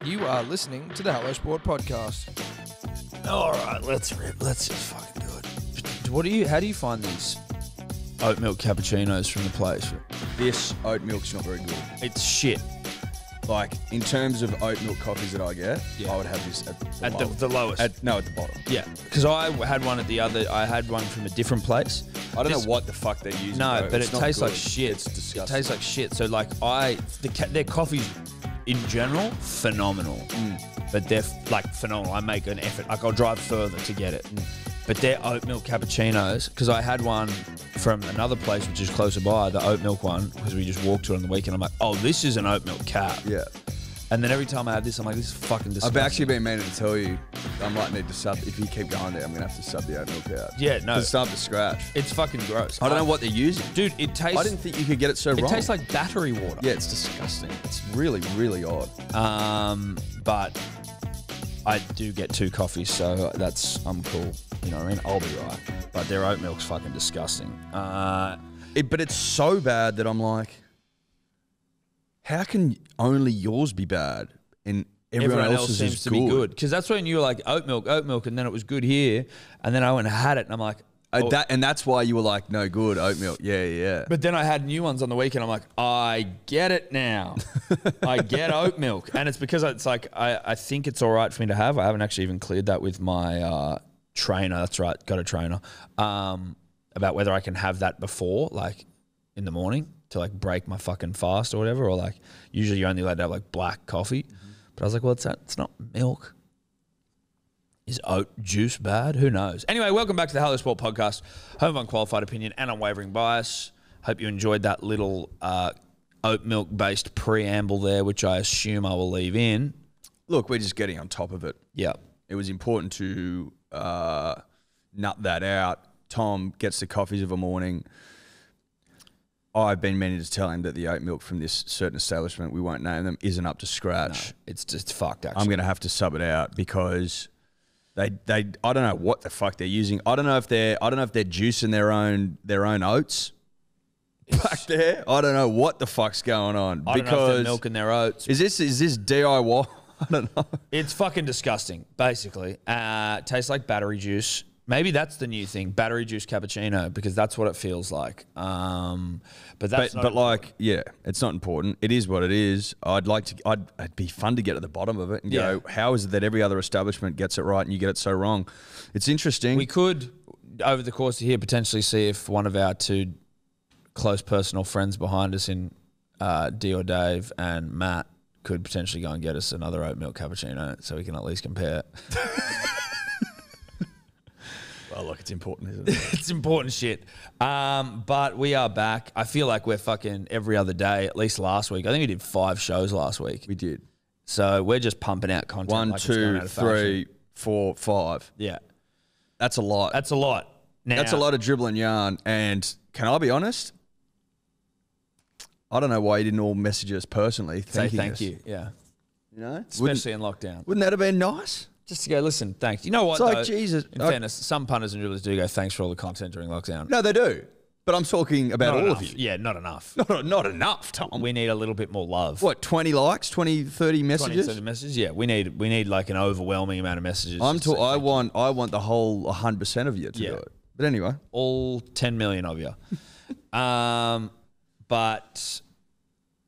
You are listening to the Hello Sport podcast. All right, let's rip. Let's just fucking do it. How do you find these oat milk cappuccinos from the place? This oat milk's not very good. It's shit. Like, in terms of oat milk coffees that I get, I would have this at The lowest. at the bottom. Yeah, because I had one I had one from a different place. I don't know what the fuck they're using. No, bro. but It's it not tastes good. like shit. It's disgusting. It tastes like shit. So like their coffee's in general phenomenal, but they're like phenomenal. I make an effort. Like I'll drive further to get it. But their oat milk cappuccinos, because I had one from another place which is closer by, the oat milk one, because we just walked to it on the weekend. I'm like, oh, this is an oat milk cap. Yeah. And then every time I have this, I'm like, this is fucking disgusting. I've actually been meaning to tell you, I might need to sub. If you keep going there, I'm gonna have to sub the oat milk out. Yeah, no. It's starting to scratch. It's fucking gross. I don't know what they're using. Dude, it tastes... I didn't think you could get it so wrong. It tastes like battery water. Yeah, it's disgusting. It's really, really odd. But I do get 2 coffees, so I'm cool. You know what I mean? I'll be right. But their oat milk's fucking disgusting. But it's so bad that I'm like, how can only yours be bad and everyone else's seems is to be good? Because that's when you were like, oat milk, and then it was good here. And then I went and had it, and I'm like... And that's why you were like, no good, oat milk. Yeah. But then I had new ones on the weekend. I'm like, I get it now. I get oat milk. And it's because it's like, I think it's all right for me to have. I haven't actually even cleared that with my trainer. That's right, got a trainer. About whether I can have that before, like in the morning to like break my fucking fast or whatever. Or like, usually you're only allowed to have like black coffee. But I was like, well, it's not milk. Is oat juice bad? Who knows? Anyway, welcome back to the Hello Sport podcast, home of unqualified opinion and unwavering bias. Hope you enjoyed that little oat milk-based preamble there, which I assume I will leave in. Look, we're just getting on top of it. Yeah. It was important to nut that out. Tom gets the coffees of a morning. I've been meaning to tell him that the oat milk from this certain establishment, we won't name them, isn't up to scratch. No, it's just fucked, actually. I'm going to have to sub it out because... They I don't know what the fuck they're using. I don't know if they're juicing their own oats back there. I don't know what the fuck's going on. I don't know if they're milking their oats. Is this DIY? I don't know. It's fucking disgusting, basically. Tastes like battery juice. Maybe that's the new thing, battery juice cappuccino, because that's what it feels like. But like, yeah, it's not important. It is what it is. It'd be fun to get at the bottom of it and go, how is it that every other establishment gets it right and you get it so wrong? It's interesting. We could, over the course of here, potentially see if one of our 2 close personal friends behind us in D or Dave and Matt could potentially go and get us another oat milk cappuccino so we can at least compare. Well, look, it's important, isn't it? It's important shit. But we are back. I feel like we're fucking every other day, at least last week. I think we did 5 shows last week. We did. So we're just pumping out content. 1, like it's going 2, out of 3, fashion. 4, 5. Yeah. That's a lot. That's a lot. Now, That's a lot of dribbling yarn. And can I be honest? I don't know why you didn't all message us personally. Say thank us. you. Yeah. You know? Especially in lockdown. Wouldn't that have been nice? Just to go, listen, thanks. You know what, It's like, though? Jesus. In fairness, some punters and dribblers do go, thanks for all the content during lockdown. No, they do. But I'm talking about Not all enough. of you. Yeah, not enough. Not enough, Tom. We need a little bit more love. What, 20 likes, 20, 30 messages? 20 messages? Yeah, we need like an overwhelming amount of messages. I want the whole 100% of you to do it. But anyway. All 10 million of you. But...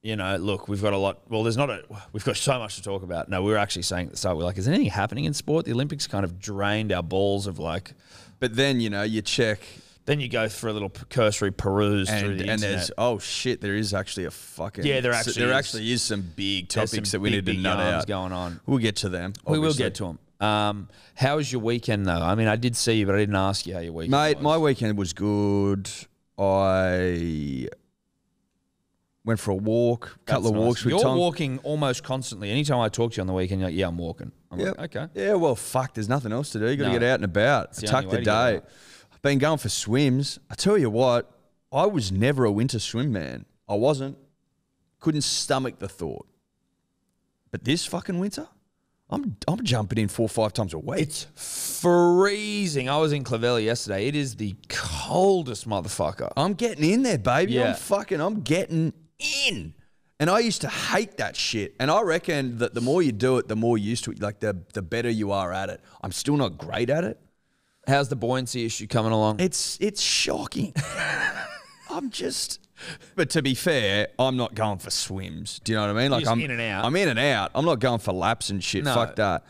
You know, look, we've got a lot. Well, we've got so much to talk about. No, we were actually saying at the start, we're like, is anything happening in sport? The Olympics kind of drained our balls of like. But then, you know, you check. Then you go for a little cursory peruse through the internet. And there's, oh shit, there is actually a fucking. Yeah, there actually is some big topics that we need to nut out. Going on. We'll get to them. We will get to them. How was your weekend, though? I mean, I did see you, but I didn't ask you how your weekend was. Mate, my weekend was good. I went for a walk, couple of walks with You're Tom. walking almost constantly. Anytime I talk to you on the weekend, you're like, yeah, I'm walking. I'm like, okay. Yeah, well, fuck, there's nothing else to do. You got to get out and about. Attack the day. I've been going for swims. I tell you what, I was never a winter swim man. I wasn't. Couldn't stomach the thought. But this fucking winter, I'm jumping in 4 or 5 times a week. It's freezing. I was in Clovelly yesterday. It is the coldest motherfucker. I'm getting in there, baby. Yeah. I'm getting in. And I used to hate that shit. And I reckon that the more you do it, the more used to it, like the better you are at it. I'm still not great at it. How's the buoyancy issue coming along? It's shocking. But to be fair, I'm not going for swims. Do you know what I mean? Like I'm in and out. I'm in and out. I'm not going for laps and shit. No. Fuck that.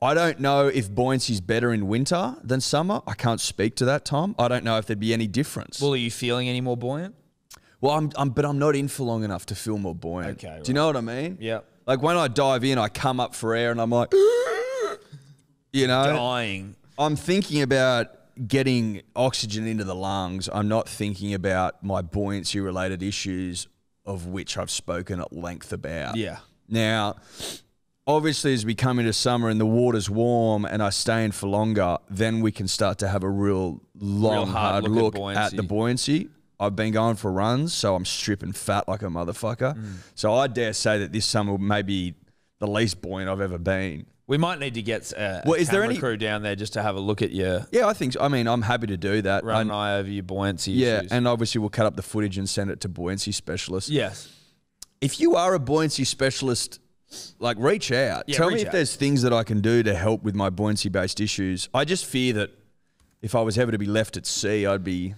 I don't know if buoyancy's better in winter than summer. I can't speak to that, Tom. I don't know if there'd be any difference. Well, are you feeling any more buoyant? Well, but I'm not in for long enough to feel more buoyant. Okay, Do you know what I mean? Yeah. Like when I dive in, I come up for air and I'm like, you know, Dying. I'm thinking about getting oxygen into the lungs. I'm not thinking about my buoyancy related issues, of which I've spoken at length about. Yeah. Now, obviously, as we come into summer and the water's warm and I stay in for longer, then we can start to have a real long, hard look at the buoyancy. I've been going for runs, so I'm stripping fat like a motherfucker. So I dare say that this summer may be the least buoyant I've ever been. We might need to get a is there camera any crew down there just to have a look at your... Yeah, I think so. I mean, I'm happy to do that. Run an eye over your buoyancy issues. And obviously we'll cut up the footage and send it to buoyancy specialists. Yes. If you are a buoyancy specialist, like reach out. Yeah, Tell me reach if out. there's things that I can do to help with my buoyancy-based issues. I just fear that if I was ever to be left at sea, I'd be...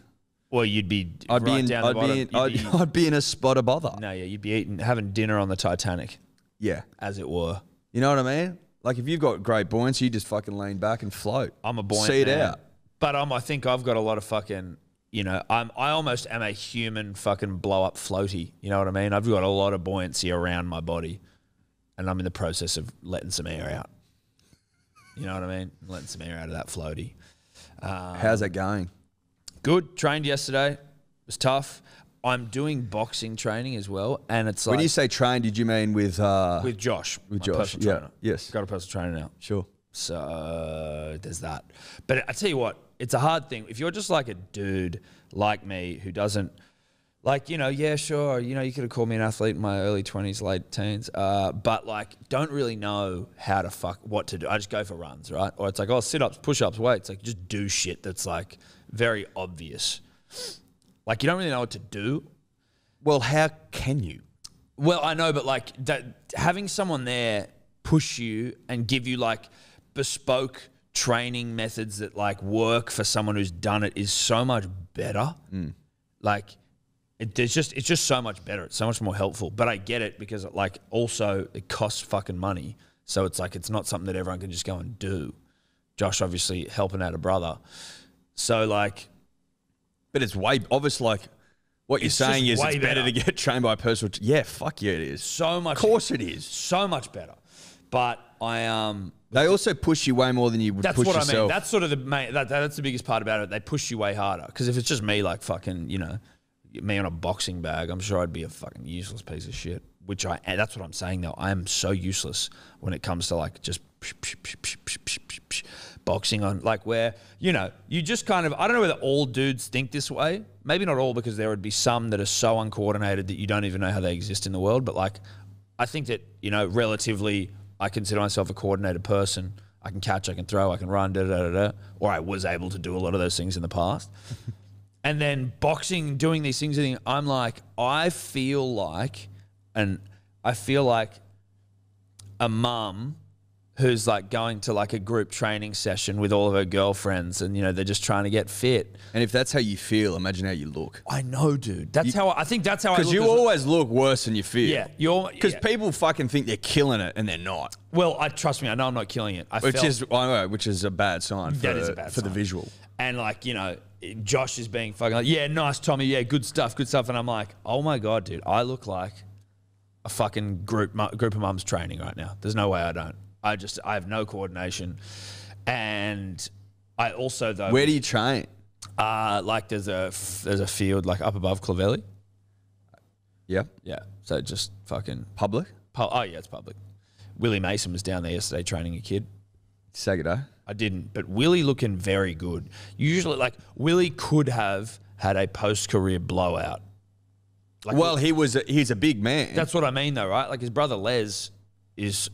Well, you'd be down the bottom. I'd be in a spot of bother. No, yeah, you'd be having dinner on the Titanic, Yeah. as it were. You know what I mean? Like if you've got great buoyancy, you just fucking lean back and float. I'm a buoyant See it man. out. But I think I've got a lot of fucking, you know, I almost am a human fucking blow up floaty. You know what I mean? I've got a lot of buoyancy around my body, and I'm in the process of letting some air out. You know what I mean? Letting some air out of that floaty. How's that going? Good. Trained yesterday. It was tough. I'm doing boxing training as well, and it's like... When you say train, did you mean with Josh. With my Josh, personal yeah. trainer. Yes. Got a personal trainer now. Sure. So there's that. But I tell you what, it's a hard thing. If you're just like a dude like me who doesn't, like, you know, yeah, sure, you know, you could have called me an athlete in my early 20s, late teens, but like don't really know how to what to do. I just go for runs, right? Or it's like, oh, sit-ups, push-ups, weights. Like just do shit that's like very obvious. Like you don't really know what to do. Well, how can you? Well, I know, but like having someone there push you and give you like bespoke training methods that like work for someone who's done it is so much better. Like it's just so much better. It's so much more helpful. But I get it because like also it costs fucking money. So it's like it's not something that everyone can just go and do. Josh obviously helping out a brother. So like, but it's way obvious. Like what you're saying is it's better to get trained by a personal. Yeah, fuck yeah, it is. So much. Of course it is. So much better. But they also push you way more than you would push yourself. That's what I mean. That's sort of the main. That's the biggest part about it. They push you way harder. Because if it's just me, like fucking, you know, me on a boxing bag, I'm sure I'd be a fucking useless piece of shit. And that's what I'm saying though. I am so useless when it comes to like just boxing on like where, you know, you just kind of, I don't know whether all dudes think this way. Maybe not all, because there would be some that are so uncoordinated that you don't even know how they exist in the world. But like, I think that, you know, relatively, I consider myself a coordinated person. I can catch, I can throw, I can run, or I was able to do a lot of those things in the past. And then boxing, doing these things, I'm like, I feel like a mum who's like going to like a group training session with all of her girlfriends and, you know, they're just trying to get fit. And if that's how you feel, imagine how you look. I know, dude. I think that's how I look. Because you always look worse than you feel. Yeah. Because people fucking think they're killing it and they're not. Well, trust me, I know I'm not killing it. Which is a bad sign for the visual. And like, you know, Josh is being fucking like, yeah, nice, Tommy. Yeah, good stuff. And I'm like, oh my God, dude, I look like a fucking group of mums training right now. There's no way I don't. I have no coordination. And I also, though. Where do you train? Like there's a field like up above Clovelly. Yep. Yeah. So just fucking. Public? Oh, yeah, it's public. Willie Mason was down there yesterday training a kid. Say good day. I didn't, but Willie looking very good. Usually, like, Willie could have had a post-career blowout. Like, well, he's a big man. That's what I mean, though, right? Like, his brother Les is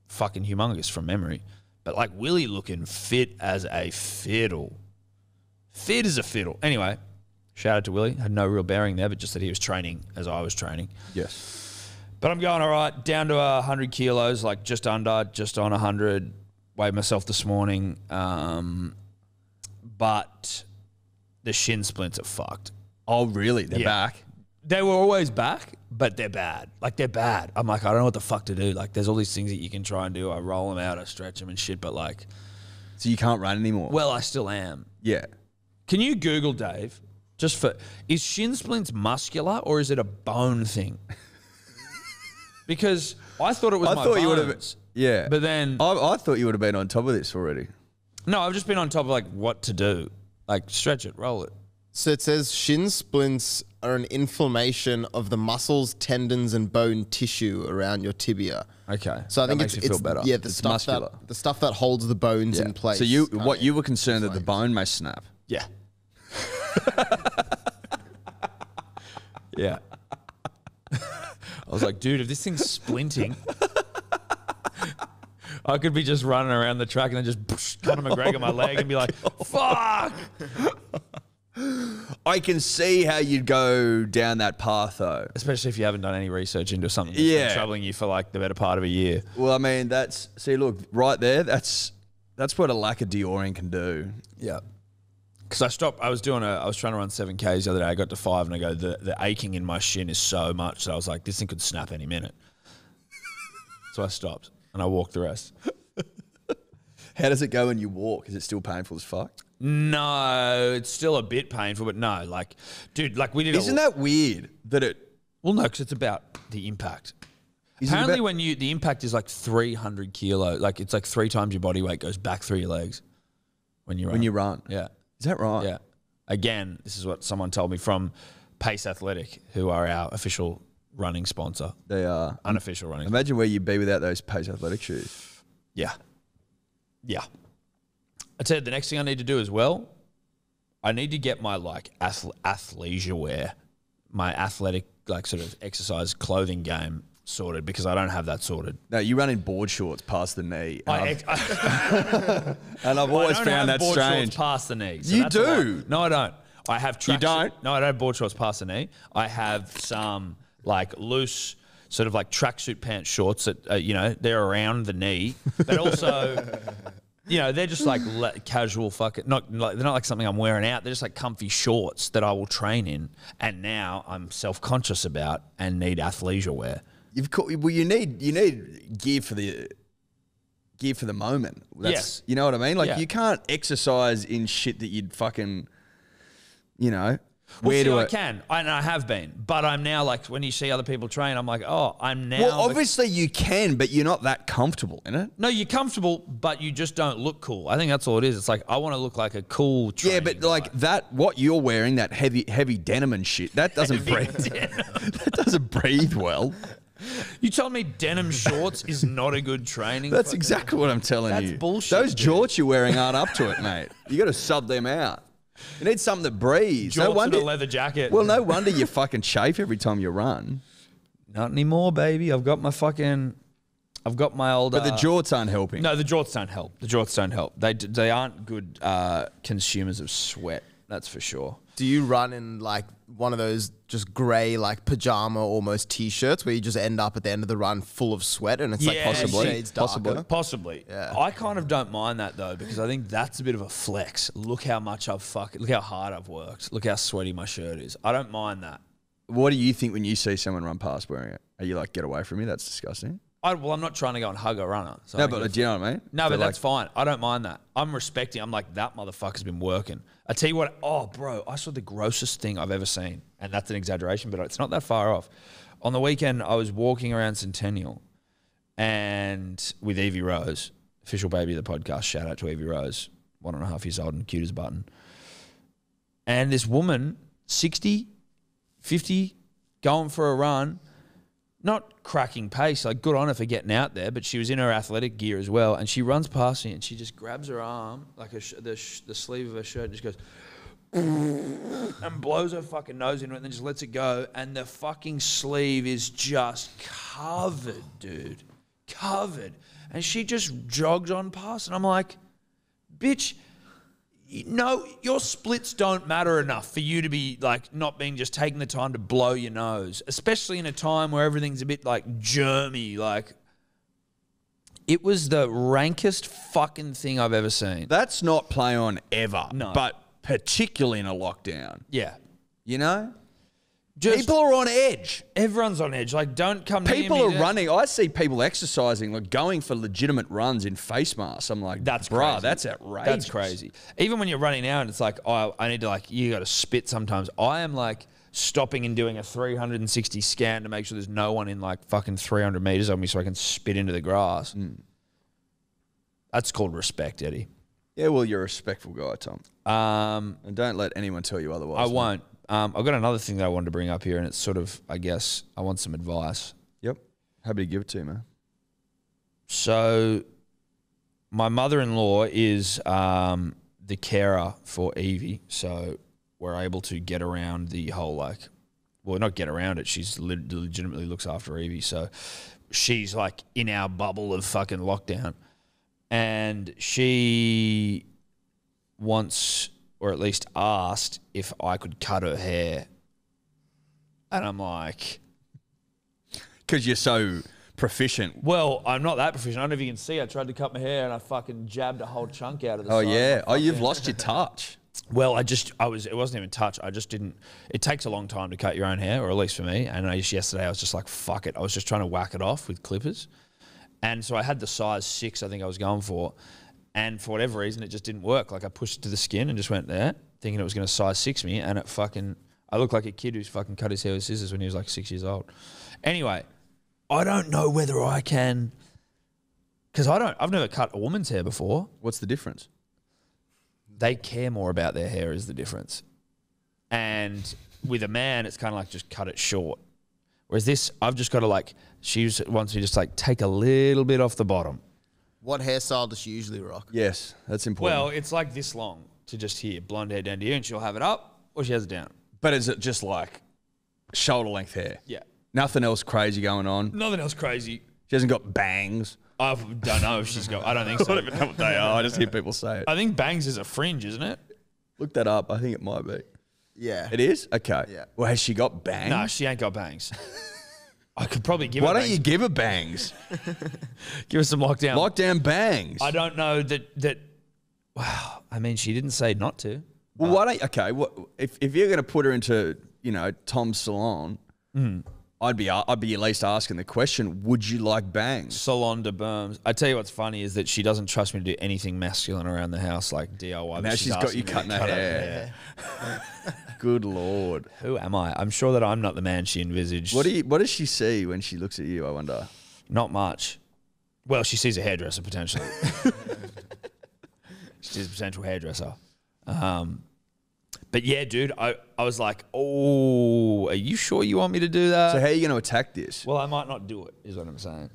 fucking humongous from memory. But, like, Willie looking fit as a fiddle. Fit as a fiddle. Anyway, shout out to Willie. Had no real bearing there, but just that he was training as I was training. Yes. But I'm going all right, down to 100 kilos, like just on 100. Weighed myself this morning. But the shin splints are fucked. Oh, really? They're back? They were always back, but they're bad. Like, they're bad. I'm like, I don't know what the fuck to do. Like, there's all these things that you can try and do. I roll them out, I stretch them and shit, but like... So you can't run anymore? Well, I still am. Yeah. Can you Google, Dave, just for... Is shin splints muscular or is it a bone thing? Because I thought it was my bones. You would have... Yeah. But then... I thought you would have been on top of this already. No, I've just been on top of, like, what to do. Like, stretch it, roll it. So it says shin splints are an inflammation of the muscles, tendons, and bone tissue around your tibia. Okay. So I think makes you feel better. Yeah, It's muscular. the stuff that holds the bones in place. So you were concerned that the bone may snap? Yeah. Yeah. I was like, dude, if this thing's splinting, I could be just running around the track and then just Conor McGregor my leg and be like, fuck. I can see how you'd go down that path, though. Especially if you haven't done any research into something that's been troubling you for like the better part of a year. Well, I mean, look, right there, that's what a lack of deodorant can do. Yeah. Because I stopped, I was trying to run 7Ks the other day. I got to 5 and I go, the aching in my shin is so much that I was like, this thing could snap any minute. So I stopped and I walked the rest. How does it go when you walk? Is it still painful as fuck? No, it's still a bit painful, but no, like, dude, like we did. Isn't that weird that it? Well, no, because it's about the impact. Apparently, when the impact is like 300 kilo, like it's like 3 times your body weight goes back through your legs when you run. When you run, yeah, is that right? Yeah. Again, this is what someone told me from Pace Athletic, who are our official running sponsor. They are unofficial running. Imagine where you'd be without those Pace Athletic shoes. Yeah. Yeah. I said the next thing I need to do as well, I need to get my like athleisure wear, my athletic like sort of exercise clothing game sorted because I don't have that sorted. No, you run in board shorts past the knee. And I've Well, always found that board strange. Shorts past the knee. So You do? No, I don't. I have tracksuit. You don't? No, I don't have board shorts past the knee. I have some like loose sort of like tracksuit pants shorts that, you know, they're around the knee, but also... You know, they're just like casual fucking, they're not like something I'm wearing out. They're just like comfy shorts that I will train in. And now I'm self-conscious about and need athleisure wear. You need gear for the moment. Yes. You know what I mean? Like, Yeah. you can't exercise in shit that you'd fucking, you know. Well, I can, and I have been. But I'm now like, when you see other people train, I'm like, oh, I'm now. Well, obviously you can, but you're not that comfortable in it. No, you're comfortable, but you just don't look cool. I think that's all it is. It's like, I want to look like a cool Yeah, but like that, what you're wearing, that heavy denim and shit, that doesn't breathe. That doesn't breathe well. You tell me denim shorts is not a good training? That's exactly what I'm telling you. That's bullshit. Those jorts you're wearing aren't up to it, mate. You got to sub them out. You need something that breathes. Jorts and a leather jacket. Well, no wonder you fucking chafe every time you run. Not anymore, baby. I've got my old... But the jorts aren't helping. No, the jorts don't help. The jorts don't help. They aren't good consumers of sweat, that's for sure. Do you run in like one of those just grey like pajama almost t-shirts where you just end up at the end of the run full of sweat and it's like shades darker? Possibly. Yeah. I kind of don't mind that though because I think that's a bit of a flex. Look how much look how hard I've worked. Look how sweaty my shirt is. I don't mind that. What do you think when you see someone run past wearing it? Are you like, get away from me? That's disgusting. Well, I'm not trying to go and hug a runner. So no, but do you know what I mean? No, but that's fine. I don't mind that. I'm respecting. I'm like, that motherfucker's been working. I tell you what, oh, bro, I saw the grossest thing I've ever seen. And that's an exaggeration, but it's not that far off. On the weekend, I was walking around Centennial and with Evie Rose, official baby of the podcast. Shout out to Evie Rose, 1.5 years old and cute as a button. And this woman, 60, 50, going for a run, not cracking pace, like good on her for getting out there, but she was in her athletic gear as well, and she runs past me and she just grabs her arm, like the sleeve of her shirt, and just goes and blows her fucking nose into it and then just lets it go, and the fucking sleeve is just covered, dude. Covered. And she just jogs on past, and I'm like, bitch, No, your splits don't matter enough for you to be like not being just taking the time to blow your nose, especially in a time where everything's a bit like germy. Like, it was the rankest fucking thing I've ever seen. That's not play on ever. No. But particularly in a lockdown. Yeah. You know? Just, people are on edge. Everyone's on edge. Like, don't come People near me. are running. I see people exercising, like going for legitimate runs in face masks. I'm like, That's bruh, crazy. that's outrageous. That's crazy. Even when you're running out and it's like, oh, I need to like, you got to spit sometimes. I am like stopping and doing a 360 scan to make sure there's no one in like fucking 300 meters of me so I can spit into the grass. That's called respect, Eddie. Yeah, well, you're a respectful guy, Tom. And don't let anyone tell you otherwise. I won't. I've got another thing that I wanted to bring up here, and it's sort of, I guess, I want some advice. Yep. Happy to give it to you, man. So, my mother-in-law is the carer for Evie, so we're able to get around the whole, like, well, not get around it. She's legitimately looks after Evie, so she's like in our bubble of fucking lockdown, and she wants, or at least asked, if I could cut her hair. And I'm like... Because you're so proficient. Well, I'm not that proficient. I don't know if you can see. I tried to cut my hair and I fucking jabbed a whole chunk out of the side. Oh, yeah. Oh, you've lost your touch. Well, it wasn't even touch. I just didn't... It takes a long time to cut your own hair, or at least for me. And yesterday I was just like, fuck it. I was just trying to whack it off with clippers. And so I had the size 6 I think I was going for. And for whatever reason, it just didn't work. Like, I pushed it to the skin and just went there, thinking it was going to size 6 me, and it fucking... I look like a kid who's fucking cut his hair with scissors when he was like 6 years old. Anyway, I don't know whether I can... Because I've never cut a woman's hair before. What's the difference? They care more about their hair is the difference. And with a man, it's kind of like just cut it short. Whereas this, I've just got to like... She wants me to just like take a little bit off the bottom. What hairstyle does she usually rock? Yes, that's important. Well, it's like this long to just here, blonde hair down to here, and she'll have it up or she has it down. But is it just like shoulder length hair? Yeah. Nothing else crazy going on? Nothing else crazy. She hasn't got bangs? I don't know if she's got... I don't think so. I don't even know what they are. I just hear people say it. I think bangs is a fringe, isn't it? Look that up. I think it might be. Yeah. It is? Okay. Yeah. Well, has she got bangs? No, she ain't got bangs. I could probably give her Why don't bangs. you give her bangs? Give her some lockdown. Lockdown bangs. I don't know that... Wow. I mean, she didn't say not to. Well, why don't... Okay, if you're going to put her into, Tom's salon, I'd be at least asking the question, would you like bangs? Salon le Birms. I tell you what's funny is that she doesn't trust me to do anything masculine around the house like DIY. Now she's got you cutting her hair. Good Lord. Who am I? I'm sure that I'm not the man she envisaged. What does she see when she looks at you, I wonder? Not much. Well, she sees a hairdresser potentially. She sees a potential hairdresser. But yeah, dude, I was like, oh, are you sure you want me to do that? So how are you going to attack this? Well, I might not do it, is what I'm saying.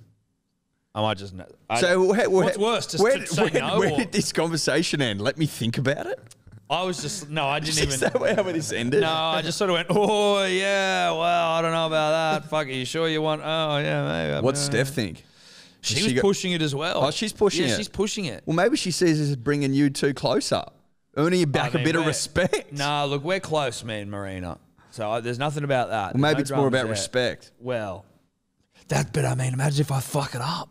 I might just... what's worse, just to say no? Where did this conversation end? Let me think about it? I was just... No, I didn't even... Is that how this ended? No, I just sort of went, oh, yeah, well, I don't know about that. Fuck, are you sure you want... Oh, yeah, maybe. What's Steph think? She was pushing it as well. Oh, she's pushing it? Yeah, she's pushing it. Well, maybe she sees this as bringing you two closer. Earning you back a bit of respect. No, look, we're close, me and Marina. So there's nothing about that. Well, maybe it's more about respect. Well, but I mean, imagine if I fuck it up.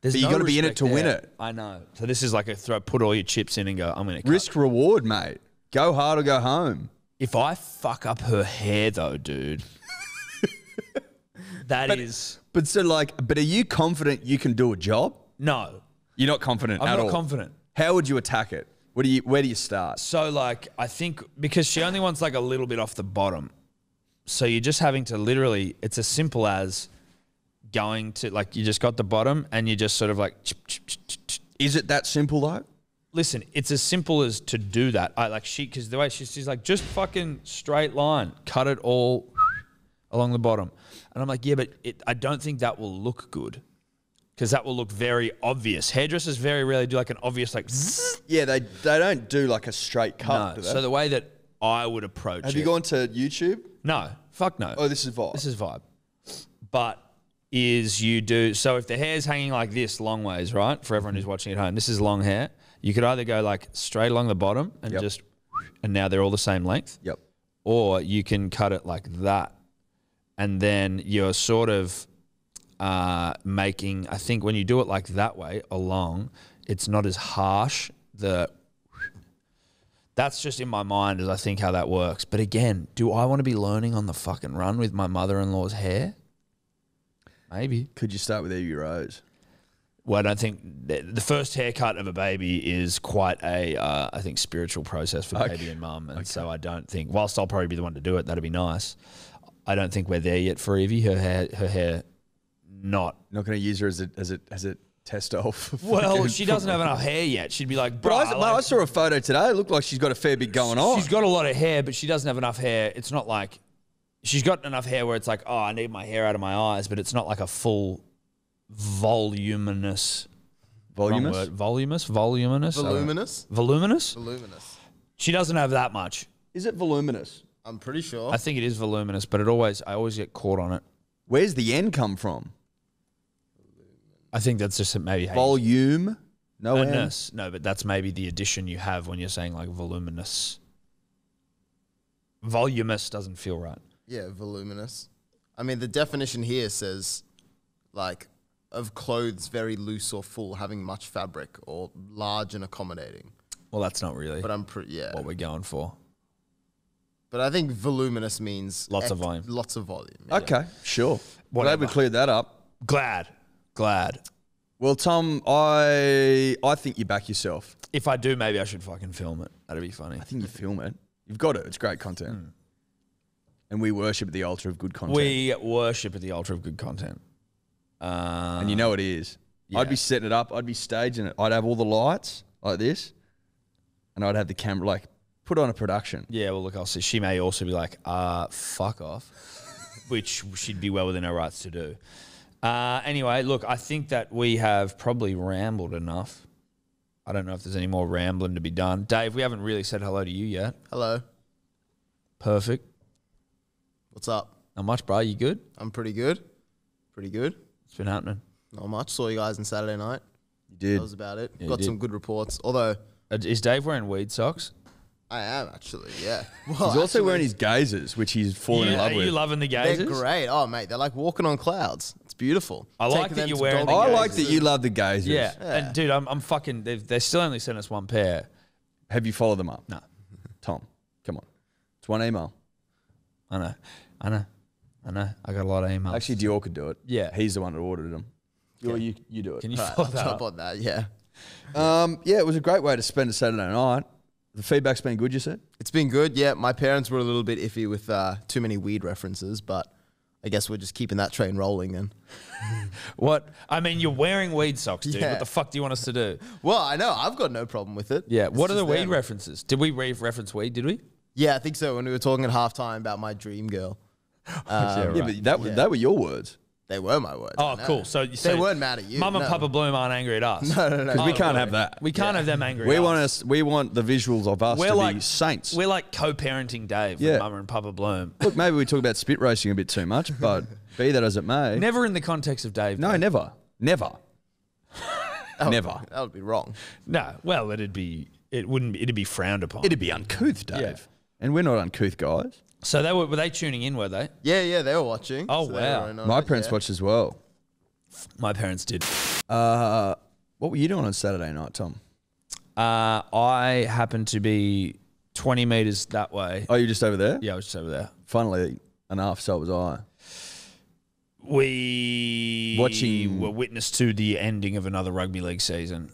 But you got to be in it to win it. I know. So this is like a throw, put all your chips in and go, I'm going to risk reward, mate. Go hard or go home. If I fuck up her hair though, dude, But are you confident you can do a job? No. You're not confident at all? I'm not confident. How would you attack it? Where do you start? So like, I think because she only wants like a little bit off the bottom. So you're just having to literally, it's as simple as going to like, you just got the bottom and you just sort of like. Is it that simple though? Listen, it's as simple as to do that. Because the way she's like, just fucking straight line, cut it all along the bottom. And I'm like, yeah, but I don't think that will look good. Because that will look very obvious. Hairdressers very rarely do like an obvious like zzz. Yeah, they don't do like a straight cut. No. So the way that I would approach it. Have you gone to YouTube? No. Fuck no. Oh, this is Vibe. This is Vibe. But is you do, so if the hair's hanging like this long ways, right, for everyone who's watching at home, this is long hair. You could either go like straight along the bottom and just, and now they're all the same length. Yep. Or you can cut it like that. And then you're sort of making, I think when you do it like that way along, it's not as harsh. That's just in my mind as I think how that works. But again, do I want to be learning on the fucking run with my mother-in-law's hair? Maybe. Could you start with Evie Rose? Well, I don't think the first haircut of a baby is quite a, I think, spiritual process for baby and mum. And so I don't think, whilst I'll probably be the one to do it, that'd be nice. I don't think we're there yet for Evie. Her hair, not going to use her as a test off. Well, she doesn't have enough hair yet. She'd be like, bro. But I saw a photo today. It looked like she's got a fair bit going on. She's got a lot of hair, but she doesn't have enough hair. It's not like she's got enough hair where it's like, oh, I need my hair out of my eyes, but it's not like a full voluminous. Voluminous? Voluminous? Voluminous? Voluminous? Voluminous? Voluminous. She doesn't have that much. Is it voluminous? I'm pretty sure. I think it is voluminous, but I always get caught on it. Where's the N come from? I think that's just maybe volume. No N. No, but that's maybe the addition you have when you're saying like voluminous. Voluminous doesn't feel right. Yeah, voluminous. I mean, the definition here says like of clothes very loose or full, having much fabric, or large and accommodating. Well, that's not really. But what we're going for. But I think voluminous means lots of volume. Lots of volume. Okay, sure. Glad we cleared that up. Glad. Well, Tom, I think you back yourself. If I do, maybe I should fucking film it. That'd be funny. I think you film it. You've got it. It's great content. And we worship at the altar of good content. We worship at the altar of good content. And you know it is. Yeah. I'd be setting it up. I'd be staging it. I'd have all the lights like this. And I'd have the camera, like, put on a production. Yeah, well, look, I'll see. She may also be like, fuck off, which she'd be well within her rights to do. Anyway, look, I think that we have probably rambled enough. I don't know if there's any more rambling to be done. Dave, we haven't really said hello to you yet. Hello. Perfect. What's up? Not much, bro. You good? I'm pretty good. Pretty good. What's been happening? Not much. Saw you guys on Saturday night. You did. That was about it. Yeah, Got some good reports. Although... Is Dave wearing weed socks? I am, actually, yeah. Well, he's also wearing his gazers, which he's fallen in love with. Are you loving the gazers? They're great. Oh, mate, they're like walking on clouds. It's beautiful. I like that you're wearing the I gazers. like that you love the gazers. Yeah. And, dude, I'm fucking... They still only sent us one pair. Have you followed them up? No. Tom, come on. It's one email. I know. I got a lot of emails. Actually, Dior could do it. Yeah. He's the one that ordered them. You do it. Can you Right, follow I'll that jump up? on that, yeah. Yeah, it was a great way to spend a Saturday night. The feedback's been good, you said? It's been good, yeah. My parents were a little bit iffy with too many weed references, but I guess we're just keeping that train rolling then. What? I mean, you're wearing weed socks, dude. Yeah. What the fuck do you want us to do? Well, I know. I've got no problem with it. Yeah. It's What are the just weed them. references? Did we reference weed? Did we? Yeah, I think so. When we were talking at halftime about my dream girl. Yeah, but that were your words. They were my words. Oh, I know. cool. So they weren't mad at you. Mum and no. Papa Bloom aren't angry at us. No. Because we can't have that. We can't have them angry We at us. want the visuals of us to be saints. We're like co-parenting Dave Yeah. with Mama and Papa Bloom. Look, maybe we talk about spit racing a bit too much, but be that as it may. Never in the context of Dave. No, though. never. Never. Never. That would be wrong. No. Well, it'd be frowned upon. It'd be uncouth, Dave. Yeah. And we're not uncouth guys. So were they tuning in, were they? Yeah, they were watching. Oh, so they wow. were in on My it, parents yeah. watched as well. My parents did. What were you doing on Saturday night, Tom? I happened to be 20 metres that way. Oh, you just over there? Yeah, I was just over there. Funnily enough, so was I. We were witness to the ending of another rugby league season.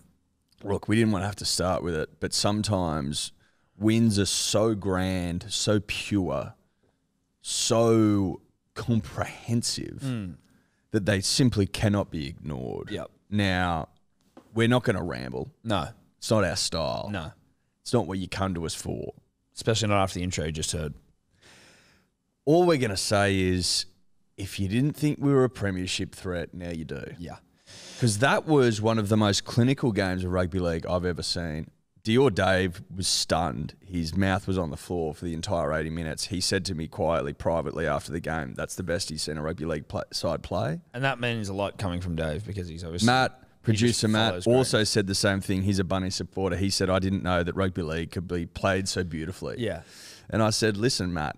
Look, we didn't want to have to start with it, but sometimes wins are so grand, so pure, so comprehensive that they simply cannot be ignored. Yep. Now, we're not going to ramble. No. It's not our style. No. It's not what you come to us for. Especially not after the intro you just heard. All we're going to say is, if you didn't think we were a premiership threat, now you do. Yeah. Because that was one of the most clinical games of rugby league I've ever seen. Dior Dave was stunned. His mouth was on the floor for the entire 80 minutes. He said to me quietly, privately after the game, that's the best he's seen a rugby league side play. And that means a lot coming from Dave because he's obviously... Producer Matt also said the same thing. He's a Bunny supporter. He said, I didn't know that rugby league could be played so beautifully. Yeah. And I said, listen, Matt,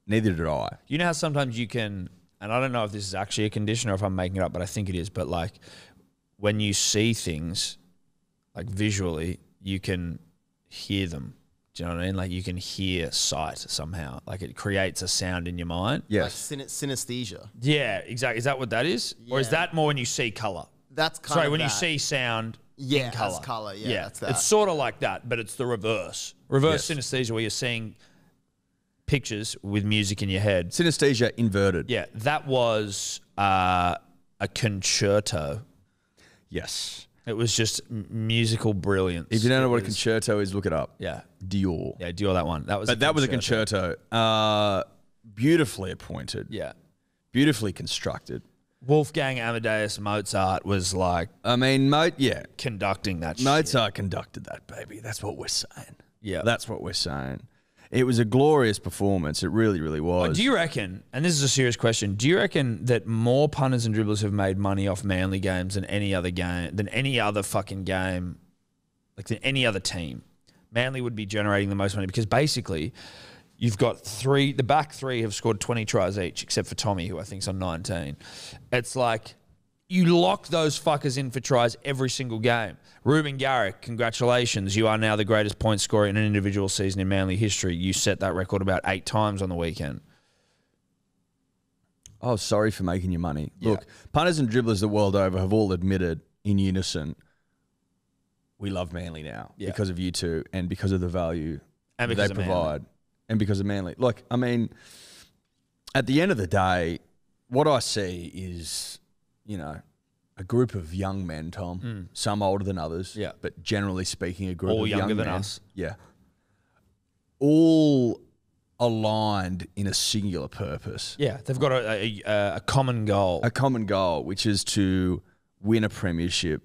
neither did I. You know how sometimes you can, and I don't know if this is actually a condition or if I'm making it up, but I think it is, but like when you see things like visually, you can hear them. Do you know what I mean? Like you can hear sight somehow. Like it creates a sound in your mind. Yes. Like synesthesia. Yeah, exactly. Is that what that is? Yeah. Or is that more when you see colour? That's kind of when you see sound in colour. As colour. Yeah, that's that. It's sort of like that, but it's the reverse. Reverse synesthesia where you're seeing pictures with music in your head. Synesthesia inverted. Yeah, that was a concerto. Yes. It was just musical brilliance. If you don't know what a concerto is, look it up. Yeah. Dior. Yeah, Dior, that one. That was a concerto. Beautifully appointed. Yeah. Beautifully constructed. Wolfgang Amadeus Mozart was like... I mean, conducting that shit. Mozart conducted that, baby. That's what we're saying. Yeah. That's what we're saying. It was a glorious performance. It really, really was. Do you reckon, and this is a serious question, do you reckon that more punters and dribblers have made money off Manly games than any other game, than any other fucking game, like than any other team? Manly would be generating the most money because basically you've got the back three have scored 20 tries each, except for Tommy, who I think's on 19. It's like you lock those fuckers in for tries every single game. Ruben Garrick, congratulations. You are now the greatest point scorer in an individual season in Manly history. You set that record about 8 times on the weekend. Oh, sorry for making you money. Yeah. Look, punters and dribblers the world over have all admitted in unison, we love Manly now because of you two and because of the value and they provide and because of Manly. Look, I mean, at the end of the day, what I see is, you know, a group of young men, Tom, some older than others, but generally speaking, a group all of young younger men, than us. Yeah. All aligned in a singular purpose. Yeah, they've got a common goal. A common goal, which is to win a premiership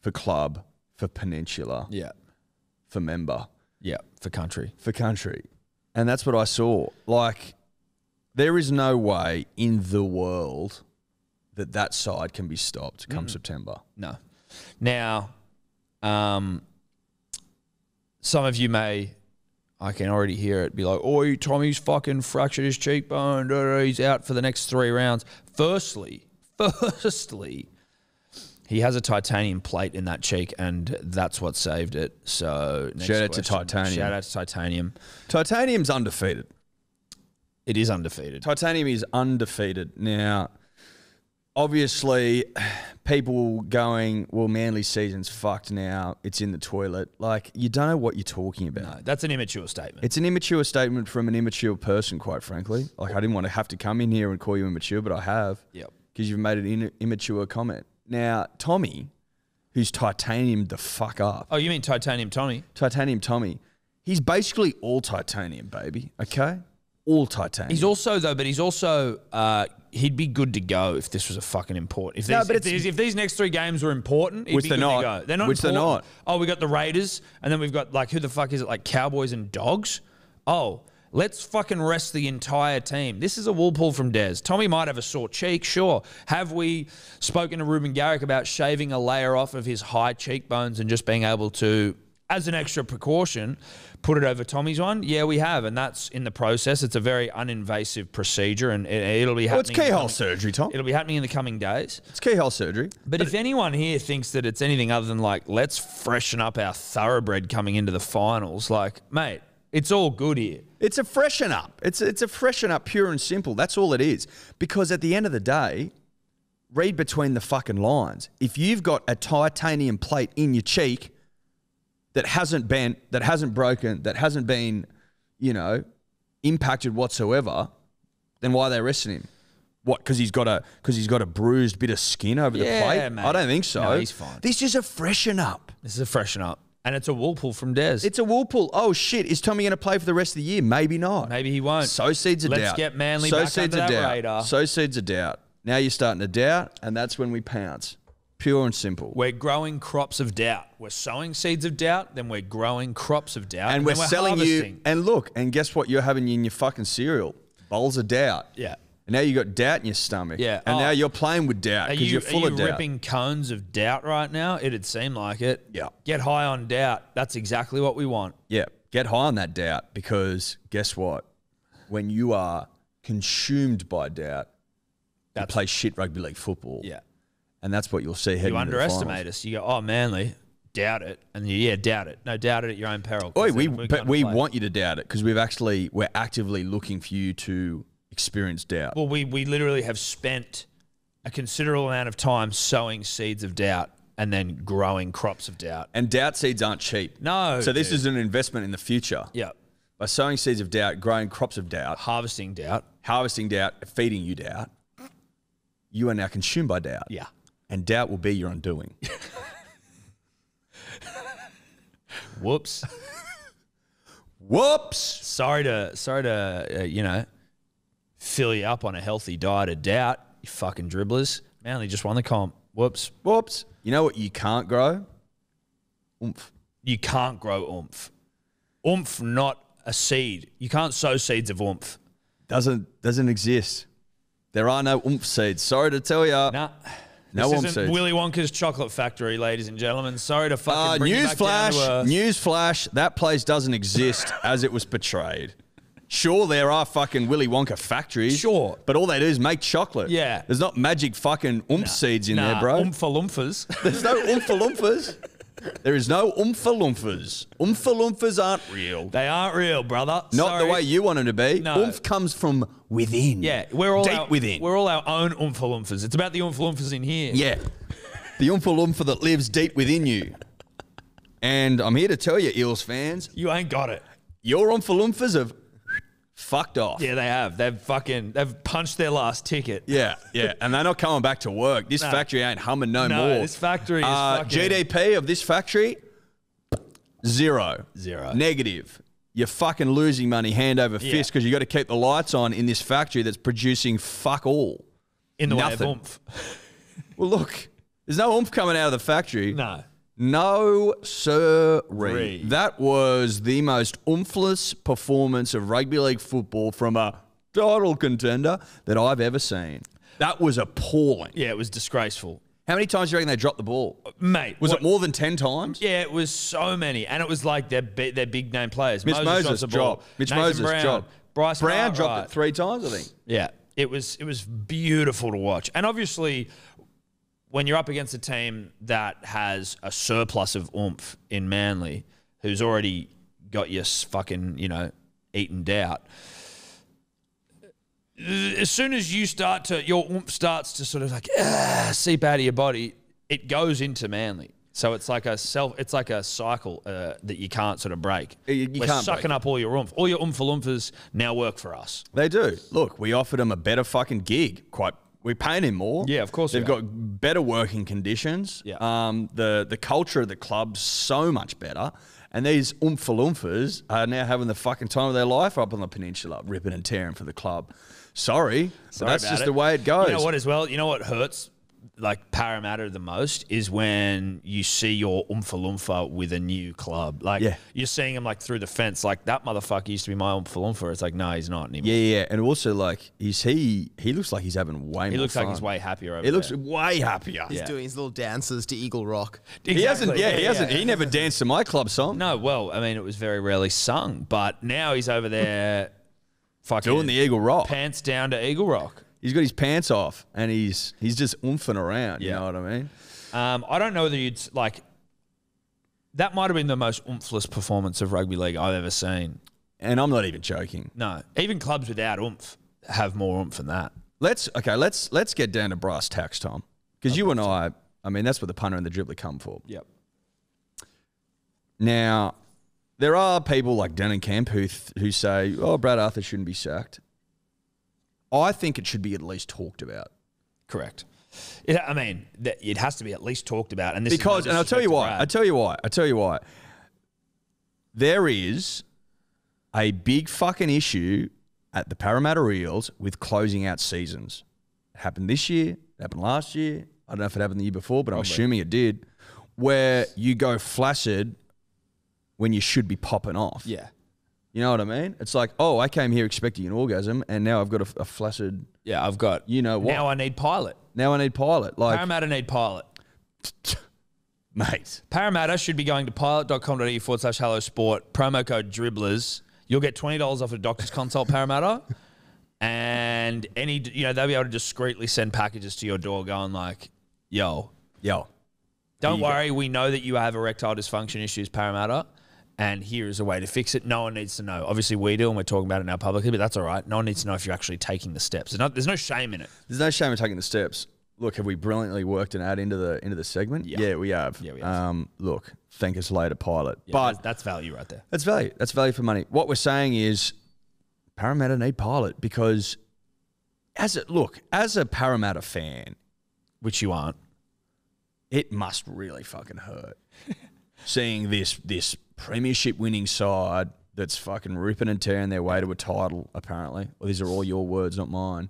for club, for Peninsula, for member. Yeah, for country. For country. And that's what I saw. Like, there is no way in the world that side can be stopped come September. No. Now, some of you may, I can already hear it, be like, oh, Tommy's fucking fractured his cheekbone. He's out for the next 3 rounds. Firstly, he has a titanium plate in that cheek, and that's what saved it. So shout out to titanium. Shout out to titanium. Titanium's undefeated. It is undefeated. Titanium is undefeated. Now, obviously, people going, well, Manly season's fucked now. It's in the toilet. Like, you don't know what you're talking about. No, that's an immature statement. It's an immature statement from an immature person, quite frankly. Like, I didn't want to have to come in here and call you immature, but I have. Yep. Because you've made an immature comment. Now, Tommy, who's titaniumed the fuck up. Oh, you mean Titanium Tommy? Titanium Tommy. He's basically all titanium, baby. Okay? All titanium. He's also, he'd be good to go if this was a fucking important. If these next 3 games were important, he'd be good to go. They're not Which they're not. Oh, we got the Raiders, and then we've got, like, who the fuck is it? Like Cowboys and Dogs? Oh, let's fucking rest the entire team. This is a wool pull from Des. Tommy might have a sore cheek, sure. Have we spoken to Ruben Garrick about shaving a layer off of his high cheekbones and just being able to, as an extra precaution, put it over Tommy's one? Yeah, we have, and that's in the process. It's a very uninvasive procedure, and it'll be happening. Well, it's keyhole surgery, Tom. It'll be happening in the coming days. It's keyhole surgery. But if anyone here thinks that it's anything other than, like, let's freshen up our thoroughbred coming into the finals, like, mate, it's all good here. It's a freshen up. It's a freshen up, pure and simple. That's all it is. Because at the end of the day, read between the fucking lines. If you've got a titanium plate in your cheek that hasn't bent, that hasn't broken, that hasn't been, you know, impacted whatsoever, then why are they arresting him? What? Because he's got a bruised bit of skin over the plate? Mate. I don't think so. No, he's fine. This is a freshen up. This is a freshen up. And it's a wool pull from Des. It's a wool pull. Oh, shit. Is Tommy going to play for the rest of the year? Maybe not. Maybe he won't. So seeds of doubt. Let's get Manly back under that radar. So seeds of doubt. Now you're starting to doubt, and that's when we pounce. Pure and simple. We're growing crops of doubt. We're sowing seeds of doubt, then we're growing crops of doubt. And then we're selling harvesting. you. And look, and guess what you're having in your fucking cereal? Bowls of doubt. Yeah. And now you got doubt in your stomach. Yeah. And now you're playing with doubt because you're full of doubt. Are you ripping cones of doubt right now? It'd seem like it. Yeah. Get high on doubt. That's exactly what we want. Yeah. Get high on that doubt because guess what? When you are consumed by doubt, you play shit rugby league football. Yeah. And that's what you'll see heading into the finals. You underestimate us. You go, oh, Manly, doubt it. And doubt it. No, doubt it at your own peril. Oi, we want you to doubt it because we're actively looking for you to experience doubt. Well, we literally have spent a considerable amount of time sowing seeds of doubt and then growing crops of doubt. And doubt seeds aren't cheap. No. So this is an investment in the future. Yeah. By sowing seeds of doubt, growing crops of doubt, harvesting doubt, feeding you doubt, you are now consumed by doubt. Yeah. And doubt will be your undoing. Whoops. Whoops. Sorry to fill you up on a healthy diet of doubt, you fucking dribblers. Manly just won the comp. Whoops. Whoops. You know what you can't grow? Oomph. You can't grow oomph. Oomph, not a seed. You can't sow seeds of oomph. Doesn't exist. There are no oomph seeds. Sorry to tell you. Nah. No this oomph isn't seeds. Willy Wonka's chocolate factory, ladies and gentlemen. Sorry to fucking bring you back down to earth. Newsflash, that place doesn't exist as it was portrayed. Sure, there are fucking Willy Wonka factories. Sure. But all they do is make chocolate. Yeah. There's not magic fucking oomph seeds in there, bro. Oompha Loompha's. There's no Oompha Loomphas. There is no Oompha Loomphas. Oompha Loomphas aren't real. They aren't real, brother. Not the way you want them to be. No. Oomph comes from within. Yeah, we're all deep within. We're all our own Oompha Loomphas. It's about the Oompha Loomphas in here. Yeah. The Oompha Loompa that lives deep within you. And I'm here to tell you, Eels fans, You ain't got it. your Oompha Loomphas have fucked off. Yeah, they have. They've punched their last ticket. Yeah, yeah. And they're not coming back to work. This factory ain't humming no more. This factory is fucking... GDP of this factory, zero. Negative. You're fucking losing money hand over fist because you got to keep the lights on in this factory that's producing fuck all. In the Nothing. way of oomph. Well, look, there's no oomph coming out of the factory. No. No, sirree. That was the most oomphless performance of rugby league football from a title contender that I've ever seen. That was appalling. Yeah, it was disgraceful. How many times do you reckon they dropped the ball? Mate. Was it more than 10 times? Yeah, it was so many. And it was like their big name players. Mitch Moses dropped. Mitch Moses dropped. Bryce Brown dropped it 3 times, I think. Yeah. It was beautiful to watch. And obviously, when you're up against a team that has a surplus of oomph in Manly, who's already got you fucking, eaten out, as soon as your oomph starts to sort of like seep out of your body, it goes into Manly. So it's like a cycle that you can't sort of break. You We're can't sucking break. up all your oomph. All your Oompha Loomphas now work for us. They do. Look, we offered them a better fucking gig. We're paying him more. Yeah, of course They've we are. got better working conditions. Yeah. The culture of the club's so much better. And these Oompha Loomphas are now having the fucking time of their life up on the peninsula, ripping and tearing for the club. Sorry, but that's about just it. the way it goes. You know what as well? You know what hurts like Parramatta the most is when you see your Oompha Loompha with a new club. Like you're seeing him like through the fence. Like that motherfucker used to be my Oompha Loompa. It's like, no, he's not anymore. Yeah. And also like, he looks like he's having way more fun. He looks like he's way happier over there. He looks way happier. He's doing his little dances to Eagle Rock. Exactly. He hasn't. He never danced to my club song. No, well, I mean, it was very rarely sung. But now he's over there fucking doing the Eagle Rock. Pants down to Eagle Rock. He's got his pants off and he's just oomphin' around. You know what I mean? I don't know whether you'd like. That might have been the most oomphless performance of rugby league I've ever seen. And I'm not even joking. No, even clubs without oomph have more oomph than that. Let's get down to brass tacks, Tom, because you and I mean, that's what the punter and the dribbler come for. Yep. Now, there are people like Denenkamp who say, "Oh, Brad Arthur shouldn't be sacked." I think it should be at least talked about. Correct. It has to be at least talked about, and I'll tell you why. There is a big fucking issue at the Parramatta Eels with closing out seasons. It happened this year. It happened last year. I don't know if it happened the year before, but I'm assuming it did, where you go flaccid when you should be popping off. Yeah. You know what I mean? It's like, oh, I came here expecting an orgasm, and now I've got a flaccid. Yeah, I've got. You know what? Now I need pilot. Now I need pilot. Like Parramatta need pilot. Mate. Parramatta should be going to pilot.com.au/hello sport, promo code dribblers. You'll get $20 off a doctor's consult, Parramatta. And they'll be able to discreetly send packages to your door going like, yo. Don't worry, we know that you have erectile dysfunction issues, Parramatta, and here is a way to fix it. No one needs to know. Obviously, we do, and we're talking about it now publicly, but that's all right. No one needs to know if you're actually taking the steps. There's no shame in it. There's no shame in taking the steps. Look, have we brilliantly worked an ad into the segment? Yeah, we have. Yeah, we have. Look, thank us later, pilot. Yeah, but that's value right there. That's value. That's value for money. What we're saying is Parramatta need pilot because as a Parramatta fan, which you aren't, it must really fucking hurt seeing this premiership winning side that's fucking ripping and tearing their way to a title, apparently. Well, these are all your words, not mine.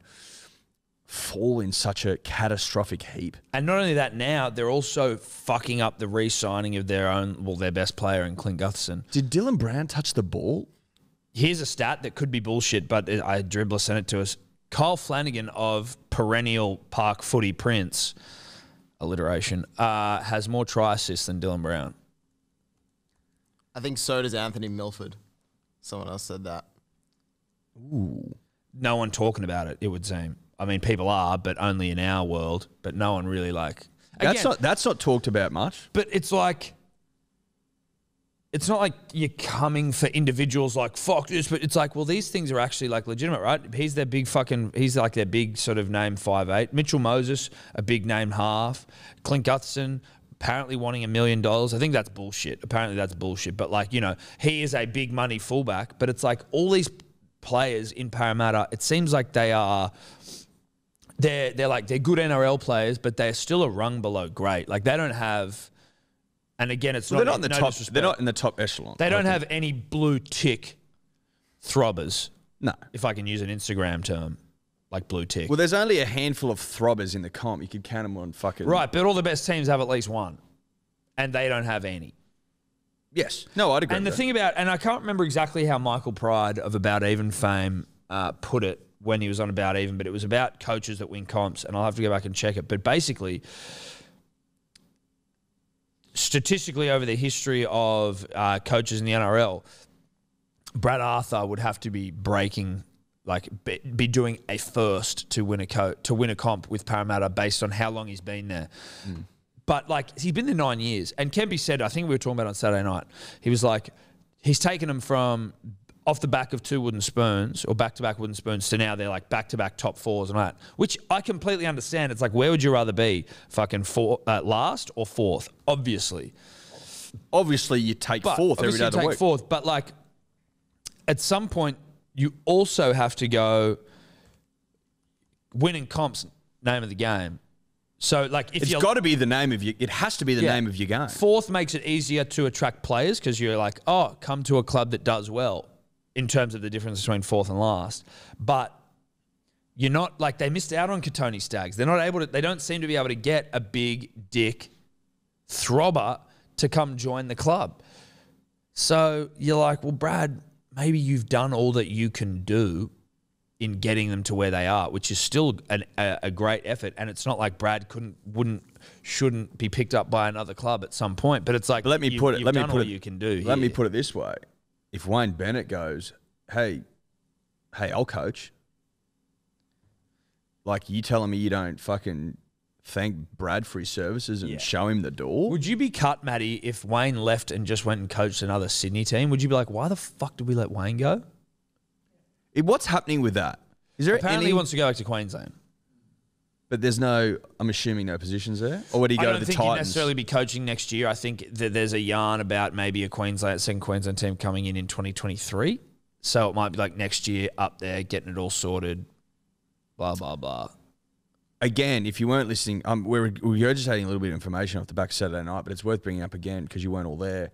Fall in such a catastrophic heap. And not only that, now they're also fucking up the re-signing of their best player in Clint Gutherson. Did Dylan Brown touch the ball? Here's a stat that could be bullshit, but Dribbler sent it to us. Kyle Flanagan of perennial park footy prince, alliteration, has more try assists than Dylan Brown. I think so does Anthony Milford. Someone else said that. Ooh. No one talking about it, it would seem. I mean, people are, but only in our world. But no one really That's not talked about much. But it's like, it's not like you're coming for individuals like fuck this. But it's like, well, these things are actually like legitimate, right? He's their big sort of name 5'8". Mitchell Moses, a big name half. Clint Gutherson, apparently wanting $1 million. I think that's bullshit. Apparently that's bullshit. But he is a big money fullback. But it's like all these players in Parramatta, it seems like they are. They're good NRL players, but they're still a rung below great. Like they don't have, and again, they're not in the top. They're not in the top echelon. They don't have any blue tick throbbers. No, if I can use an Instagram term, like blue tick. Well, there's only a handful of throbbers in the comp. You could count them on fucking right, but all the best teams have at least one, and they don't have any. Yes, no, I'd agree. And the thing about, and I can't remember exactly how Michael Pride of About Even fame put it when he was on About Even, but it was about coaches that win comps, and I'll have to go back and check it. But basically, statistically over the history of coaches in the NRL, Brad Arthur would have to be breaking, be doing a first to win a comp with Parramatta based on how long he's been there. Mm. But he's been there 9 years, and Kempy said, I think we were talking about it on Saturday night, he was like, he's taken them from off the back of two wooden spoons or back-to-back wooden spoons to now they're back-to-back top fours and all that, which I completely understand. It's like, where would you rather be? Fucking last or fourth? Obviously you take fourth every day of the week. Fourth, but at some point you also have to go winning comps, name of the game. So it's got to be the name of it has to be the name of your game. Fourth makes it easier to attract players because you're like, oh, come to a club that does well in terms of the difference between fourth and last. But you're not they missed out on Katoni Staggs. They're not able to, they don't seem to be able to get a big dick throbber to come join the club. So you're like, well, Brad, maybe you've done all that you can do in getting them to where they are, which is still a great effort. And it's not like Brad shouldn't be picked up by another club at some point. But it's like, let me put it, you can do. Let me put it this way: if Wayne Bennett goes, hey, I'll coach. You telling me you don't fucking thank Brad for his services and show him the door? Would you be cut, Matty, if Wayne left and just went and coached another Sydney team? Would you be like, why the fuck did we let Wayne go? What's happening with that? Is there Apparently he wants to go back to Queensland. But there's I'm assuming no positions there? Or would he go to the Titans? I don't think he'd necessarily be coaching next year. I think that there's a yarn about maybe a second Queensland team coming in 2023. So it might be next year up there, getting it all sorted, blah, blah, blah. Again, if you weren't listening, we're regurgitating a little bit of information off the back of Saturday night, but it's worth bringing up again because you weren't all there.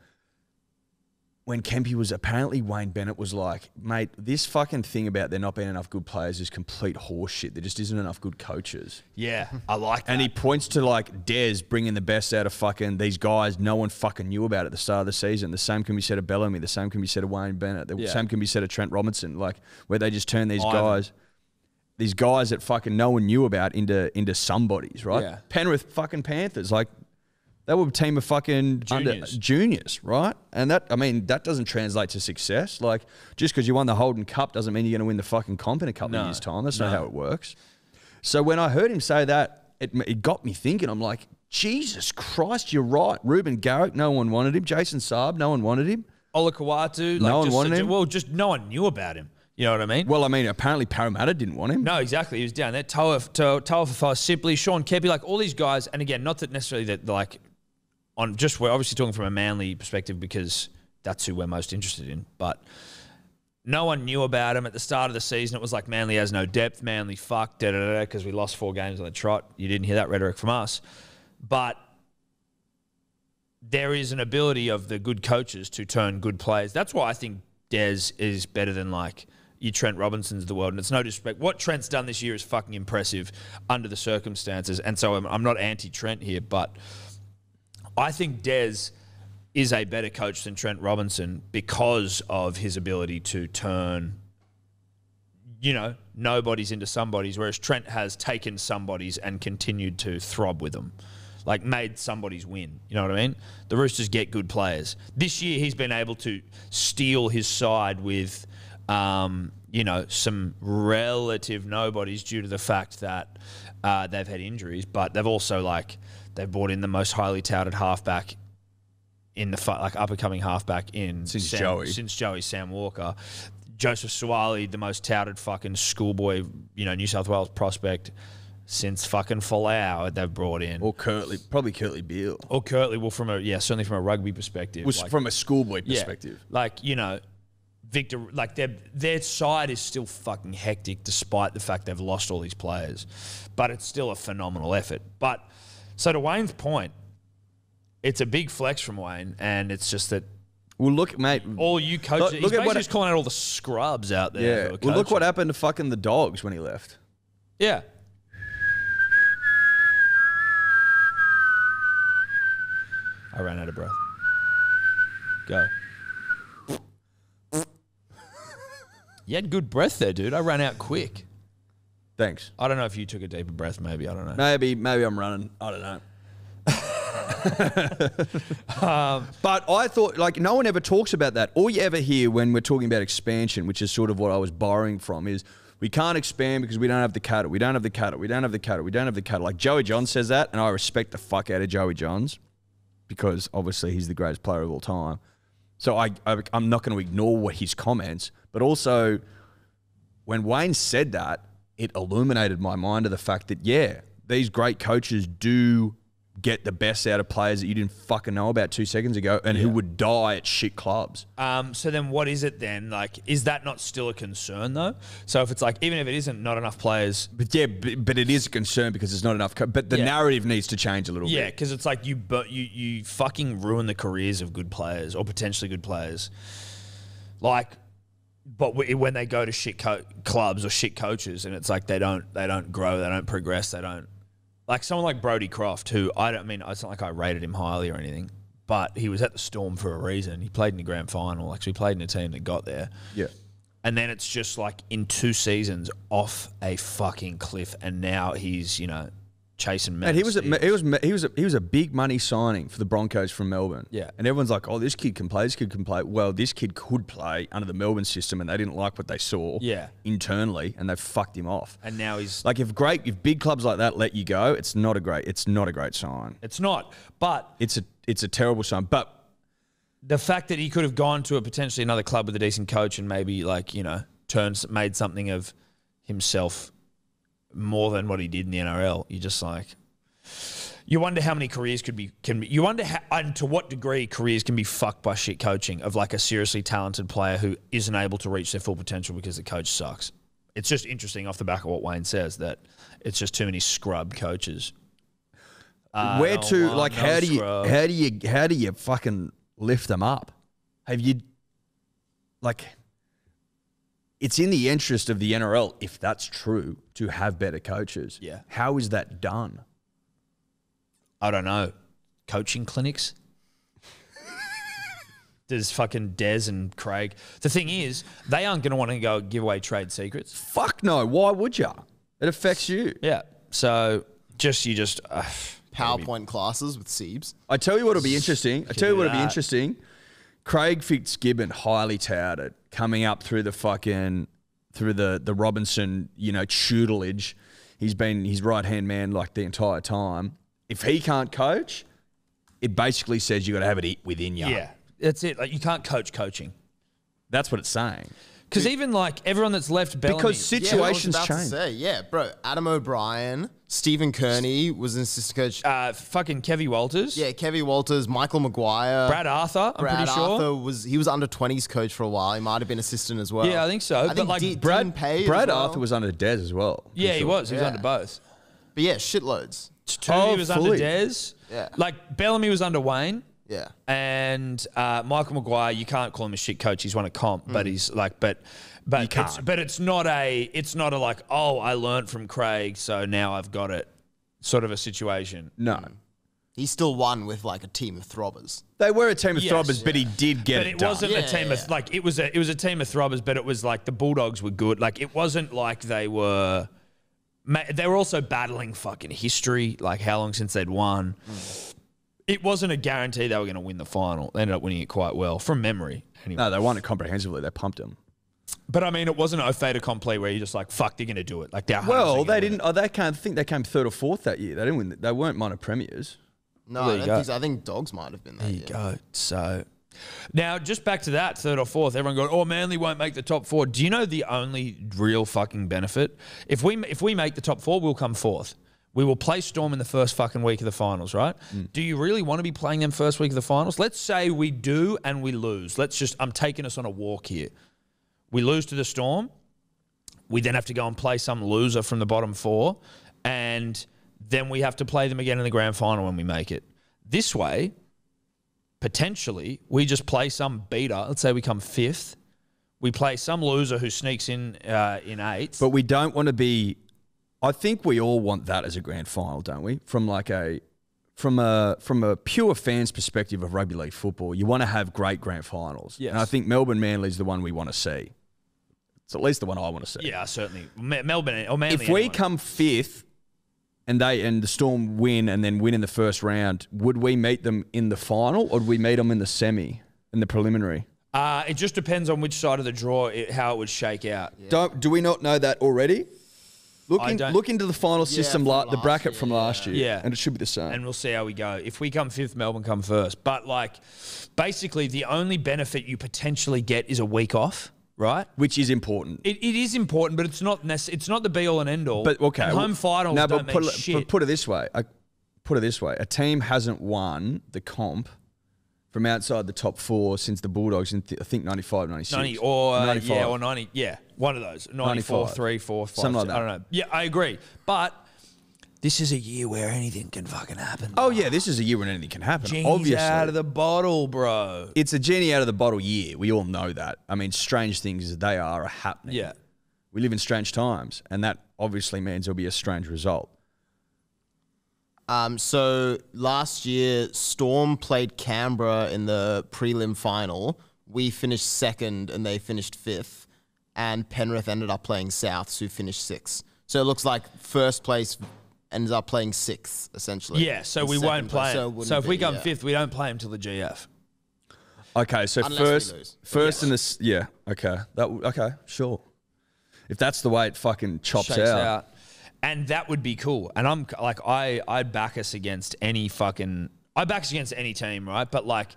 when Kempy was apparently Wayne Bennett was like, mate, this fucking thing about there not being enough good players is complete horseshit. There just isn't enough good coaches. Yeah, I like that. And he points to like Des bringing the best out of fucking these guys no one fucking knew about at the start of the season. The same can be said of Bellamy. The same can be said of Wayne Bennett. The same can be said of Trent Robinson. Like where they just turn these guys that fucking no one knew about into somebodies, right? Yeah. Penrith fucking Panthers, like they were a team of fucking juniors, right? And that doesn't translate to success. Like just because you won the Holden Cup doesn't mean you're going to win the fucking comp in a couple of years' time. That's not how it works. So when I heard him say that, it got me thinking. I'm like, Jesus Christ, you're right. Ruben Garrick, no one wanted him. Jason Saab, no one wanted him. Ola Kawatu, no one wanted him. Well, just no one knew about him. You know what I mean? Well, I mean, apparently Parramatta didn't want him. No, exactly. He was down there. Toa Fafau, Sipley, Sean Kepi, like all these guys. And again, not that necessarily that like we're obviously talking from a Manly perspective because that's who we're most interested in. But no one knew about him at the start of the season. It was like Manly has no depth. Manly fuck, because we lost 4 games on the trot. You didn't hear that rhetoric from us. But there is an ability of the good coaches to turn good players. That's why I think Des is better than like your Trent Robinsons of the world. And it's no disrespect. What Trent's done this year is fucking impressive under the circumstances. And so I'm not anti-Trent here, but I think Des is a better coach than Trent Robinson because of his ability to turn, nobodies into somebodies, whereas Trent has taken somebodies and continued to throb with them, like made somebodies win. You know what I mean? The Roosters get good players. This year he's been able to steal his side with, some relative nobodies due to the fact that they've had injuries, but they've also they've brought in the most highly touted halfback in the up-and-coming halfback since Joey, Sam Walker. Joseph Suwali, the most touted fucking schoolboy, New South Wales prospect since fucking Folau they've brought in. Or probably Curtly Beale. Or Curtly, well, certainly from a rugby perspective. From a schoolboy perspective. Victor, their side is still fucking hectic despite the fact they've lost all these players. But it's still a phenomenal effort. But, so to Wayne's point, it's a big flex from Wayne, and it's just that. Well, look, mate. All you coaches, he's basically just calling out all the scrubs out there. Yeah. Well, look what happened to fucking the Dogs when he left. Yeah. I ran out of breath. Go. You had good breath there, dude. I ran out quick. Thanks. I don't know if you took a deeper breath, maybe. I don't know. Maybe I'm running. I don't know. But I thought, no one ever talks about that. All you ever hear when we're talking about expansion, which is sort of what I was borrowing from, is we can't expand because we don't have the cattle. We don't have the cattle. We don't have the cattle. We don't have the cattle. Like Joey Johns says that, and I respect the fuck out of Joey Johns because obviously he's the greatest player of all time. So I'm not going to ignore his comments, but also when Wayne said that, it illuminated my mind to the fact that, these great coaches do get the best out of players that you didn't fucking know about 2 seconds ago and who would die at shit clubs. So then what is it then? Is that not still a concern though? So if it's even if it isn't not enough players. But but it is a concern because there's not enough. But the narrative needs to change a little bit. Yeah, because it's you fucking ruin the careers of good players or potentially good players. But when they go to shit clubs or shit coaches and it's they don't grow, they don't progress, they don't. Like someone like Brodie Croft, who it's not like I rated him highly or anything, but he was at the Storm for a reason. He played in the grand final, actually played in a team that got there. Yeah. And then it's just in 2 seasons off a fucking cliff, and now he's, chasing men. And he was a big money signing for the Broncos from Melbourne. Yeah. And everyone's like, oh, this kid can play, this kid can play. Well, this kid could play under the Melbourne system and they didn't like what they saw internally and they fucked him off. And now he's if big clubs like that let you go, it's not a great sign. It's not. But it's a terrible sign. But the fact that he could have gone to potentially another club with a decent coach and maybe made something of himself more than what he did in the NRL, you wonder how many careers you wonder and to what degree careers can be fucked by shit coaching of a seriously talented player who isn't able to reach their full potential because the coach sucks. It's just interesting off the back of what Wayne says that it's just too many scrub coaches. How do you fucking lift them up? Have you like, it's in the interest of the NRL, if that's true, to have better coaches. Yeah. How is that done? I don't know. Coaching clinics? There's fucking Des and Craig. The thing is, they aren't going to want to go give away trade secrets. Fuck no. Why would you? It affects you. Yeah. So you just PowerPoint classes with Siebes. I tell you what'll be interesting. Craig Fitzgibbon, highly touted, coming up through the Robinson, tutelage. He's been his right-hand man like the entire time. If he can't coach, it basically says you got to have it within you. Yeah. That's it. Like, you can't coach coaching. That's what it's saying. Because even like everyone that's left Bellamy. Because situations change. Bro, Adam O'Brien, Stephen Kearney was an assistant coach. Fucking Kevy Walters. Yeah, Kevy Walters, Michael Maguire. Brad Arthur, I'm pretty sure. Brad Arthur was under 20s coach for a while. He might have been assistant as well. Yeah, I think so. But like Brad Arthur was under Des as well. Yeah, he was. He was under both. But yeah, shitloads. He was under Des. Yeah. Like Bellamy was under Wayne. Yeah. And Michael Maguire, you can't call him a shit coach. He's won a comp, but he's like, but it's not a like, oh, I learned from Craig, so now I've got it, sort of a situation. No. He still won with like a team of throbbers. They were a team of throbbers, but he did get it done. But it wasn't a team of like it was a team of throbbers, but it was like the Bulldogs were good. Like it wasn't like they were also battling fucking history, like how long since they'd won. It wasn't a guarantee they were going to win the final. They ended up winning it quite well, from memory. Anyway. No, they won it comprehensively. They pumped them. But I mean, it wasn't a fait accompli where you're just like, fuck, they're going to do it. Like, they didn't. Oh, they can't think they came third or fourth that year. They didn't win. They weren't minor premiers. No, I think Dogs might have been that year. There you go. So now, just back to that third or fourth. Everyone going, oh, Manly won't make the top four. Do you know the only real fucking benefit? If we make the top four, we'll come fourth. We will play Storm in the first fucking week of the finals, right? Do you really want to be playing them first week of the finals? Let's say we do and we lose. I'm taking us on a walk here. We lose to the Storm. We then have to go and play some loser from the bottom four. And then we have to play them again in the grand final when we make it. This way, potentially, we just play some beater. Let's say we come fifth. We play some loser who sneaks in eighth. But we don't want to be... I think we all want that as a grand final, don't we? From a pure fan's perspective of rugby league football, you want to have great grand finals. Yes. And I think Melbourne Manly is the one we want to see. It's at least the one I want to see. Yeah, certainly. Melbourne or Manly. If we come fifth and the Storm win and then win in the first round, would we meet them in the final or would we meet them in the semi, in the preliminary? It just depends on which side of the draw, how it would shake out. Yeah. Do we not know that already? Look into the final system, the bracket from last year. Yeah. And it should be the same. And we'll see how we go. If we come fifth, Melbourne come first. But like, basically, the only benefit you potentially get is a week off, right? Which is important. It is important, but it's not the be all and end all. But okay, and home finals don't mean shit. But put it this way. A team hasn't won the comp from outside the top four since the Bulldogs in, I think, 95, 96. 90 or 95. Yeah, or 90. Yeah, one of those. 94, 3, 4, 5, something like that. I don't know. Yeah, I agree. But this is a year where anything can fucking happen. Oh, yeah, this is a year when anything can happen. Genie's obviously. Out of the bottle, bro. It's a genie out of the bottle year. We all know that. I mean, strange things as they are happening. Yeah. We live in strange times, and that obviously means there'll be a strange result. So last year, Storm played Canberra in the prelim final. We finished second and they finished fifth. And Penrith ended up playing Souths, who finished sixth. So it looks like first place ends up playing sixth, essentially. Yeah, so we won't play him. So if we come fifth, we don't play him till the GF. Okay, so first in this, yeah, okay. Okay, sure. If that's the way it fucking chops out. And that would be cool. And I'm like, I'd back us against any team, right? But like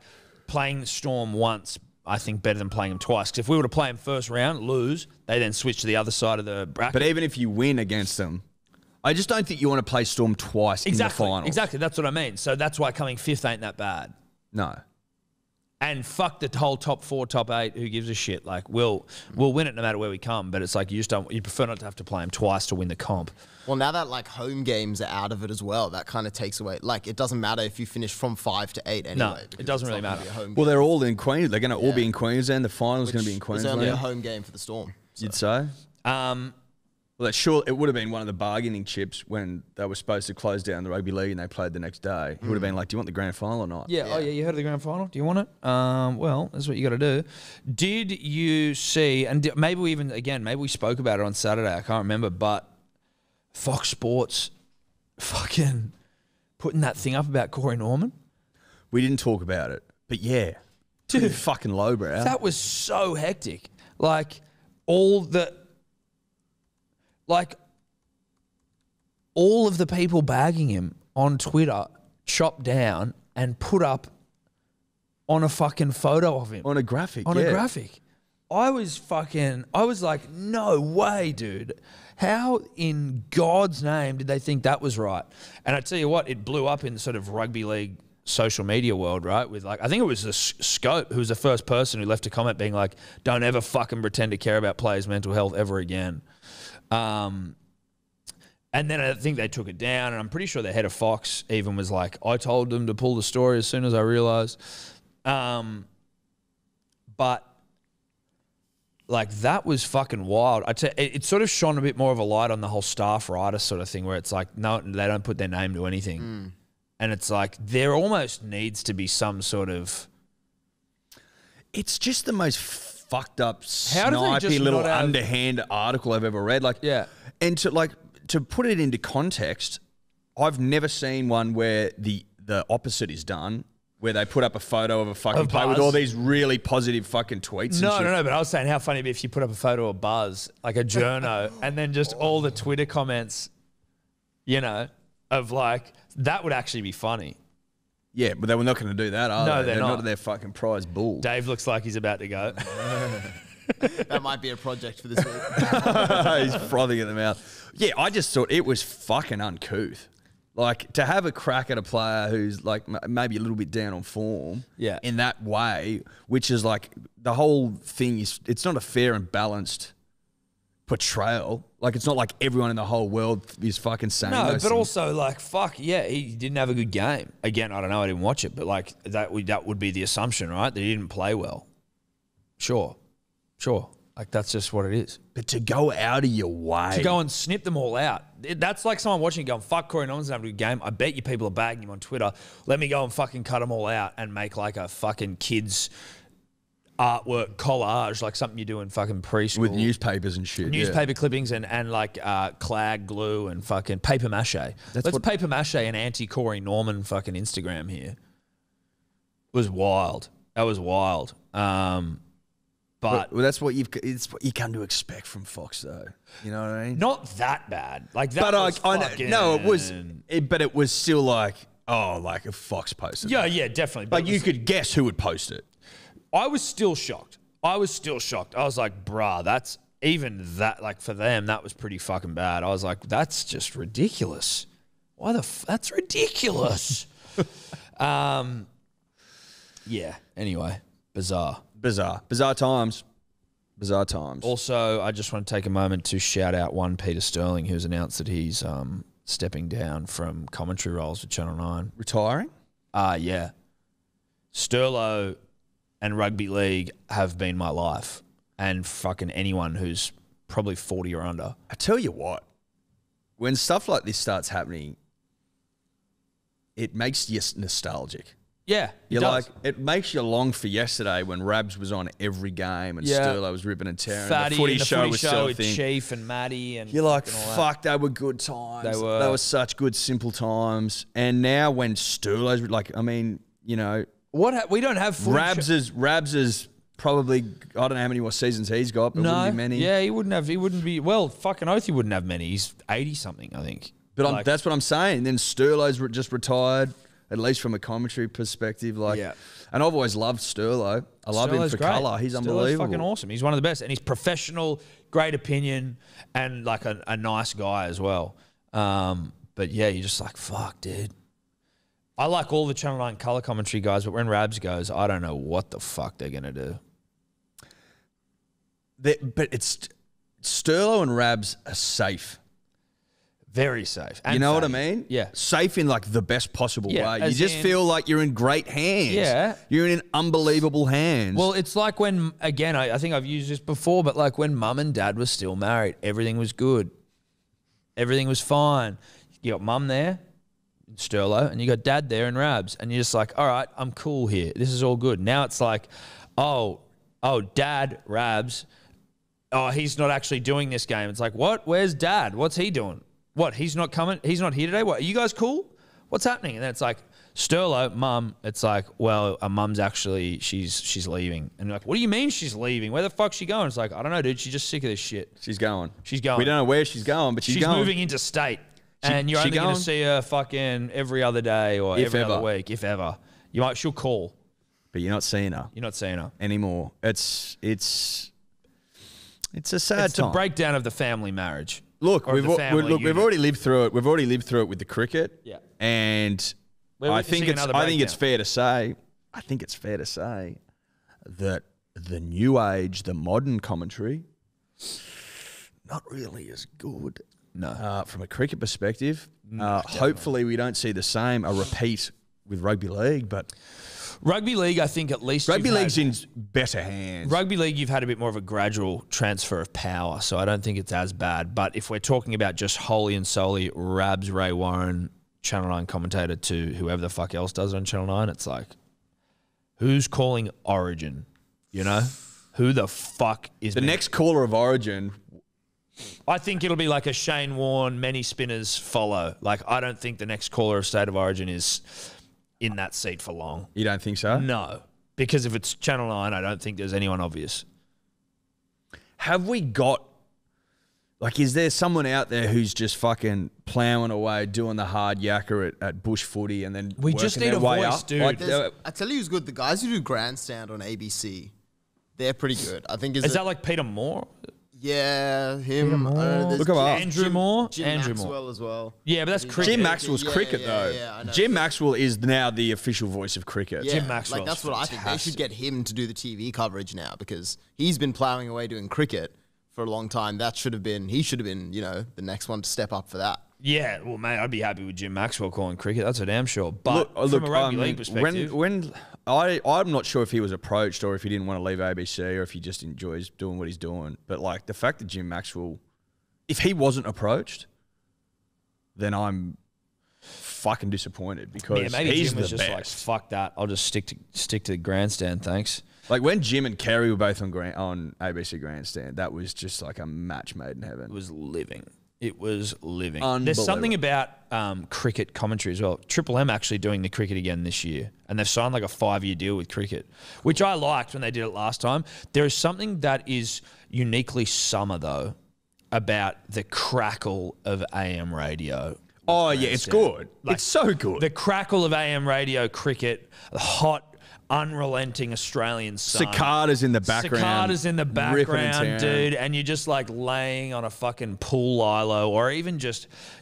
playing Storm once, I think better than playing them twice. Because if we were to play them first round, lose, they then switch to the other side of the bracket. But even if you win against them, I just don't think you want to play Storm twice in the finals. Exactly, that's what I mean. So that's why coming fifth ain't that bad. No. And fuck the whole top 4, top 8. Who gives a shit? Like, we'll win it no matter where we come. But it's like you prefer not to have to play them twice to win the comp. Well, now that like home games are out of it as well, that kind of takes away. Like, it doesn't matter if you finish from 5 to 8 anyway. No, it doesn't really matter. Well, they're all in Queensland. They're going to all be in Queensland. The final's going to be in It's Queensland. only a home game for the Storm. So. You'd say? Well, it would have been one of the bargaining chips when they were supposed to close down the rugby league and they played the next day. It would have been like, do you want the grand final or not? Yeah. Oh, yeah. You heard of the grand final? Do you want it? Well, that's what you got to do. Did you see, and maybe we spoke about it on Saturday. I can't remember, but Fox Sports fucking putting that thing up about Corey Norman. We didn't talk about it, but yeah. Dude, fucking lowbrow. That was so hectic. Like, all of the people bagging him on Twitter chopped down and put up on a fucking photo of him. On a graphic, a graphic. I was like, no way, dude. How in God's name did they think that was right? And I tell you what, it blew up in the sort of rugby league social media world, right? With like, I think it was the Scope who was the first person who left a comment being like, don't ever fucking pretend to care about players' mental health ever again. And then I think they took it down, and I'm pretty sure the head of Fox even was like, I told them to pull the story as soon as I realised. But like, that was fucking wild. It sort of shone a bit more of a light on the whole staff writer sort of thing, where it's like, no, they don't put their name to anything. And it's like, there almost needs to be some sort of... It's just the most fucked up, snipey little underhand article I've ever read. Like, yeah. And to put it into context, I've never seen one where the opposite is done, where they put up a photo of a fucking player with all these really positive fucking tweets. No, but I was saying how funny it'd be if you put up a photo of Buzz, like a journo, and then just all the Twitter comments, you know, of like, that would actually be funny. Yeah, but they were not going to do that, are they? No, they're not. Their fucking prize bull. Dave looks like he's about to go. That might be a project for this week. He's frothing at the mouth. Yeah, I just thought it was fucking uncouth. Like, to have a crack at a player who's like maybe a little bit down on form in that way, which is like, the whole thing is, it's not a fair and balanced portrayal. Like, it's not like everyone in the whole world is fucking saying no, but things. also like, fuck yeah, he didn't have a good game. Again, I don't know, I didn't watch it, but like that would be the assumption, right? That he didn't play well. Sure. Like, that's just what it is. But to go out of your way. To go and snip them all out. That's like someone watching it going, fuck, Corey Norman's having a good game. I bet you people are bagging him on Twitter. Let me go and fucking cut them all out and make like a fucking kids artwork collage, like something you do in fucking preschool. With newspapers and shit. Newspaper clippings and like clag glue and fucking paper mache. Let's paper mache an anti-Corey Norman fucking Instagram here. It was wild. That was wild. But well, that's what it's what you come to expect from Fox, though. You know what I mean? Not that bad. Like that. But it was still like, like a Fox posted. Yeah, definitely. But you could guess who would post it. I was still shocked. I was like, bruh, that's even that. Like, for them, that was pretty fucking bad. I was like, that's just ridiculous. That's ridiculous. Yeah. Anyway, bizarre times. Also, I just want to take a moment to shout out one Peter Sterling, who's announced that he's stepping down from commentary roles for Channel 9. Retiring? Yeah. Sterlo and rugby league have been my life, and fucking anyone who's probably 40 or under. I tell you what, when stuff like this starts happening, it makes you nostalgic. Yeah, you're like, it makes you long for yesterday when Rabs was on every game and Sterlo was ripping and tearing. Fatty, the footy show was with Chief and Matty, and you're like, fuck, they were good times. They were such good, simple times. And now when Sterlo's like, I mean, you know, we don't have Rabs is probably, I don't know how many more seasons he's got, but wouldn't be many. Yeah, he wouldn't be. Well, fucking oath, he wouldn't have many. He's 80 something, I think. But that's what I'm saying. Then Sterlo's just retired. At least from a commentary perspective, and I've always loved Sterlo. I love him for colour. He's unbelievable. Fucking awesome. He's one of the best, and he's professional, great opinion, and like a nice guy as well. But yeah, you're just like, fuck, dude. I like all the Channel 9 colour commentary guys, but when Rabs goes, I don't know what the fuck they're going to do. But it's Sterlo and Rabs are safe. Very safe. And you know safe. what I mean? Yeah. Safe in like the best possible way. You just in, feel like you're in great hands. Yeah. You're in unbelievable hands. Well, it's like when, again, I think I've used this before, but like when mum and dad were still married, everything was good. Everything was fine. You got mum there, Sterlo, and you got dad there in Rabs, and you're just like, all right, I'm cool here. This is all good. Now it's like, oh, dad, Rabs, oh, he's not actually doing this game. It's like, what? Where's dad? What's he doing? What? He's not coming? He's not here today? What? Are you guys cool? What's happening? And then it's like, Sterlo, mum, it's like, well, mum's actually, she's leaving. And you're like, what do you mean she's leaving? Where the fuck's she going? It's like, I don't know, dude. She's just sick of this shit. She's going. She's going. We don't know where she's going, but she's going. She's moving interstate. And you're only going to see her fucking every other day or every other week, if ever. She'll call. But you're not seeing her. You're not seeing her. Anymore. It's a sad it's time. the breakdown of the family marriage. Look, we've already lived through it. We've already lived through it with the cricket. Yeah. And I think it's fair to say that the new age, the modern commentary, not really as good. No. From a cricket perspective. Hopefully we don't see a repeat with rugby league, but Rugby league, I think at least rugby league's in better hands. Rugby league, you've had a bit more of a gradual transfer of power, so I don't think it's as bad. But if we're talking about just wholly and solely Rabs, Ray Warren, Channel 9 commentator to whoever the fuck else does it on Channel 9, it's like, who's calling Origin? You know? Who the fuck is the next caller of Origin? I think it'll be like a Shane Warne, many spinners follow. Like, I don't think the next caller of State of Origin is in that seat for long. You don't think so? No. Because if it's Channel 9, I don't think there's anyone obvious. Have we got, like, is there someone out there who's just fucking ploughing away, doing the hard yakka at bush footy and then we just need a voice, dude. Like, I tell you who's good. The guys who do Grandstand on ABC, they're pretty good. I think is that like Peter Moore? Yeah, him. Look at Andrew Moore. Jim Andrew Maxwell Moore as well. Yeah, but that's cricket. Jim Maxwell's cricket, though. Yeah, I know. Jim Maxwell is now the official voice of cricket. Yeah, Jim Maxwell's that's what I think. They should get him to do the TV coverage now because he's been ploughing away doing cricket for a long time. He should have been, the next one to step up for that. Yeah, well, mate, I'd be happy with Jim Maxwell calling cricket. That's for damn sure. But from a rugby league perspective, I'm not sure if he was approached or if he didn't want to leave ABC or if he just enjoys doing what he's doing. But like the fact that Jim Maxwell, if he wasn't approached, then I'm fucking disappointed because maybe he's Jim was the just best. like, fuck that. I'll just stick to the Grandstand, thanks. Like when Jim and Kerry were both on ABC Grandstand, that was just like a match made in heaven. It was living. It was living. Unbelievable. There's something about cricket commentary as well. Triple M actually doing the cricket again this year. And they've signed like a 5-year deal with cricket, which I liked when they did it last time. There is something that is uniquely summer, though, about the crackle of AM radio. Oh, yeah, it's good. Like, it's so good. The crackle of AM radio cricket, the hot, unrelenting Australian sun. Cicadas in the background. Dude. And you're just like laying on a fucking pool lilo or even you're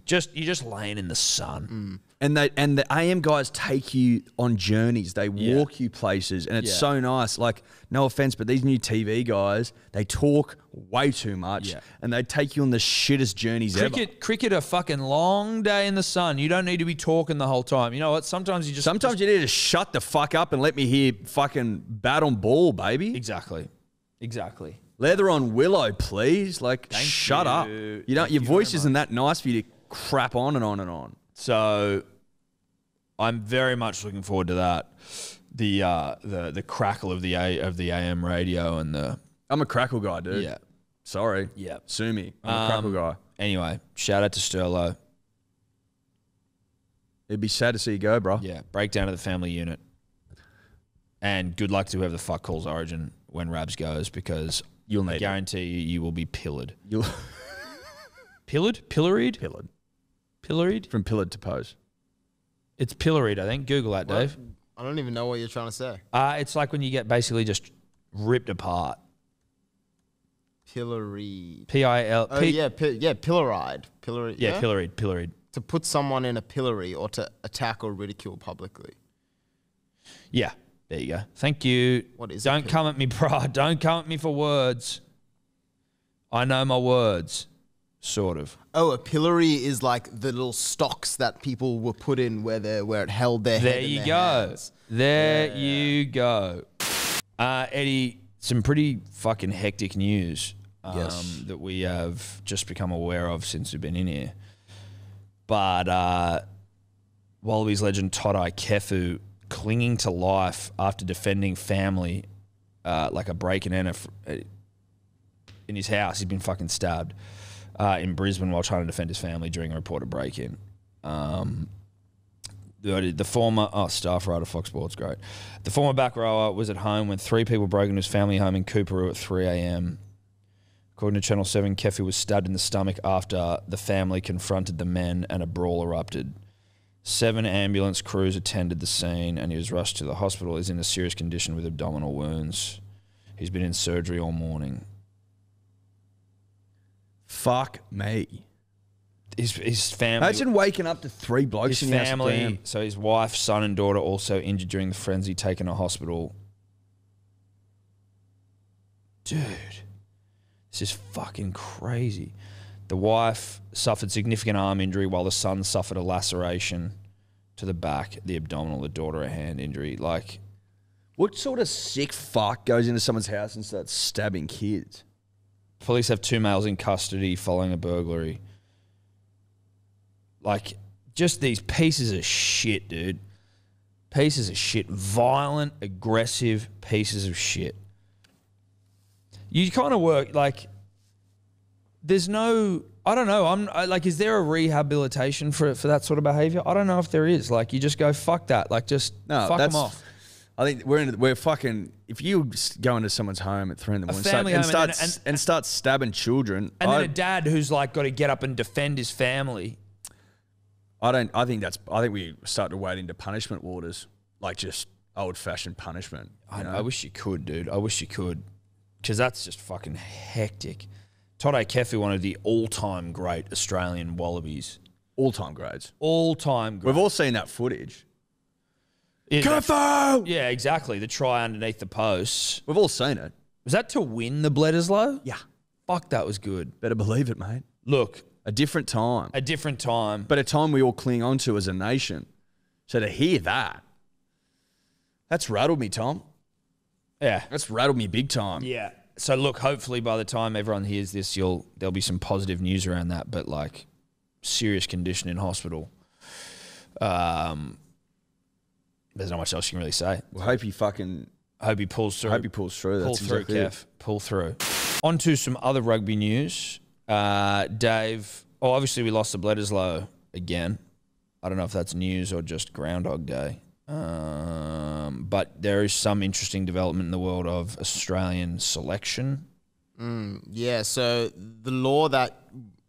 just laying in the sun. And the AM guys take you on journeys. They walk you places, and it's so nice. Like, no offense, but these new TV guys, they talk way too much, and they take you on the shittest journeys ever. Cricket, a fucking long day in the sun. You don't need to be talking the whole time. You know what? Sometimes you need to shut the fuck up and let me hear fucking bat on ball, baby. Exactly. Leather on willow, please. Like, shut up. Your voice isn't that nice for you to crap on and on and on. So I'm very much looking forward to that. The crackle of the AM radio and the. I'm a crackle guy, dude. Yeah. Sorry. Yeah. Sue me. I'm a crackle guy. Anyway, shout out to Sterlo. It'd be sad to see you go, bro. Yeah. Breakdown of the family unit. And good luck to whoever the fuck calls Origin when Rabs goes because I guarantee you will be pillared. Pillaried? Pillaried? From pillared to pose. It's pillaried, I think. Google that, Dave. I don't even know what you're trying to say. It's like when you get basically just ripped apart. Pillaried. P-I-L... pillaried. Yeah, pillaried. To put someone in a pillory or to attack or ridicule publicly. Yeah, there you go. Thank you. What is Don't come at me, bro. Don't come at me for words. I know my words, sort of. Oh, a pillory is like the little stocks that people were put in where it held their head. There you go. There you go. Eddie, some pretty fucking hectic news that we have just become aware of since we've been in here. But Wallabies legend Todai Kefu clinging to life after defending family like a break and enter in his house. He's been fucking stabbed in Brisbane while trying to defend his family during a reported break-in. The former staff writer Fox Sports, great. The former back rower was at home when 3 people broke into his family home in Coorparoo at 3 a.m. According to Channel 7, Kefu was stabbed in the stomach after the family confronted the men and a brawl erupted. 7 ambulance crews attended the scene and he was rushed to the hospital. He's in a serious condition with abdominal wounds. He's been in surgery all morning. Fuck me. His family... Imagine waking up to 3 blokes in your family, so his wife, son and daughter also injured during the frenzy, taken to hospital. Dude, this is fucking crazy. The wife suffered significant arm injury while the son suffered a laceration to the back, the abdominal, the daughter a hand injury. Like, what sort of sick fuck goes into someone's house and starts stabbing kids? Police have 2 males in custody following a burglary. Like, just these pieces of shit, dude. Pieces of shit. Violent, aggressive pieces of shit. You kind of work, like, there's no, I don't know, is there a rehabilitation for that sort of behaviour? I don't know if there is. Like, you just go, fuck that. Like, just fuck them off. I think we're fucking, if you go into someone's home at 3 in the morning and start stabbing children. And then a dad who's like got to get up and defend his family. I think we start to wade into punishment waters, like just old-fashioned punishment. I wish you could, dude. I wish you could, because that's just fucking hectic. Todai Kefu, one of the all-time great Australian Wallabies. All-time greats. All-time great. We've all seen that footage. Kefu! Yeah, exactly. The try underneath the posts. We've all seen it. Was that to win the Bledisloe? Yeah. Fuck, that was good. Better believe it, mate. Look. A different time. A different time. But a time we all cling on to as a nation. So to hear that, that's rattled me, Tom. Yeah. That's rattled me big time. Yeah. So look, hopefully by the time everyone hears this, there'll be some positive news around that. But like, serious condition in hospital. There's not much else you can really say. Well, hope he pulls through. Pull through, Kev. Pull through. On to some other rugby news. Dave, obviously we lost the Bledisloe again. I don't know if that's news or just Groundhog Day. But there is some interesting development in the world of Australian selection. Yeah, so the law that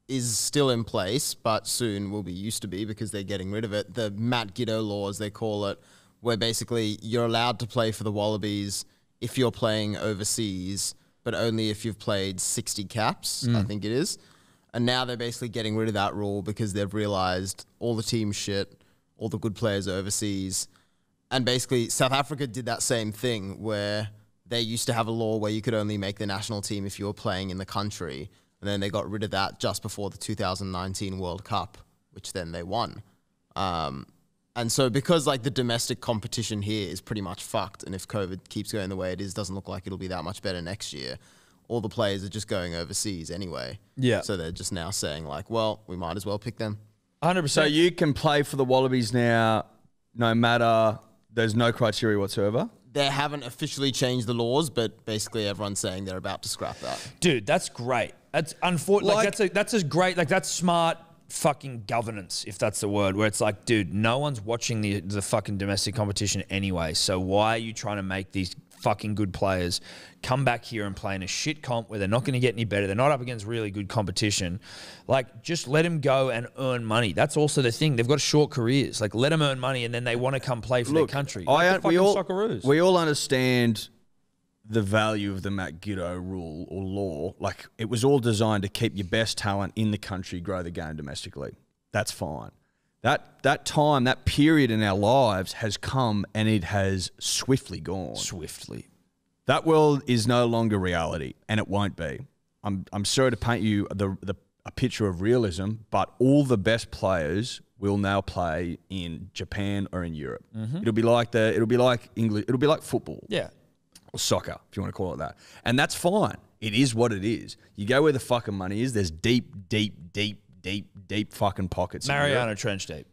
is still in place, but soon will be used to be because they're getting rid of it, the Matt Giteau Law, as they call it, where basically you're allowed to play for the Wallabies if you're playing overseas, but only if you've played 60 caps, I think it is. And now they're basically getting rid of that rule because they've realised all the team shit, all the good players are overseas. And basically South Africa did that same thing where they used to have a law where you could only make the national team if you were playing in the country. And then they got rid of that just before the 2019 World Cup, which then they won. And so because like the domestic competition here is pretty much fucked, and if COVID keeps going the way it is, doesn't look like it'll be that much better next year, all the players are just going overseas anyway. Yeah. So they're just now saying like, well, we might as well pick them. 100%. So you can play for the Wallabies now, no matter, there's no criteria whatsoever? They haven't officially changed the laws, but basically everyone's saying they're about to scrap that. Dude, that's great. That's unfortunate. That's a great, like that's smart fucking governance, if that's the word, where it's like, dude, no one's watching the fucking domestic competition anyway. So why are you trying to make these fucking good players come back here and play in a shit comp where they're not going to get any better? They're not up against really good competition. Like, just let them go and earn money. That's also the thing. They've got short careers. Like, let them earn money and then they want to come play for their country. Like we all understand the value of the Matt Giteau rule or law. Like, it was all designed to keep your best talent in the country, grow the game domestically. That's fine. That time, that period in our lives has come and it has swiftly gone. Swiftly. That world is no longer reality, and it won't be. I'm sorry to paint you a picture of realism, but all the best players will now play in Japan or in Europe. It'll be like English. It'll be like football. Yeah. Or soccer, if you want to call it that. And that's fine. It is what it is. You go where the fucking money is. There's deep fucking pockets. Mariana Trench deep.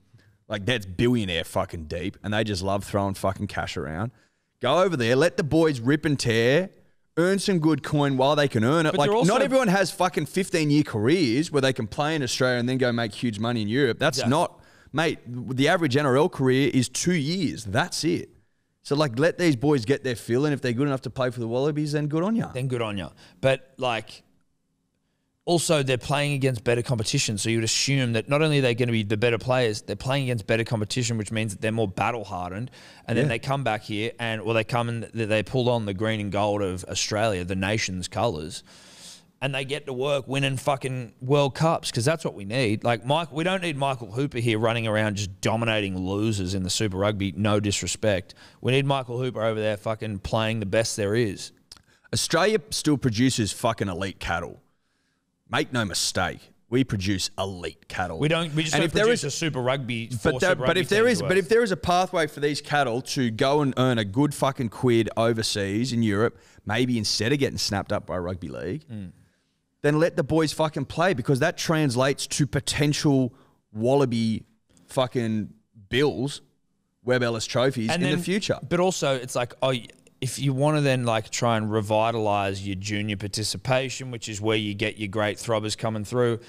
Like, that's billionaire fucking deep, and they just love throwing fucking cash around. Go over there, let the boys rip and tear, earn some good coin while they can earn it. But like, not everyone has fucking 15-year careers where they can play in Australia and then go make huge money in Europe. That's not, mate, the average NRL career is 2 years. That's it. So, like, let these boys get their fill, and if they're good enough to play for the Wallabies, then good on you. But, like, also they're playing against better competition. So you would assume that not only are they going to be the better players, they're playing against better competition, which means that they're more battle-hardened. And then they come back here and, well, they come and they pull on the green and gold of Australia, the nation's colours, and they get to work winning fucking World Cups, because that's what we need. Like, we don't need Michael Hooper here running around just dominating losers in the Super Rugby, no disrespect. We need Michael Hooper over there fucking playing the best there is. Australia still produces fucking elite cattle. Make no mistake, we produce elite cattle. We just don't produce a Super Rugby. But if there is a pathway for these cattle to go and earn a good fucking quid overseas in Europe, maybe instead of getting snapped up by rugby league, then let the boys fucking play, because that translates to potential Wallaby fucking bills, Webb Ellis trophies in the future. But also, it's like, if you want to then like try and revitalise your junior participation, which is where you get your great throbbers coming through,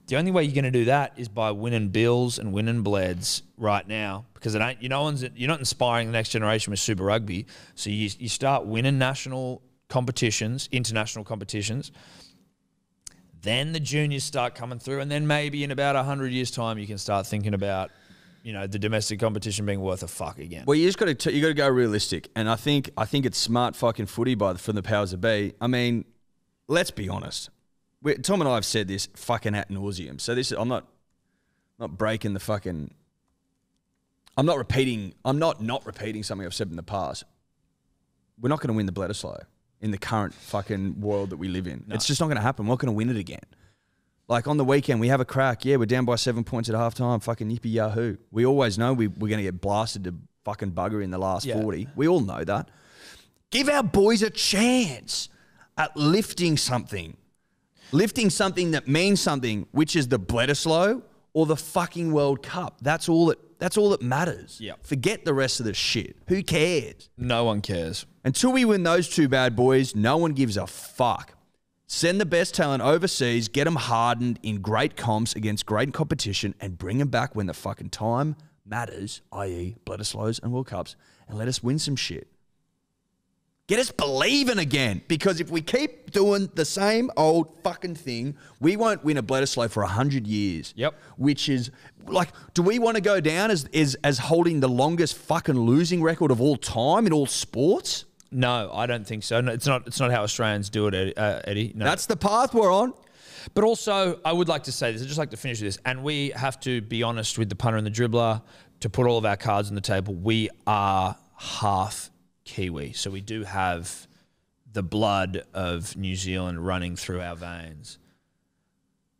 the only way you're going to do that is by winning bills and winning bleds right now, because you're not inspiring the next generation with Super Rugby. So you start winning national competitions, international competitions. Then the juniors start coming through, and then maybe in about 100 years' time, you can start thinking about, the domestic competition being worth a fuck again. Well, you just got to go realistic, and I think it's smart fucking footy from the powers that be. I mean, let's be honest. Tom and I have said this fucking ad nauseum. So I'm not breaking the fucking. I'm not repeating something I've said in the past. We're not going to win the Bledisloe in the current fucking world that we live in. No. It's just not going to happen. We're not going to win it again. Like, on the weekend, we have a crack. Yeah, we're down by 7 points at halftime. Fucking yippee yahoo. We always know we're going to get blasted to fucking bugger in the last 40. We all know that. Give our boys a chance at lifting something. Lifting something that means something, which is the Bledisloe or the fucking World Cup. That's all that matters. Yep. Forget the rest of the shit. Who cares? No one cares. Until we win those two bad boys, no one gives a fuck. Send the best talent overseas, get them hardened in great comps against great competition, and bring them back when the fucking time matters, i.e. Bledisloes and World Cups, and let us win some shit. Get us believing again, because if we keep doing the same old fucking thing, we won't win a Bledisloe for 100 years. Yep. Which is, like, do we want to go down as holding the longest fucking losing record of all time in all sports? No, I don't think so. No, it's not how Australians do it, Eddie. No. That's the path we're on. But also, I would like to say this. I'd just like to finish with this. And we have to be honest with the punter and the dribbler to put all of our cards on the table. We are half Kiwi. So we do have the blood of New Zealand running through our veins.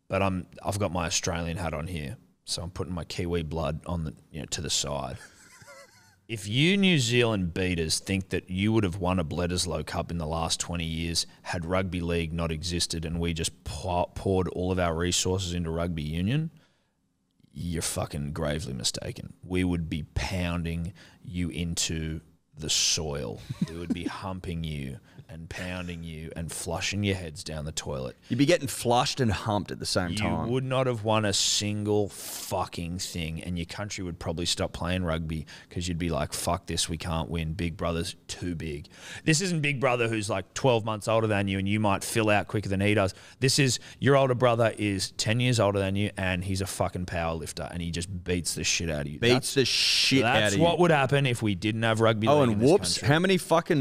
But I've got my Australian hat on here. So I'm putting my Kiwi blood on to the side. If you New Zealand beaters think that you would have won a Bledisloe Cup in the last 20 years had rugby league not existed and we just poured all of our resources into rugby union, you're fucking gravely mistaken. We would be pounding you into the soil. We would be humping you and pounding you and flushing your heads down the toilet. You'd be getting flushed and humped at the same time. You would not have won a single fucking thing, and your country would probably stop playing rugby because you'd be like, fuck this, we can't win. Big Brother's too big. This isn't Big Brother who's like 12 months older than you and you might fill out quicker than he does. This is your older brother is 10 years older than you and he's a fucking power lifter and he just beats the shit out of you. Beats the shit out of you. That's what would happen if we didn't have rugby league in this whoops, country.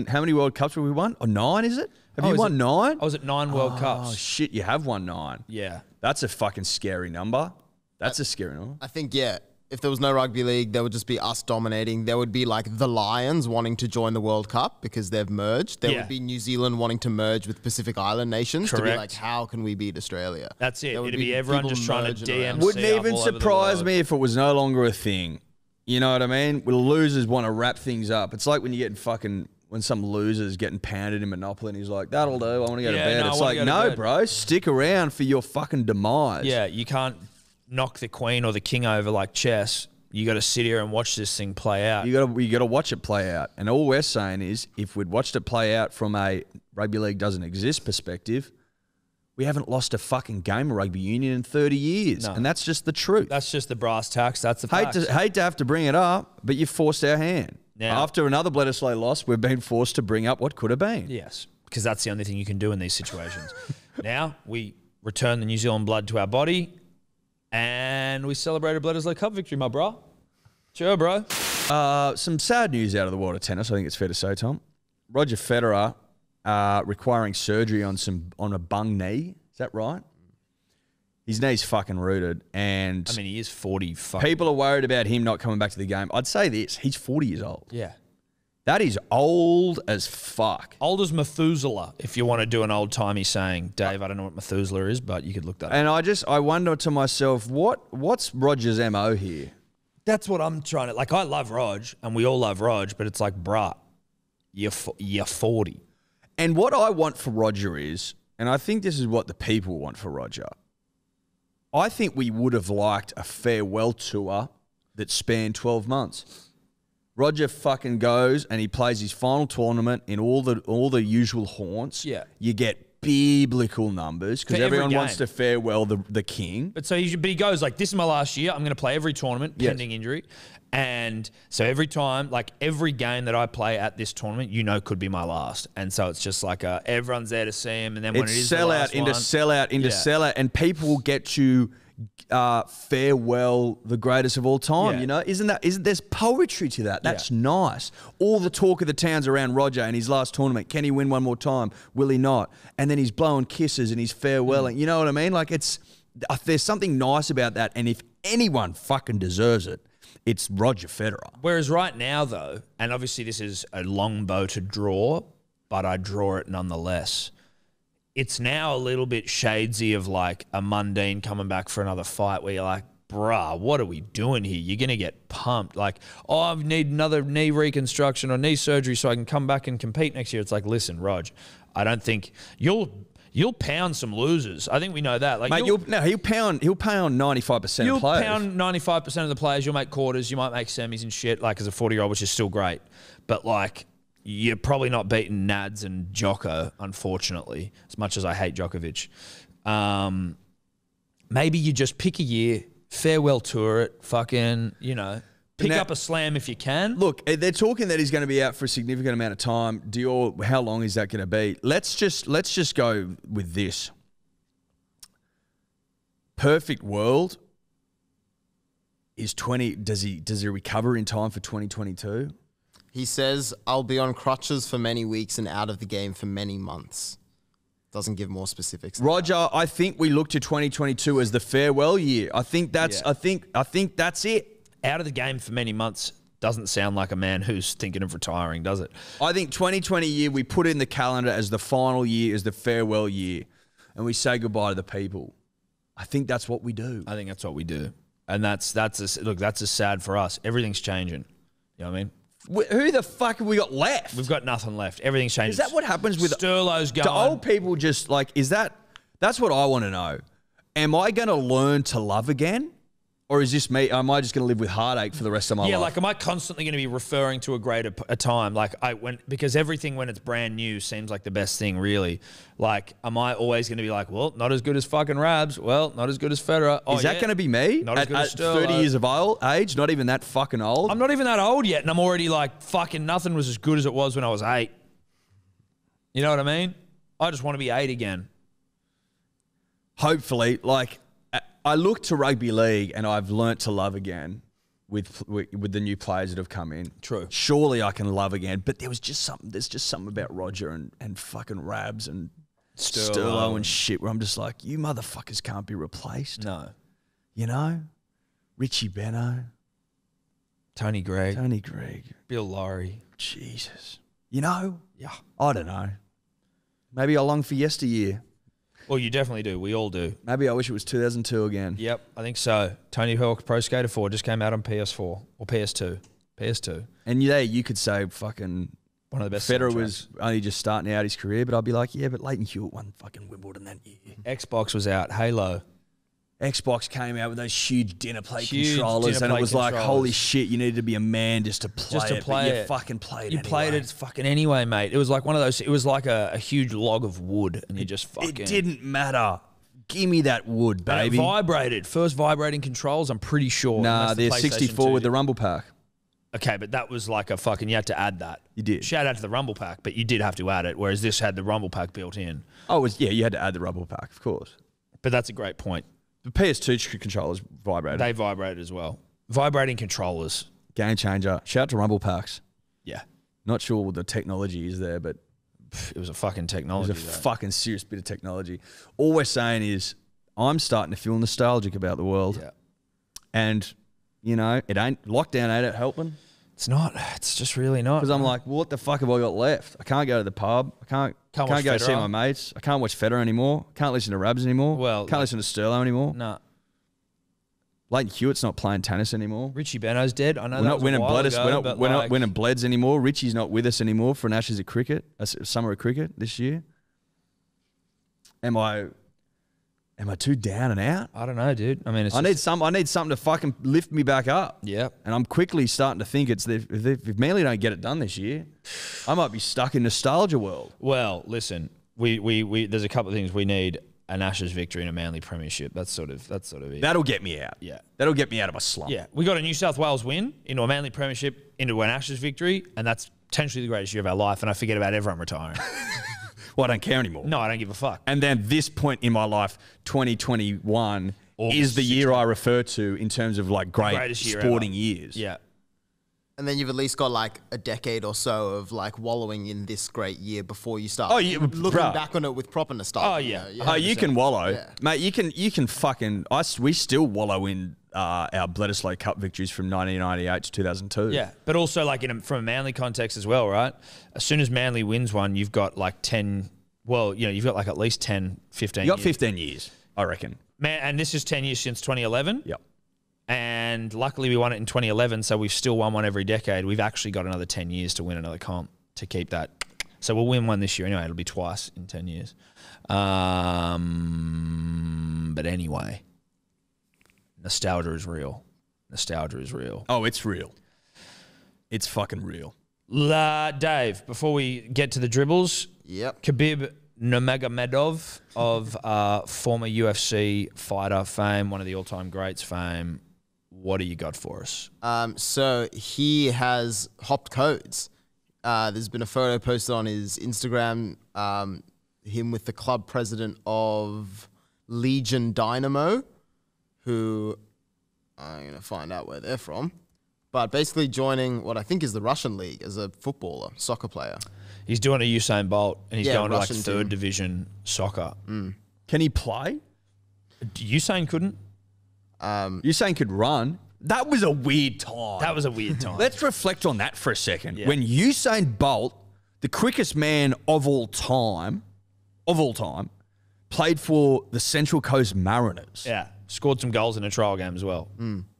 how many World Cups have we won? 9, is it? Have you won 9? I was at 9 World Cups. Oh, shit, you have won 9. Yeah. That's a fucking scary number. That's a scary number. I think, yeah, if there was no rugby league, there would just be us dominating. There would be like the Lions wanting to join the World Cup because they've merged. There would be New Zealand wanting to merge with Pacific Island nations to be like, how can we beat Australia? That's it. It'd be everyone just trying to DMC. Wouldn't even surprise me if it was no longer a thing. You know what I mean? Well, losers want to wrap things up. It's like when you get when some loser's getting pounded in Monopoly and he's like, that'll do, I want to go to bed. It's like, no, bro, stick around for your fucking demise. Yeah, you can't knock the queen or the king over like chess. You got to sit here and watch this thing play out. You got to watch it play out. And all we're saying is, if we'd watched it play out from a rugby league doesn't exist perspective, we haven't lost a fucking game of rugby union in 30 years. No. And that's just the truth. That's just the brass tacks. That's the facts. Hate to have to bring it up, but you forced our hand. Now, after another Bledisloe loss, we've been forced to bring up what could have been. Yes, because that's the only thing you can do in these situations. Now, we return the New Zealand blood to our body and we celebrate a Bledisloe Cup victory, my bro. Sure, bro. Some sad news out of the world of tennis, I think it's fair to say, Tom. Roger Federer requiring surgery on a bung knee. Is that right? His knee's fucking rooted, and I mean, he is 40. People are worried about him not coming back to the game. I'd say this: he's 40 years old. Yeah, that is old as fuck. Old as Methuselah, if you want to do an old timey saying, Dave. I don't know what Methuselah is, but you could look that up. And I wonder to myself, what's Roger's MO here? That's what I'm trying to like. I love Rog, and we all love Rog, but it's like, bruh, you're 40. And what I want for Roger is, and I think this is what the people want for Roger, I think we would have liked a farewell tour that spanned 12 months. Roger fucking goes and he plays his final tournament in all the usual haunts. Yeah. You get biblical numbers because everyone wants to farewell the king. But he goes like, this is my last year. I'm going to play every tournament pending injury. And so every time, like every game that I play at this tournament, could be my last. And so it's just like everyone's there to see him. And then when it is sellout into sellout, and people get to farewell the greatest of all time. You know, isn't there's poetry to that? That's nice. All the talk of the town's around Roger and his last tournament. Can he win one more time? Will he not? And then he's blowing kisses and he's farewelling. You know what I mean? Like there's something nice about that. And if anyone fucking deserves it, it's Roger Federer. Whereas right now, though, and obviously this is a long bow to draw, but I draw it nonetheless. It's now a little bit shadesy of like a Mundine coming back for another fight where you're like, bruh, what are we doing here? You're going to get pumped. Like, oh, I need another knee reconstruction or knee surgery so I can come back and compete next year. It's like, listen, Rog, I don't think you'll pound some losers. I think we know that. Like, mate, he'll pound 95% of players. You'll pound 95% of the players. You'll make quarters. You might make semis and shit. Like as a 40-year-old, which is still great. But like, you're probably not beating Nads and Jocko, unfortunately. As much as I hate Djokovic, maybe you just pick a year, farewell tour it, fucking, pick up a slam if you can. Look, they're talking that he's going to be out for a significant amount of time. How long is that going to be? Let's just go with this. Perfect world is 20. Does he recover in time for 2022? He says, I'll be on crutches for many weeks and out of the game for many months. Doesn't give more specifics. Roger, I think we look to 2022 as the farewell year. I think that's I think that's it. Out of the game for many months doesn't sound like a man who's thinking of retiring, does it? I think 2020 year we put in the calendar as the final year, as the farewell year, and we say goodbye to the people. I think that's what we do. I think that's what we do. And that's just sad for us. Everything's changing. You know what I mean? Who the fuck have we got left? We've got nothing left. Everything's changing. Is that what happens with Sterlo's going? Do old people just like, that's what I want to know. Am I going to learn to love again? Or is this me? Am I just going to live with heartache for the rest of my life? Yeah, like, am I constantly going to be referring to a time? Like, because everything when it's brand new seems like the best thing, really. Like, am I always going to be like, well, not as good as fucking Rabs? Well, not as good as Federer. Is that going to be me? Not as good as Sterlo. 30 years of age? Not even that fucking old? I'm not even that old yet, and I'm already like, fucking nothing was as good as it was when I was 8. You know what I mean? I just want to be 8 again. Hopefully, like... I look to rugby league and I've learnt to love again with the new players that have come in. True. Surely I can love again, but there's just something about Roger and fucking Rabs and Sterlo and shit where I'm just like, you motherfuckers can't be replaced. No. You know? Richie Beno. Tony Gregg. Bill Laurie. Jesus. You know? Yeah. I don't know. Maybe I long for yesteryear. Well, you definitely do. We all do. Maybe I wish it was 2002 again. Yep, I think so. Tony Hawk Pro Skater 4 just came out on PS4 or PS2. PS2. And yeah, you could say fucking one of the best. Federer was only just starting out his career, but I'd be like, yeah, but Leighton Hewitt won fucking Wimbledon that year. Xbox was out. Halo. Xbox came out with those huge dinner plate controllers, and it was like, holy shit, you needed to be a man just to play it. But you fucking played it. You played it fucking anyway, mate. It was like one of those. It was like a huge log of wood, and you just fucking. It didn't matter. Give me that wood, baby. And it vibrated. First vibrating controls, I'm pretty sure. Nah, they're 64 with the rumble pack. Okay, but that was like a fucking. You had to add that. You did. Shout out to the rumble pack, but you did have to add it. Whereas this had the rumble pack built in. Oh, yeah, you had to add the rumble pack, of course. But that's a great point. The PS2 controllers vibrated. They vibrated as well. Vibrating controllers. Game changer. Shout out to rumble packs. Yeah. Not sure what the technology is there, but it was a fucking technology. It was a fucking serious bit of technology. All we're saying is I'm starting to feel nostalgic about the world. Yeah. And, you know, lockdown ain't it helping? It's not. It's just really not. Because I'm like, what the fuck have I got left? I can't go to the pub. I can't go Federer. see my mates. I can't watch Federer anymore. Can't listen to Rabs anymore. Well, can't listen to Sterlo anymore. Nah. Leighton Hewitt's not playing tennis anymore. Richie Beno's dead. I know we're that not was winning a while ago, we're not winning Bleds anymore. Richie's not with us anymore for an Ashes of cricket, a summer of cricket this year. Am I too down and out? I don't know, dude. I mean, I need something to fucking lift me back up. Yeah. And I'm quickly starting to think if Manly don't get it done this year, I might be stuck in nostalgia world. Well, listen, we there's a couple of things we need. An Ashes victory and a Manly premiership. That's sort of it. That'll get me out. Yeah. That'll get me out of my slump. Yeah. We got a New South Wales win into a Manly premiership, into an Ashes victory, and that's potentially the greatest year of our life, and I forget about everyone retiring. Well, I don't care anymore. No, I don't give a fuck. And then this point in my life, 2021, is the year I refer to in terms of like great sporting years. Yeah. And then you've at least got like a decade or so of like wallowing in this great year before you start looking back on it with proper nostalgia. Oh yeah. Oh, you can wallow, mate. You can fucking. We still wallow in our Bledisloe Cup victories from 1998 to 2002. Yeah, but also like from a Manly context as well, right? As soon as Manly wins one, you've got like 10. Well, you know, you've got like at least 10, 15. You got 15 years, I reckon. Man, and this is 10 years since 2011. Yep. And luckily we won it in 2011, so we've still won one every decade. We've actually got another 10 years to win another comp to keep that. So we'll win one this year anyway. It'll be twice in 10 years. But anyway, nostalgia is real. Nostalgia is real. Oh, it's real. It's fucking real. Dave, before we get to the dribbles, Khabib Nurmagomedov of former UFC fighter fame, one of the all-time greats fame. What do you got for us? So he has hopped codes. There's been a photo posted on his Instagram, him with the club president of Legion Dynamo, who I'm going to find out where they're from, but basically joining what I think is the Russian league as a footballer, soccer player. He's doing a Usain Bolt, and he's going to like Russian third division soccer. Can he play? Usain couldn't. Usain could run. That was a weird time. That was a weird time. Let's reflect on that for a second. Yeah. When Usain Bolt, the quickest man of all time, played for the Central Coast Mariners. Yeah, scored some goals in a trial game as well.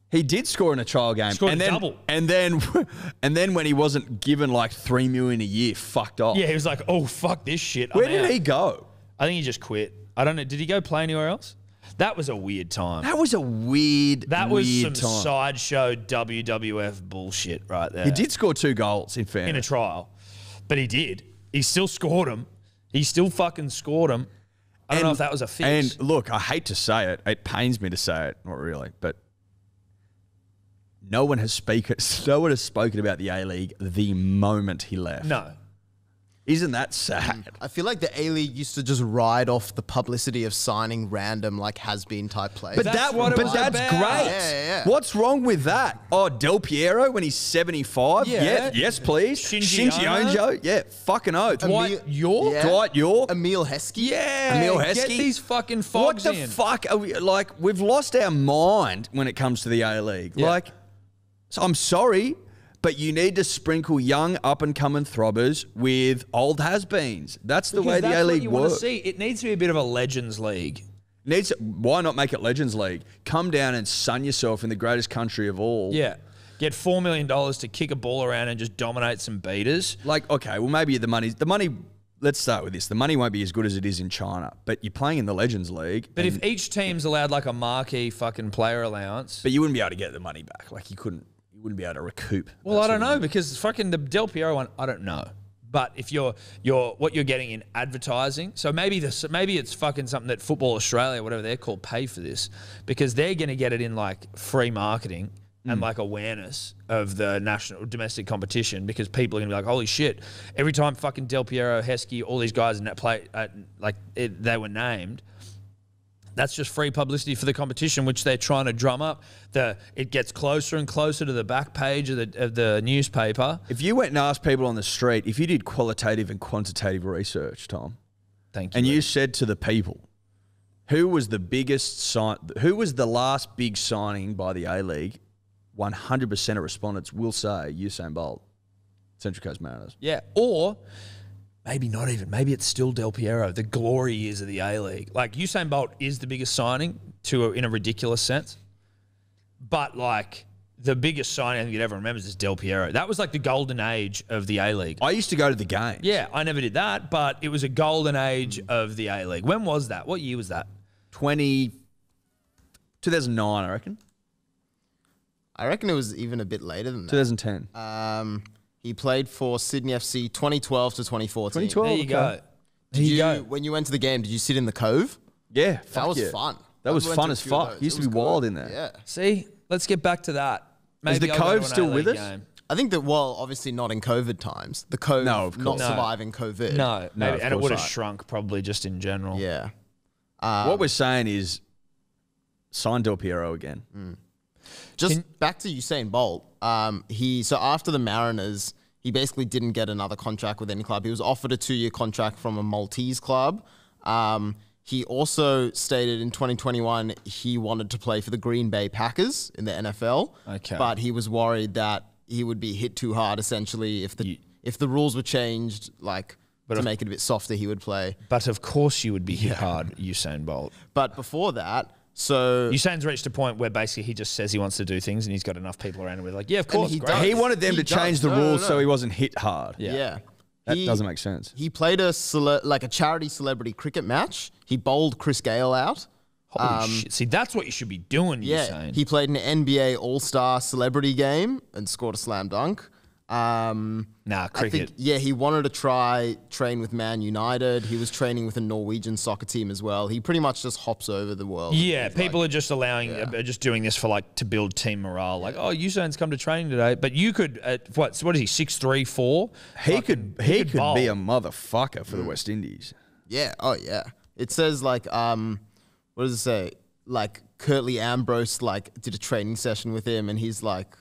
He did score in a trial game. Scored a double. And then when he wasn't given like $3 million a year, fucked off. Yeah, he was like, oh, fuck this shit. Where did he go? I think he just quit. I don't know. Did he go play anywhere else? That was a weird time. That was a weird some time. sideshow WWF bullshit right there. He did score 2 goals, in fairness. In a trial. But he did. He still scored them. He still fucking scored them. I don't know if that was a fix. And look, I hate to say it. It pains me to say it. Not really. But no one has spoken about the A-League the moment he left. No. Isn't that sad? I feel like the A-League used to just ride off the publicity of signing random like has-been type players. But that's what it was that's about. great. Yeah. What's wrong with that? Oh, Del Piero when he's 75? Yeah. Yes, please. Shinji Onjo? Yeah, fucking oath. Dwight York? Yeah. Dwight York? Emil Heskey? Yeah. Emil Get Heskey? these fucking What fogs the in. fuck are we, like, we've lost our mind when it comes to the A-League. Yeah. Like, so I'm sorry, but you need to sprinkle young up-and-coming throbbers with old has-beens. That's the way the A-League works. See, it needs to be a bit of a Legends League. Why not make it Legends League? Come down and sun yourself in the greatest country of all. Yeah. Get $4 million to kick a ball around and just dominate some beaters. Like, okay, well, maybe the money, let's start with this. The money won't be as good as it is in China, but you're playing in the Legends League. But if each team's allowed like a marquee fucking player allowance. But you wouldn't be able to get the money back. Like, you wouldn't be able to recoup. Well, I don't know because fucking the Del Piero one, I don't know. But if you're what you're getting in advertising, so maybe it's fucking something that Football Australia, whatever they're called, pay for this because they're going to get it in like free marketing and like awareness of the national domestic competition because people are going to be like, holy shit! Every time fucking Del Piero, Heskey, all these guys in that play, they were named. That's just free publicity for the competition, which they're trying to drum up. It gets closer and closer to the back page of the newspaper. If you went and asked people on the street, if you did qualitative and quantitative research, Tom, Thank you. and you said to the people, who was the last big signing by the A-League, 100% of respondents will say Usain Bolt, Central Coast Mariners. Yeah, or maybe not even. Maybe it's still Del Piero, the glory years of the A-League. Like, Usain Bolt is the biggest signing in a ridiculous sense. But, like, the biggest signing I think you'd ever remember is Del Piero. That was, like, the golden age of the A-League. I used to go to the games. Yeah, I never did that, but it was a golden age of the A-League. When was that? What year was that? 2009, I reckon. I reckon it was even a bit later than that. 2010. He played for Sydney FC 2012 to 2014. 2012. There you go. There you go. When you went to the game, did you sit in the Cove? Yeah, That was yeah. fun. That was I went fun to a as few of fuck. those. It used It to be was wild good. in there. Yeah. See, let's get back to that. Is the Maybe I'll go Cove to an still with A-League us? game. I think that, well, obviously not in COVID times. The Cove No, of not course. No. surviving COVID. No, maybe, of and it course would have not. shrunk probably just in general. Yeah. What we're saying is sign Del Piero again. Just back to Usain Bolt. So after the Mariners, he basically didn't get another contract with any club. He was offered a 2-year contract from a Maltese club. He also stated in 2021 he wanted to play for the Green Bay Packers in the NFL. Okay. But he was worried that he would be hit too hard essentially if the rules were changed, like to make it a bit softer, he would play. But of course you would be hit hard, Usain Bolt. But before that, so Usain's reached a point where basically he just says he wants to do things and he's got enough people around him with like, yeah, of course. he great. does. He wanted them He to change does. the No, rules no. so he wasn't hit hard. yeah. That He- doesn't make sense. He played a charity celebrity cricket match. He bowled Chris Gale out. Holy shit. See, that's what you should be doing, Yeah, Usain. he played an NBA All-Star celebrity game and scored a slam dunk. Nah, I cricket. think, he wanted to train with Man United. He was training with a Norwegian soccer team as well. He pretty much just hops over the world. Yeah, He's people like- are just just doing this for like to build team morale. Like, oh, Usain's come to training today, but you could what is he 6'3", 4"? He could bowl. be a motherfucker for the West Indies. Yeah, oh yeah. It says like, what does it say? Like Curtly Ambrose did a training session with him, and he's like,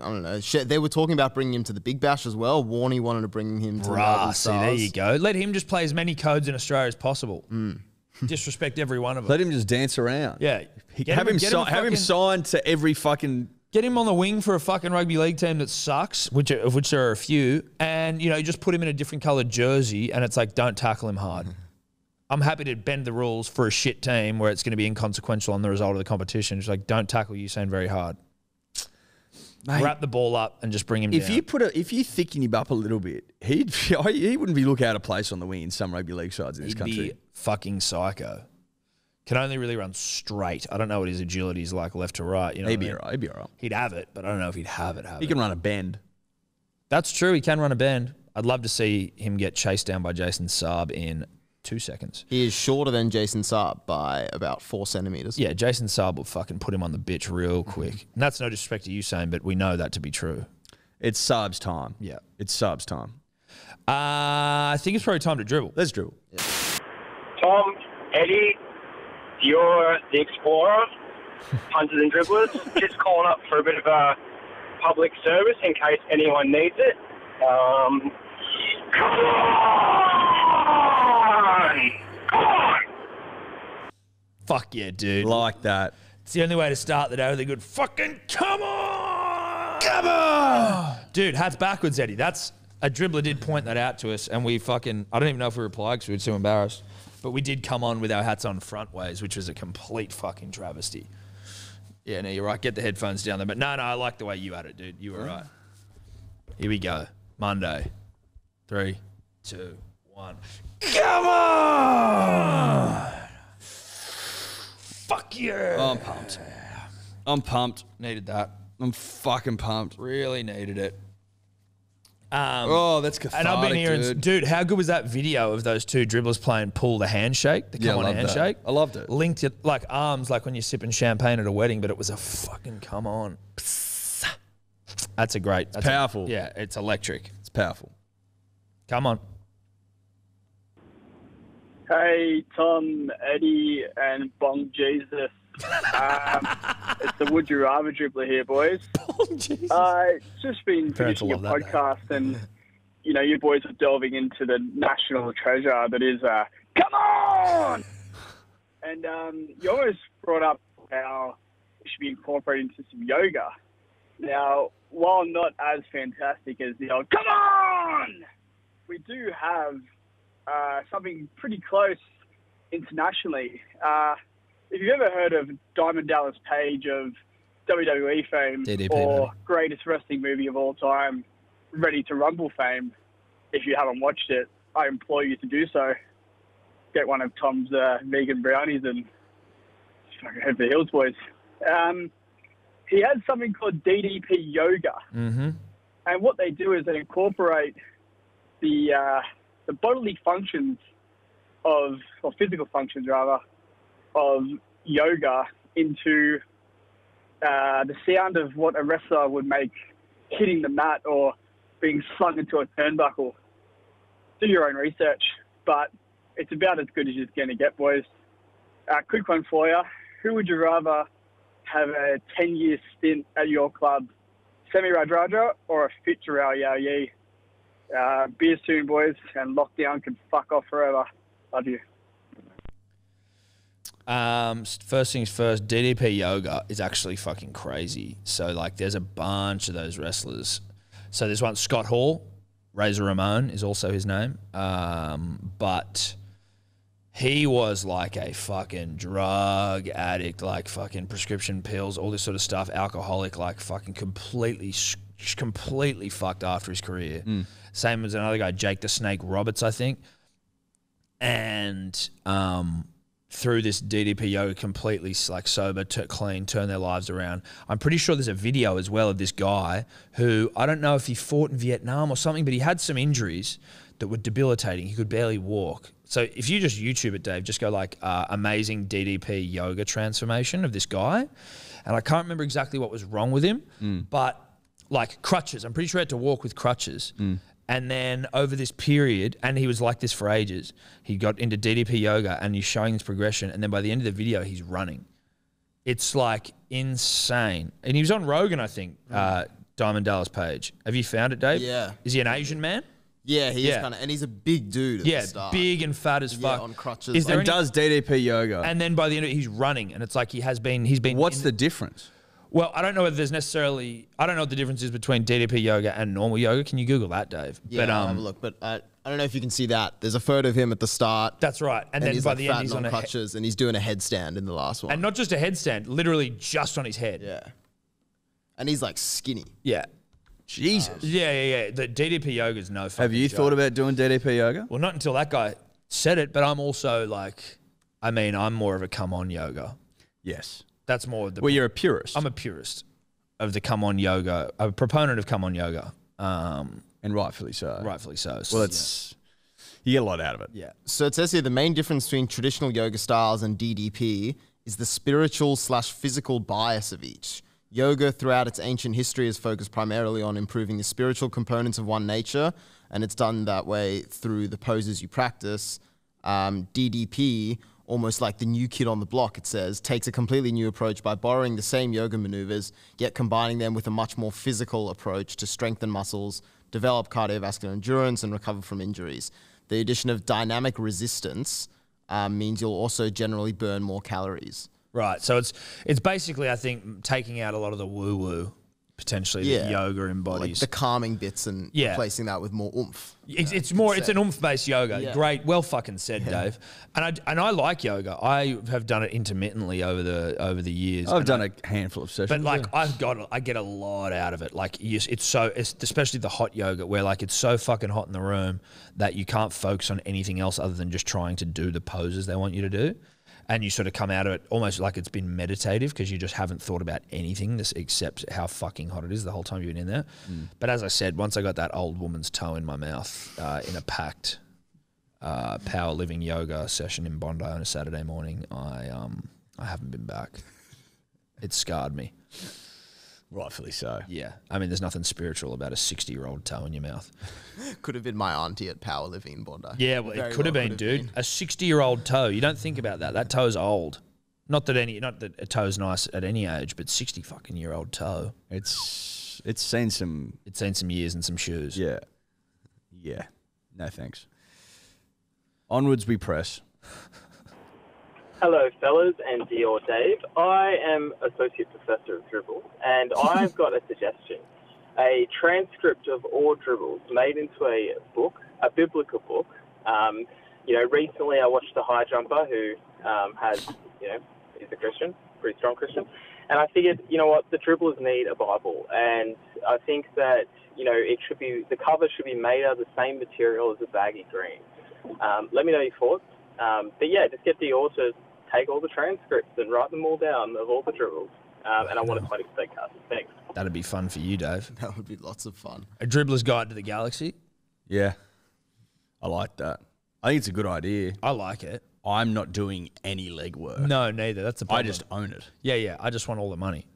I don't know. They were talking about bringing him to the Big Bash as well. Warney wanted to bring him to the Melbourne See, there Stars. you go. Let him just play as many codes in Australia as possible. Disrespect every one of them. Let him just dance around. Yeah. Have him signed to every fucking. Get him on the wing for a fucking rugby league team that sucks, of which there are a few, and just put him in a different coloured jersey, and it's like, don't tackle him hard. I'm happy to bend the rules for a shit team where it's going to be inconsequential on the result of the competition. It's like, don't tackle Usain very hard. Mate, Wrap the ball up and just bring him down. if you thicken him up a little bit, he wouldn't be look out of place on the wing in some rugby league sides in this He'd country. be fucking psycho. Can only really run straight. I don't know what his agility is like left to right. You know He'd be what I mean? all right. He'd be all right. He'd have it, but I don't know if he'd have it. He can run a bend. That's true. He can run a bend. I'd love to see him get chased down by Jason Saab in 2 seconds. He is shorter than Jason Saab by about 4 centimeters. Yeah, Jason Saab will fucking put him on the bitch real quick. And that's no disrespect to Usain, but we know that to be true. It's Saab's time. Yeah. It's Saab's time. I think it's probably time to dribble. Let's dribble. Tom, Eddie, you're the explorer, punters and dribblers. Just calling up for a bit of a public service in case anyone needs it. Come on! Come on! Fuck yeah, dude. Like that. It's the only way to start the day with a good fucking come on! Come on! Dude, hats backwards, Eddie. That's a dribbler did point that out to us, and we fucking, I don't even know if we replied because we were too embarrassed, but we did come on with our hats on front ways, which was a complete fucking travesty. Yeah, no, you're right. Get the headphones down there. But no, I like the way you had it, dude. You were right. Here we go. Monday. 3, 2, 1. Come on! Fuck yeah! Oh, I'm pumped. Needed that. I'm fucking pumped. Really needed it. That's cathartic, and I've been hearing, dude. how good was that video of those two dribblers playing pull the handshake, the come on handshake? I loved it. Linked it like arms, like when you're sipping champagne at a wedding, but it was a fucking come on. That's a great. That's powerful. Yeah, it's electric. It's powerful. Come on. Hey, Tom, Eddie, and Bong Jesus. It's the Would You Rather dribbler here, boys. Bong Jesus. Just been Parents finishing a will love that podcast, and you boys are delving into the national treasure that is come on. And you always brought up how it should be incorporated into some yoga. Now, while not as fantastic as the old come on, we do have something pretty close internationally. If you've ever heard of Diamond Dallas Page of WWE fame DDP, or maybe. greatest wrestling movie of all time, Ready to Rumble fame, if you haven't watched it, I implore you to do so. Get one of Tom's vegan brownies and fucking head for the hills, boys. He has something called DDP yoga. Mm-hmm. And what they do is they incorporate the bodily functions or physical functions rather, of yoga into the sound of what a wrestler would make hitting the mat or being slung into a turnbuckle. Do your own research, but it's about as good as you're going to get, boys. Quick one for you. Who would you rather have a 10-year stint at your club, Semi Radradra or a fit Jarrell Yao Yi? Beer soon, boys, and lockdown can fuck off forever. Love you. First things first, DDP yoga is actually fucking crazy. So, like, there's a bunch of those wrestlers. So there's one, Scott Hall, Razor Ramon is also his name. But he was like a fucking drug addict, like fucking prescription pills, all this sort of stuff, alcoholic, like fucking completely fucked after his career. Same as another guy, Jake the Snake Roberts, I think. And through this DDP yoga, completely like sober, clean, turn their lives around. I'm pretty sure there's a video as well of this guy who, I don't know if he fought in Vietnam or something, but he had some injuries that were debilitating. He could barely walk. So if you just YouTube it, Dave, just go like amazing DDP yoga transformation of this guy. And I can't remember exactly what was wrong with him, but like crutches. I'm pretty sure he had to walk with crutches. And then over this period, and he was like this for ages, he got into DDP yoga and he's showing his progression. And then by the end of the video, he's running. It's like insane. And he was on Rogan, I think, Diamond Dallas Page. Have you found it, Dave? Yeah. Is he an Asian man? Yeah, he is kind of, and he's a big dude at the start. Big and fat as fuck. on crutches. Is there And does DDP yoga. And then by the end of it, he's running, and it's like he's been. What's the difference? Well, I don't know whether there's necessarily. I don't know what the difference is between DDP yoga and normal yoga. Can you Google that, Dave? Yeah, I'll have a look. But I don't know if you can see that. There's a photo of him at the start. That's right. And then he's by like the end, he's on on crutches, and he's doing a headstand in the last one. and not just a headstand, literally just on his head. Yeah. And he's like skinny. Yeah. Jesus. Yeah. The DDP yoga is no fucking Have you joke. thought about doing DDP yoga? Well, not until that guy said it, but I'm also like, I'm more of a come on yoga. Yes. That's more the. Well, you're a purist. I'm a purist of the come on yoga, a proponent of come on yoga. And rightfully so. Rightfully so. Well, it's you get a lot out of it. Yeah. So it says here the main difference between traditional yoga styles and DDP is the spiritual/physical bias of each. Yoga throughout its ancient history has focused primarily on improving the spiritual components of one nature and it's done that way through the poses you practice. DDP, almost like the new kid on the block, it says, takes a completely new approach by borrowing the same yoga maneuvers, yet combining them with a much more physical approach to strengthen muscles, develop cardiovascular endurance, and recover from injuries. The addition of dynamic resistance means you'll also generally burn more calories. Right. So it's basically, I think, taking out a lot of the woo-woo, potentially, that yoga embodies. Like the calming bits and replacing that with more oomph. It's an oomph-based yoga. Yeah. Great. Well fucking said, Dave. And I like yoga. I have done it intermittently over the years. I've done a handful of sessions. But like I get a lot out of it. Like it's especially the hot yoga where like it's so fucking hot in the room that you can't focus on anything else other than just trying to do the poses they want you to do. And you sort of come out of it almost like it's been meditative because you just haven't thought about anything except how fucking hot it is the whole time you've been in there. But as I said, once I got that old woman's toe in my mouth in a packed power living yoga session in Bondi on a Saturday morning, I haven't been back. It scarred me. Rightfully so. Yeah. I mean, there's nothing spiritual about a 60-year-old toe in your mouth. Could have been my auntie at Power Living in Bondi. Yeah, well, it could have been, dude. A 60-year-old toe. You don't think about that. That toe's old. Not that a toe's nice at any age, but 60 fucking year old toe. It's seen some years and some shoes. Yeah. Yeah. No thanks. Onwards we press. Hello, fellas, and dear Dave. I am Associate Professor of Dribbles, and I've got a suggestion. A transcript of all dribbles made into a book, a biblical book. Recently I watched a high jumper who is a Christian, pretty strong Christian, and I figured, the dribblers need a Bible, and I think that, the cover should be made out of the same material as the baggy green. Let me know your thoughts. Just get the authors, take all the transcripts and write them all down of all the dribbles. And I want a 20% cut. Thanks. That'd be fun for you, Dave. That would be lots of fun. A Dribbler's Guide to the Galaxy? Yeah. I like that. I think it's a good idea. I like it. I'm not doing any legwork. No, neither. That's the problem. I just own it. Yeah. I just want all the money.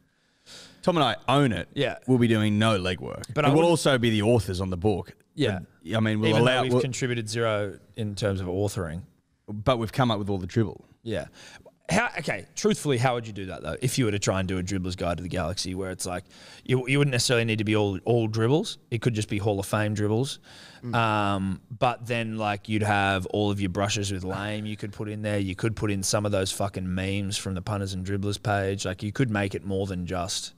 Tom and I own it. Yeah. We'll be doing no legwork. But we'll also be the authors on the book. Yeah. But, I mean, we've contributed zero in terms of authoring. But we've come up with all the dribble. Yeah. Truthfully, how would you do that, though, if you were to try and do a Dribbler's Guide to the Galaxy where it's like you wouldn't necessarily need to be all dribbles. It could just be Hall of Fame dribbles. But then, like, you'd have all of your brushes with lame you could put in there. You could put in some of those fucking memes from the Punters and Dribblers page. Like, you could make it more than just...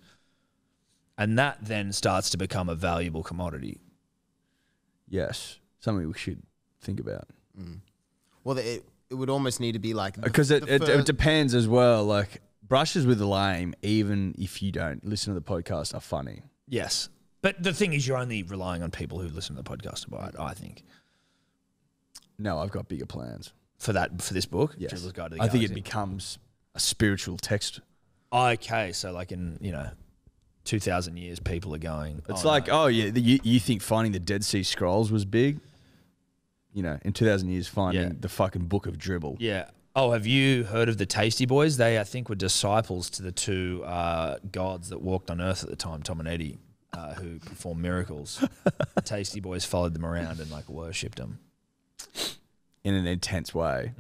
And that then starts to become a valuable commodity. Yes. Something we should think about. Well, it would almost need to be like... Because it depends as well. Like, brushes with lame, even if you don't listen to the podcast, are funny. Yes. But the thing is, you're only relying on people who listen to the podcast to buy it, I think. No, I've got bigger plans. For this book? Yes. Dribbler's Guide to the I Galaxy. think it becomes a spiritual text. Okay, so like in, 2,000 years, people are going... It's you think finding the Dead Sea Scrolls was big? In 2,000 years, finding the fucking book of dribble. Yeah. Oh, have you heard of the Tasty Boys? They, I think, were disciples to the two gods that walked on Earth at the time, Tom and Eddie, who performed miracles. The Tasty Boys followed them around and worshipped them in an intense way.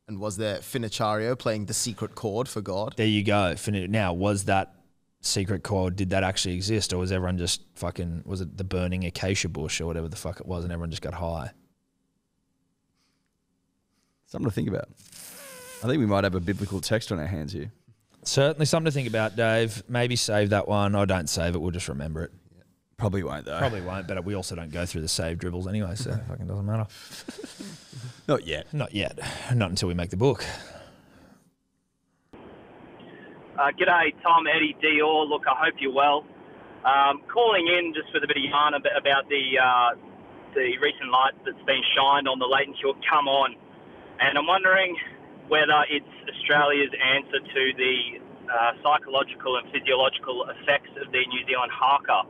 And was there Finnichario playing the secret chord for God? There you go. Now, was that secret chord? Did that actually exist, or was everyone just was it the burning acacia bush or whatever the fuck it was, and everyone just got high? Something to think about. I think we might have a biblical text on our hands here. Certainly something to think about, Dave. Maybe save that one. Or don't save it. We'll just remember it. Probably won't, though. Probably won't, but we also don't go through the save dribbles anyway, so it fucking doesn't matter. Not yet. Not yet. Not until we make the book. G'day, Tom, Eddie, Dior. Look, I hope you're well. Calling in just with a bit of yarn about the recent light that's been shined on the latent cure Come On. And I'm wondering whether it's Australia's answer to the psychological and physiological effects of the New Zealand haka.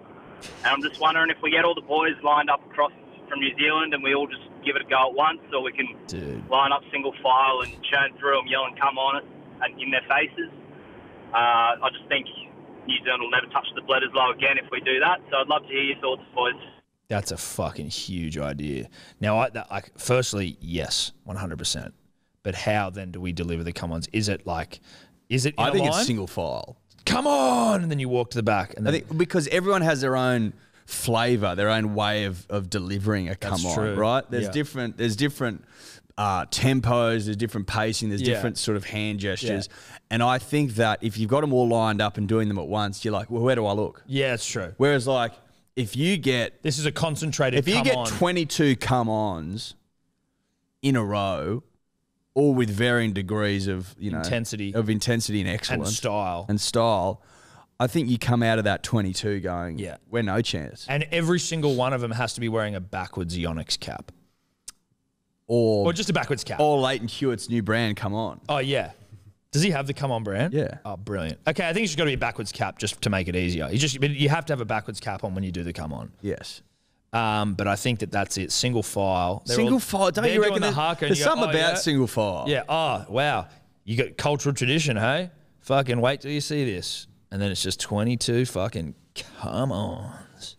And I'm just wondering if we get all the boys lined up across from New Zealand and we all just give it a go at once, or we can line up single file and churn through them yelling "Come On" it and in their faces. I just think New Zealand will never touch the Bledisloe again if we do that. So I'd love to hear your thoughts, boys. That's a fucking huge idea. Now, firstly, yes, 100%. But how then do we deliver the come-ons? Is it in I think a line? it's single file. Come on! And then you walk to the back. And then, I think because everyone has their own flavour, their own way of delivering a come on, true. right? There's Yeah. different tempos, there's different pacing, there's different sort of hand gestures. Yeah. And I think that if you've got them all lined up and doing them at once, you're like, well, where do I look? yeah, it's true. Whereas like if you get This is a concentrated If you come get on. 22 come-ons in a row, all with varying degrees of Intensity. and excellence and style. I think you come out of that 22 going, Yeah. we're no chance. And every single one of them has to be wearing a backwards Yonex cap. Or just a backwards cap. or Leighton Hewitt's new brand, come on. Oh, yeah. Does he have the come on brand? Yeah. Oh, brilliant. Okay, I think it's just got to be a backwards cap just to make it easier. But you have to have a backwards cap on when you do the come on. Yes. But I think that's it. Single file. Single file, don't they're you reckon? doing the haka and There's you go, something about yeah? single file. Yeah. Oh, wow. You got cultural tradition, hey? Fucking wait till you see this. And then it's just 22 fucking come-ons.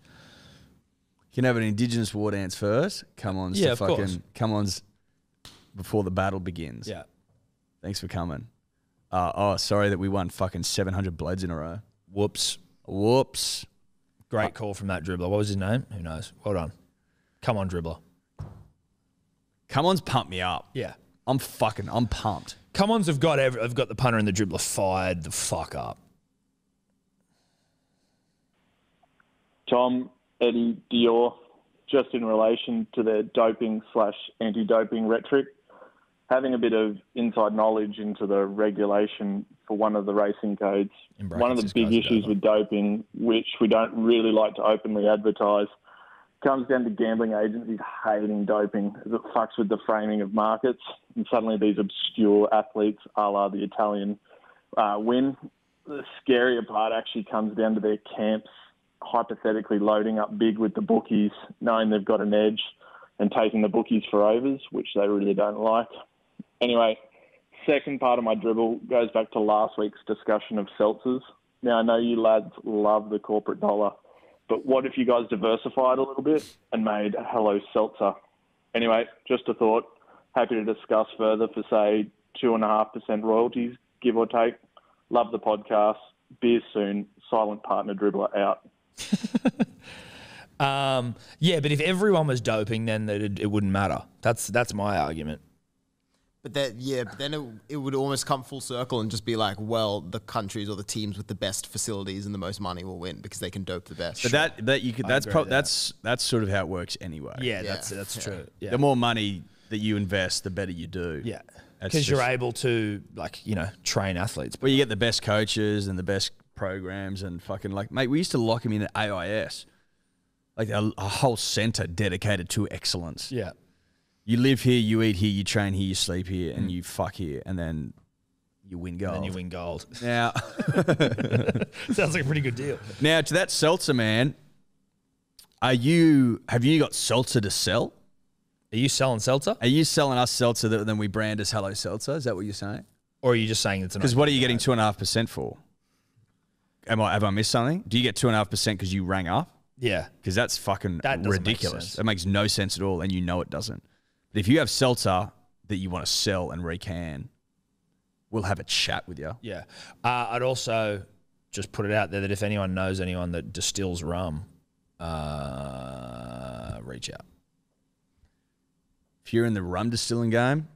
You can have an Indigenous war dance first. Come-ons Yeah, to of fucking course. come-ons before the battle begins. Yeah. Thanks for coming. Sorry that we won fucking 700 bloods in a row. Whoops. Great call from that dribbler. What was his name? Who knows? Well done. Come on, dribbler. Come-ons pump me up. Yeah. I'm pumped. Come-ons have got the punter and the dribbler fired the fuck up. Tom, Eddie, Dior, just in relation to the doping/anti-doping rhetoric, having a bit of inside knowledge into the regulation for one of the racing codes, one of the big issues with doping, which we don't really like to openly advertise, comes down to gambling agencies hating doping as it fucks with the framing of markets, and suddenly these obscure athletes, a la the Italian, win. The scarier part actually comes down to their camps hypothetically loading up big with the bookies, knowing they've got an edge, and taking the bookies for overs, which they really don't like. Anyway, second part of my dribble goes back to last week's discussion of seltzers. Now, I know you lads love the corporate dollar, but what if you guys diversified a little bit and made a Hello Seltzer? Anyway, just a thought. Happy to discuss further for, say, 2.5% royalties, give or take. Love the podcast. Beers soon. Silent partner dribbler out. Yeah, but if everyone was doping, then it wouldn't matter. That's my argument. But then it would almost come full circle and just be like, well, the countries or the teams with the best facilities and the most money will win because they can dope the best. But that's sort of how it works anyway. Yeah, that's true. Yeah. The more money that you invest, the better you do. Yeah, because you're able to train athletes. Well, you get the best coaches and the best programs and fucking mate, we used to lock him in at AIS, like a whole centre dedicated to excellence. Yeah. You live here, you eat here, you train here, you sleep here, and you fuck here, and then you win gold. And then you win gold. Now, sounds like a pretty good deal. Now, to that seltzer, man, have you got seltzer to sell? Are you selling seltzer? Are you selling us seltzer that then we brand as Hello Seltzer? Is that what you're saying? Or are you just saying it's an? Because what are you getting 2.5% for? Have I missed something? Do you get 2.5% because you rang up? Yeah. Because that's fucking ridiculous. Make that makes no sense at all, and you know it doesn't. But if you have seltzer that you want to sell and recan, we'll have a chat with you. Yeah. I'd also just put it out there that if anyone knows anyone that distills rum, reach out. If you're in the rum distilling game,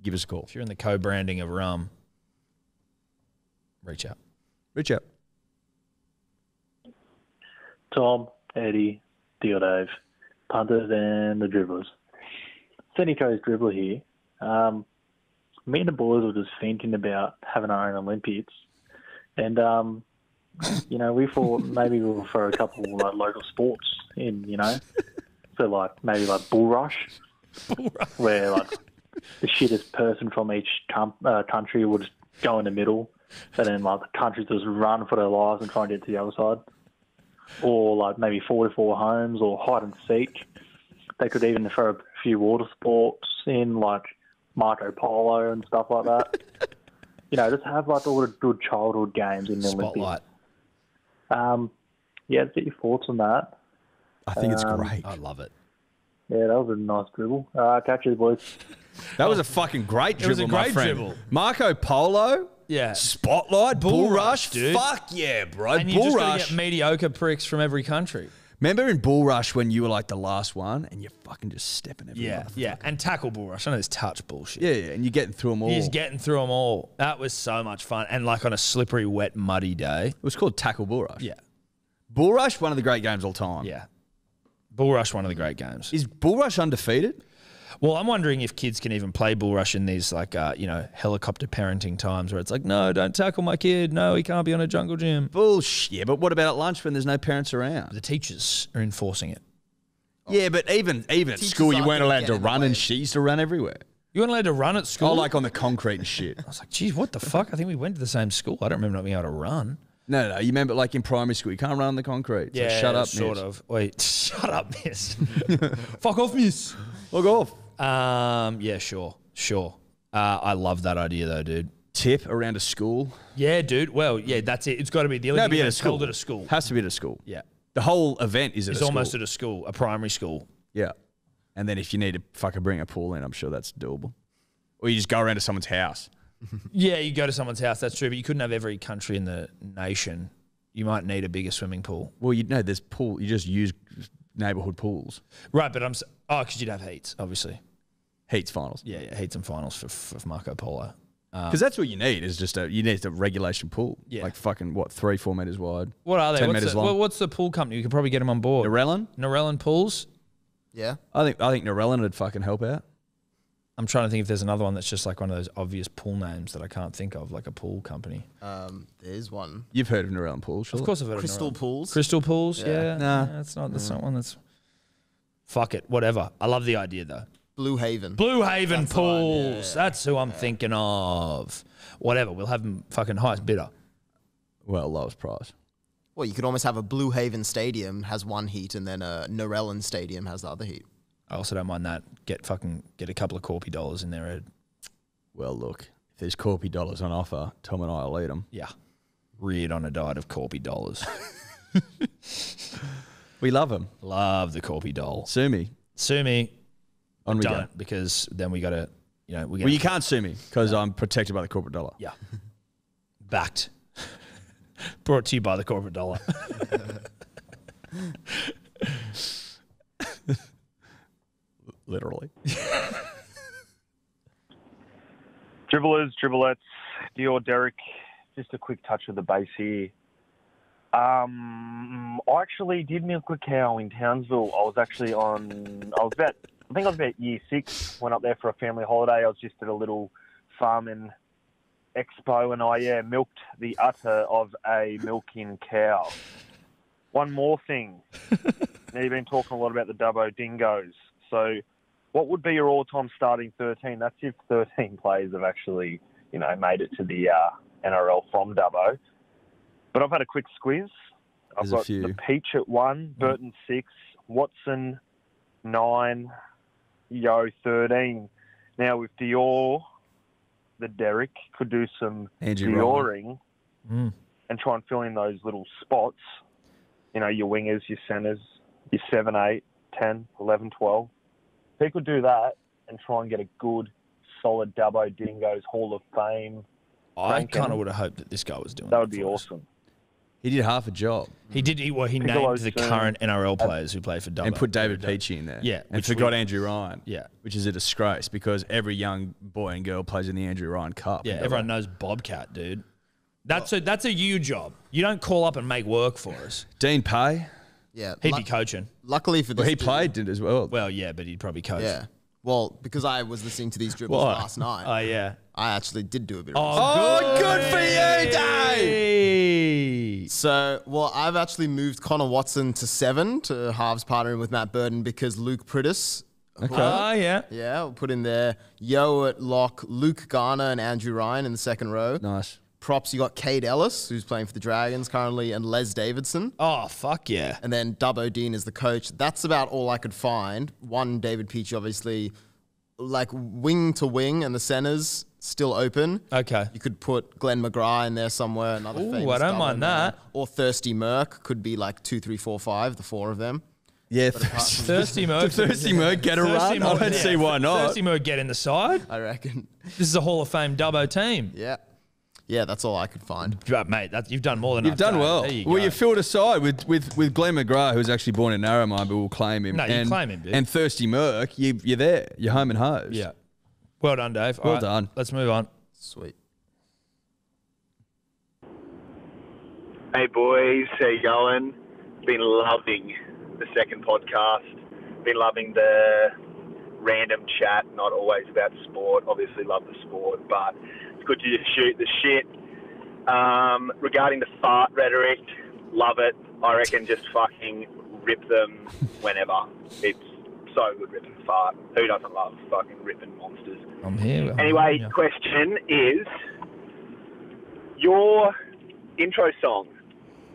give us a call. If you're in the co-branding of rum, reach out. Reach out. Tom, Eddie, Dio Dave, punters and the dribblers. Senny Coast dribbler here. Me and the boys were just thinking about having our own Olympics. And, we thought maybe we'll throw a couple local sports in, So maybe bull rush. Where the shittest person from each country would just go in the middle. And then the countries just run for their lives and try and get to the other side. Or maybe 44 homes or hide and seek. They could even throw a few water sports in, like Marco Polo and stuff like that. Just have all the good childhood games in the Spotlight. Olympics. Get your thoughts on that. I think it's great. I love it. Yeah, that was a nice dribble. Catch you, boys. That was a fucking great dribble, was a my great friend. dribble. Marco Polo. Yeah. Spotlight, bull rush, dude. fuck yeah, bro. And you Bull just got to rush. get mediocre pricks from every country. Remember in bull rush when you were like the last one and you're fucking just stepping everywhere? Yeah. And tackle bull rush. I know this touch bullshit. Yeah, and you're getting through them all. He's getting through them all. That was so much fun. And like on a slippery, wet, muddy day. It was called tackle bull rush. Yeah. Bull rush, one of the great games of all time. Yeah. Bull rush, one of the great games. Is bull rush undefeated? Well, I'm wondering if kids can even play bull rush in these like, helicopter parenting times where it's like, no, don't tackle my kid. No, he can't be on a jungle gym. Bullshit. Yeah, but what about at lunch when there's no parents around? The teachers are enforcing it. Yeah, but even at school, you weren't allowed to run and she used to run everywhere. You weren't allowed to run at school? Oh, like on the concrete and shit. I was like, geez, what the fuck? I think we went to the same school. I don't remember not being able to run. No, you remember like in primary school, you can't run on the concrete. So shut up, sort miss. of. Wait, shut up, miss. Fuck off, miss. Fuck off. Yeah, sure. I love that idea though, dude. Tip around a school. Yeah, dude. Well, yeah, that's it. It's got to be the Olympic be at a event's school. held at a school. Has to be at a school. Yeah. The whole event is at It's a school. almost at a school, a primary school. Yeah. And then if you need to fucking bring a pool in, I'm sure that's doable. Or you just go around to someone's house. Yeah, you go to someone's house, that's true, but you couldn't have every country in the nation. You might need a bigger swimming pool. Well, there's pool. You just use neighbourhood pools. Right, but because you'd have heats, obviously. Heats finals. Yeah, heats and finals for Marco Polo. Because that's what you need is just you need a regulation pool. Yeah. Like fucking, 3-4 metres wide. What are they? 10 metres long. What's the pool company? You could probably get them on board. Narellan Pools? Yeah. I think Narellan would fucking help out. I'm trying to think if there's another one that's just like one of those obvious pool names that I can't think of, like a pool company. There's one. You've heard of Narellan Pools, surely? Of course I've heard Crystal of Narellan. Pools. Crystal Pools, yeah. Nah. That's not one that's... Fuck it, whatever. I love the idea though. Blue Haven. Blue Haven That's the one, Pools. yeah. That's who I'm thinking of. Whatever, we'll have them fucking highest bidder. Well, lowest price. Well, you could almost have a Blue Haven Stadium has one heat and then a Narellan Stadium has the other heat. I also don't mind that. Get a couple of corpy dollars in there, Ed. Well, look, if there's corpy dollars on offer, Tom and I will eat them. Yeah. Reared on a diet of corpy dollars. We love them. Love the corpy doll. Sue me. Sue me. On we go. Don't, because then we got to, Well, you can't sue me because I'm protected by the corporate dollar. Yeah. Backed. Brought to you by the corporate dollar. Literally. Dribblers, dribblettes, Dior, Derek, just a quick touch of the base here. I actually did milk a cow in Townsville. I think I was about year 6, went up there for a family holiday. I was just at a little farming expo and I milked the udder of a milking cow. One more thing. Now you've been talking a lot about the Dubbo Dingoes. So what would be your all-time starting 13? That's if 13 players have actually, made it to the NRL from Dubbo. But I've had a quick squiz. I've got the Peach at 1, Burton 6, Watson 9, Yo 13. Now with Dior, the Derek could do some Dioring and try and fill in those little spots. Your wingers, your centres, your 7, 8, 10, 11, 12. If he could do that and try and get a good, solid Dubbo Dingoes Hall of Fame. I kind of would have hoped that this guy was doing that. Would be awesome. He did half a job. He did. He named the current NRL players who play for Dubbo. And put David Peachy in there. Yeah. And forgot Andrew Ryan. Yeah. Which is a disgrace because every young boy and girl plays in the Andrew Ryan Cup. Yeah, everyone knows Bobcat, dude. That's a you job. You don't call up and make work for us. Dean Pay. Yeah. He'd be coaching. Luckily for this... Well, he played it as well. Well, yeah, but he'd probably coach. Yeah. Well, because I was listening to these dribbles last night. Oh, yeah. I actually did do a bit of research. Oh, good for you, Dave! So, I've actually moved Connor Watson to 7 to halves partnering with Matt Burton because Luke Prittis. Okay. Oh, yeah. Yeah, we'll put in there Yo at lock, Luke Garner and Andrew Ryan in the second row. Nice. Props, you got Cade Ellis, who's playing for the Dragons currently, and Les Davidson. Oh, fuck yeah. And then Dubbo Dean is the coach. That's about all I could find. One, David Peach, obviously, like wing to wing, and the centers still open. Okay. You could put Glenn McGrath in there somewhere, another famous I don't Dubbo mind man. that. Or Thirsty Merck, could be like 2, 3, 4, 5, the 4 of them. Yeah, Thirsty Merc. Thirsty Merc get a run. I don't see why not. Thirsty Merc get in the side. I reckon. This is a Hall of Fame Dubbo team. Yeah. Yeah, that's all I could find. But mate, you've done more than You've done well. You you filled a side with Glenn McGrath, who's actually born in Narromine, but we'll claim him. No, you claim him, dude. And Thirsty Merc, you're there. You're home and hosed. Yeah. Well done, Dave. Well done. Let's move on. Sweet. Hey boys, how you going? Been loving the second podcast. Been loving the random chat, not always about sport. Obviously love the sport, but it's good to just shoot the shit. Regarding the fart rhetoric, love it. I reckon just fucking rip them whenever. It's so good ripping a fart. Who doesn't love fucking ripping monsters? I'm here. Anyway, question is, your intro song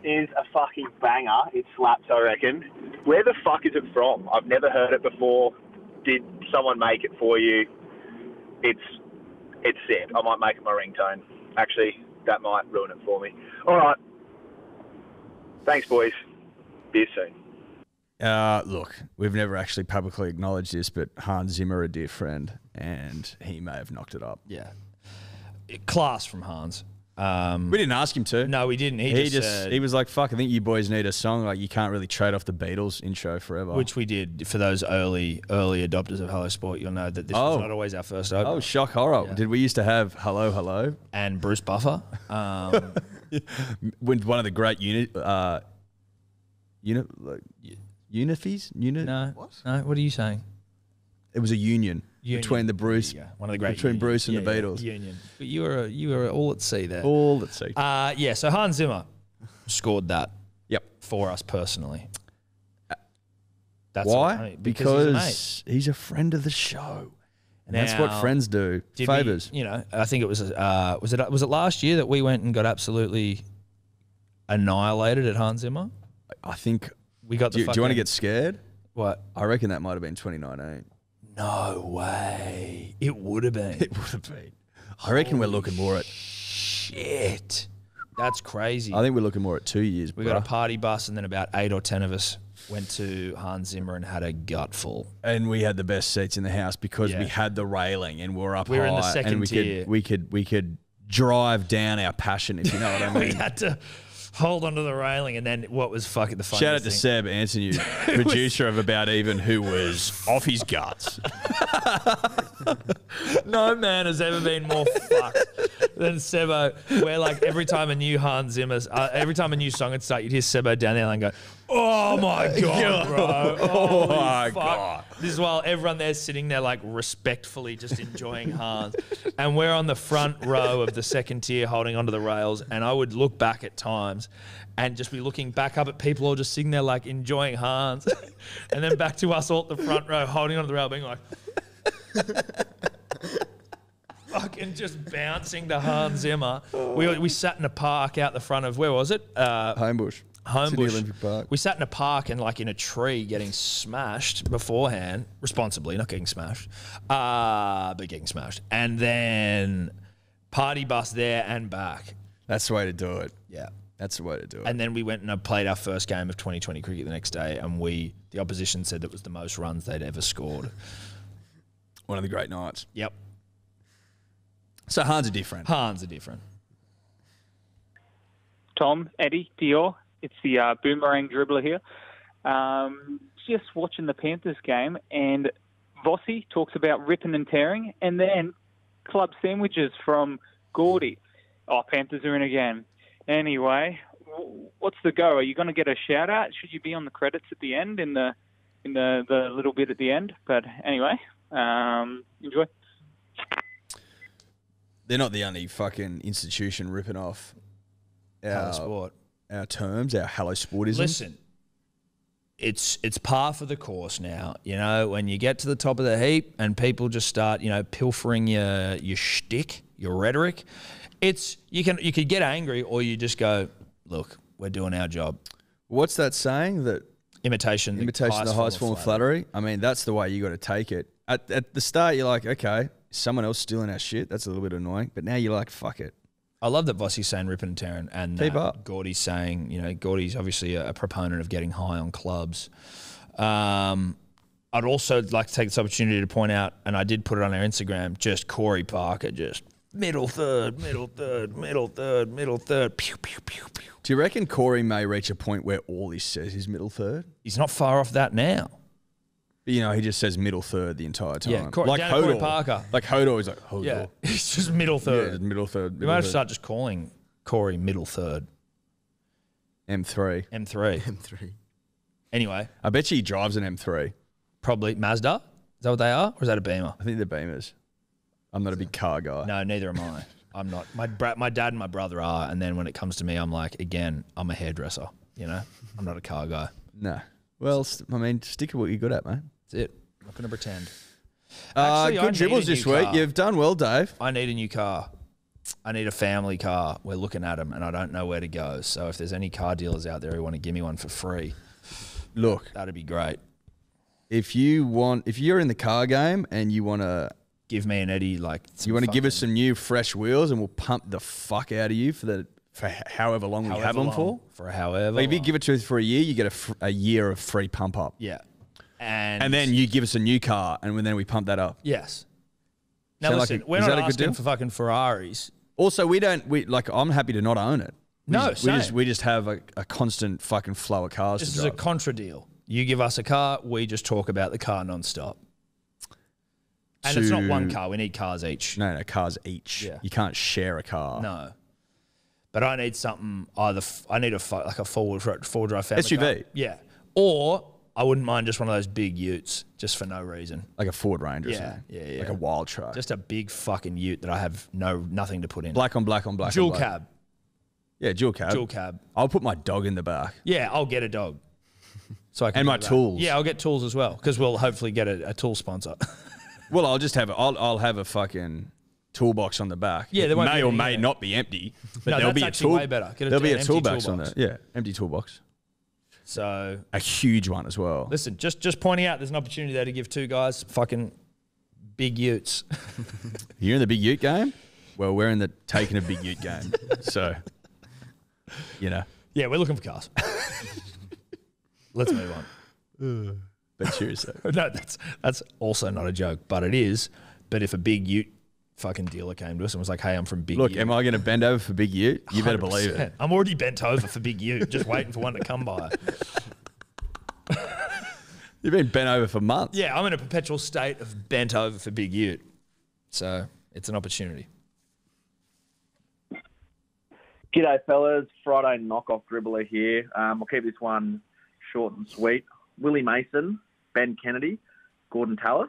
is a fucking banger. It slaps, I reckon. Where the fuck is it from? I've never heard it before. Did someone make it for you? It's sick. I might make it my ringtone. Actually, that might ruin it for me. All right. Thanks, boys. Be you soon. Look, we've never actually publicly acknowledged this, but Hans Zimmer, a dear friend, and he may have knocked it up. Yeah. Class from Hans. We didn't ask him to. No, we didn't. He just said, he was like, "Fuck, I think you boys need a song. Like, you can't really trade off the Beatles intro forever." Which we did for those early adopters of Hello Sport. You'll know that this was not always our first opener. Oh, shock horror! Yeah. Did we used to have Hello Hello and Bruce Buffer? With one of the great Unifies? No. What? No. What are you saying? It was a union between the Bruce, one of the great between Bruce and the Beatles. Union. But you were all at sea there. All at sea. Yeah. So Hans Zimmer scored that. Yep. For us personally. That's why? Because he's a friend of the show. And that's what friends do. Favors. I think it was was it last year that we went and got absolutely annihilated at Hans Zimmer? I think we got. Do you want to get scared? What? I reckon that might have been 2019. No way. It would have been. It would have been. I reckon we're looking more at. Shit. That's crazy. I think we're looking more at 2 years. We got a party bus, and then about 8 or 10 of us went to Hans Zimmer and had a gutful. And we had the best seats in the house because we had the railing and we're up high. We were in the second tier. We could drive down our passion, if you know what I mean. We had to hold onto the railing, and then what was fucking the funniest Shout out to thing? Seb Anthony, producer of About Even, who was off his guts. No man has ever been more fucked than Sebo. Where like every time a new Hans Zimmer, every time a new song would start, you'd hear Sebo down there and go, "Oh my god, bro! Oh my god!" This is while everyone there's sitting there like respectfully just enjoying Hans, and we're on the front row of the second tier holding onto the rails. And I would look back at times and just be looking back up at people all just sitting there like enjoying Hans, and then back to us all at the front row holding onto the rail, being like. Fucking just bouncing to Hans Zimmer. We sat in a park out the front of, where was it? Homebush. Homebush. Olympic Park. We sat in a park and like in a tree getting smashed beforehand, responsibly, not getting smashed, but getting smashed. And then party bus there and back. That's the way to do it. Yeah. That's the way to do it. And then we went and played our first game of 2020 cricket the next day, and the opposition said that was the most runs they'd ever scored. One of the great nights. Yep. So Hans are different. Hans are different. Tom, Eddie, Dior, it's the boomerang dribbler here. Just watching the Panthers game, and Vossi talks about ripping and tearing, and then club sandwiches from Gordy. Oh, Panthers are in again. Anyway, what's the go? Are you going to get a shout out? Should you be on the credits at the end in the little bit at the end? But anyway, enjoy. They're not the only fucking institution ripping off our terms, our hello sportism. Listen, it's par for the course now. You know, when you get to the top of the heap and people just start, pilfering your shtick, your rhetoric, you could get angry, or you just go, look, we're doing our job. What's that saying? That imitation the highest form of flattery. I mean, that's the way you got to take it. At the start, you're like, okay, someone else stealing our shit. That's a little bit annoying. But now you're like, fuck it. I love that Vossi's saying ripping and tearing, and keep up. Gordy's saying, Gordy's obviously a proponent of getting high on clubs. I'd also like to take this opportunity to point out, and I did put it on our Instagram, just Corey Parker, just middle third, middle third, middle third, middle third. Pew, pew, pew, pew. Do you reckon Corey may reach a point where all he says is middle third? He's not far off that now. But, you know, he just says middle third the entire time. Yeah, like Corey Parker. Like Hodor, he's like, Hodor. Yeah, he's just middle third. Yeah, middle third. We might have to start just calling Corey middle third. M3. M3. Anyway. I bet you he drives an M3. Probably. Mazda? Is that what they are? Or is that a Beamer? I think they're Beamers. I'm not a big car guy. No, neither am I. I'm not. My dad and my brother are, and then when it comes to me, I'm like, again, I'm a hairdresser. You know? I'm not a car guy. No. Well, I mean, stick to what you're good at, mate. That's it. I'm not going to pretend. Actually, good dribbles this week. You've done well, Dave. I need a new car. I need a family car. We're looking at them, and I don't know where to go. So if there's any car dealers out there who want to give me one for free, look, that'd be great. If you're in the car game and you want to give me and Eddie you want to give us some new fresh wheels, and we'll pump the fuck out of you for however long we have them for. For however. Like if you give it to us for a year, you get a year of free pump up. Yeah. And then you give us a new car, and then we pump that up. Yes. Now listen, we're not asking for fucking Ferraris. Also, I'm happy to not own it. We just have a constant fucking flow of cars. This is a contra deal. You give us a car, we just talk about the car non-stop. And it's not one car. We need cars each. No, cars each. Yeah. You can't share a car. No. But I need something I need a four-wheel drive family SUV. car. Yeah. Or I wouldn't mind just one of those big utes, just for no reason. Like a Ford Ranger or Yeah, something. yeah. Like a wild truck. Just a big fucking ute that I have nothing to put in. Black on black on black Dual on black. cab. Yeah, dual cab. Dual cab. I'll put my dog in the back. Yeah, I'll get a dog. So I can and my do that. tools. Yeah, I'll get tools as well, because we'll hopefully get a tool sponsor. Well, I'll just have I'll have a fucking toolbox on the back. Yeah, it may or may not be empty, but No, there'll be that's a tool. actually way better. There'll be a empty toolbox on there. Yeah, empty toolbox. So a huge one as well. Listen, just pointing out, there's an opportunity there to give two guys fucking big utes. You're in the big ute game? Well, we're in the taking a big ute game. So, you know. Yeah, we're looking for cars. Let's move on. But seriously. No, that's also not a joke, but it is. But if a big ute fucking dealer came to us and was like, hey, I'm from Big Look, Ute. am I going to bend over for Big Ute? You better believe it. I'm already bent over for Big Ute, just waiting for one to come by. You've been bent over for months. Yeah, I'm in a perpetual state of bent over for Big Ute. So it's an opportunity. G'day, fellas. Friday knockoff dribbler here. I'll keep this one short and sweet. Willie Mason, Ben Kennedy, Gordon Tallis.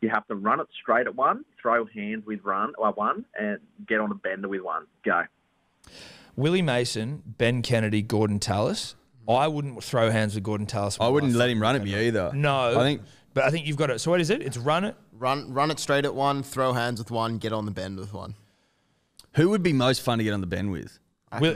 You have to run it straight at one, throw hands with one, and get on a bender with one. Go. Willie Mason, Ben Kennedy, Gordon Tallis. I wouldn't throw hands with Gordon Tallis. I wouldn't let him run at me either. No. But I think you've got it. So what is it? It's run it? Run it straight at one, throw hands with one, get on the bend with one. Who would be most fun to get on the bend with?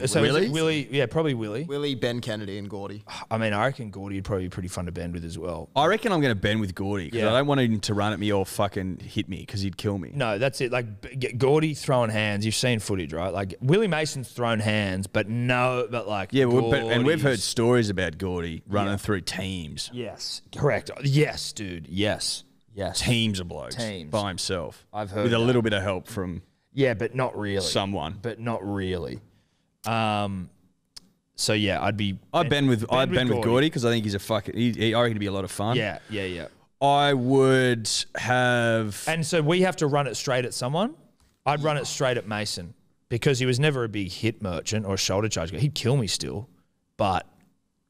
So Willie? Willie? Yeah, probably Willie. Willie, Ben Kennedy, and Gordy. I mean, I reckon Gordy would probably be pretty fun to bend with as well. I reckon I'm going to bend with Gordy because Yeah. I don't want him to run at me or fucking hit me because he'd kill me. No, that's it. Like Gordy throwing hands. You've seen footage, right? Like Willie Mason's thrown hands, but like Yeah, and we've Gordy's- heard stories about Gordy running through teams. Yes, correct. Yes, dude. Yes. Teams of blokes. Teams. By himself. I've heard with a that. little bit of help from Yeah, but not really. someone. But not really. So yeah, I'd bend with Gordy because I think he's a fucking. I reckon he'd be a lot of fun. Yeah. I would have. And so we have to run it straight at someone. I'd run it straight at Mason because he was never a big hit merchant or a shoulder charge guy. He'd kill me still, but.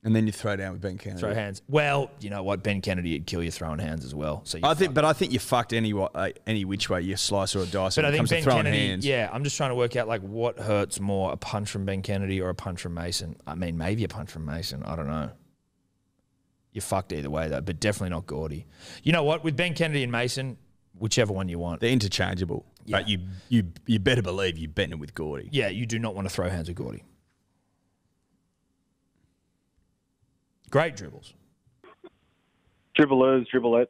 And then you throw down with Ben Kennedy. Throw hands. Well, you know what? Ben Kennedy would kill you throwing hands as well. So I think you're fucked any which way you slice or a dice. But I when it think comes Ben to throwing Kennedy. hands. Yeah, I'm just trying to work out like what hurts more: a punch from Ben Kennedy or a punch from Mason. I mean, maybe a punch from Mason. I don't know. You're fucked either way though, but definitely not Gordy. You know what? With Ben Kennedy and Mason, whichever one you want, they're interchangeable. Yeah. But you better believe you bend it with Gordy. Yeah, you do not want to throw hands with Gordy. Great dribbles. Dribblers, dribblettes.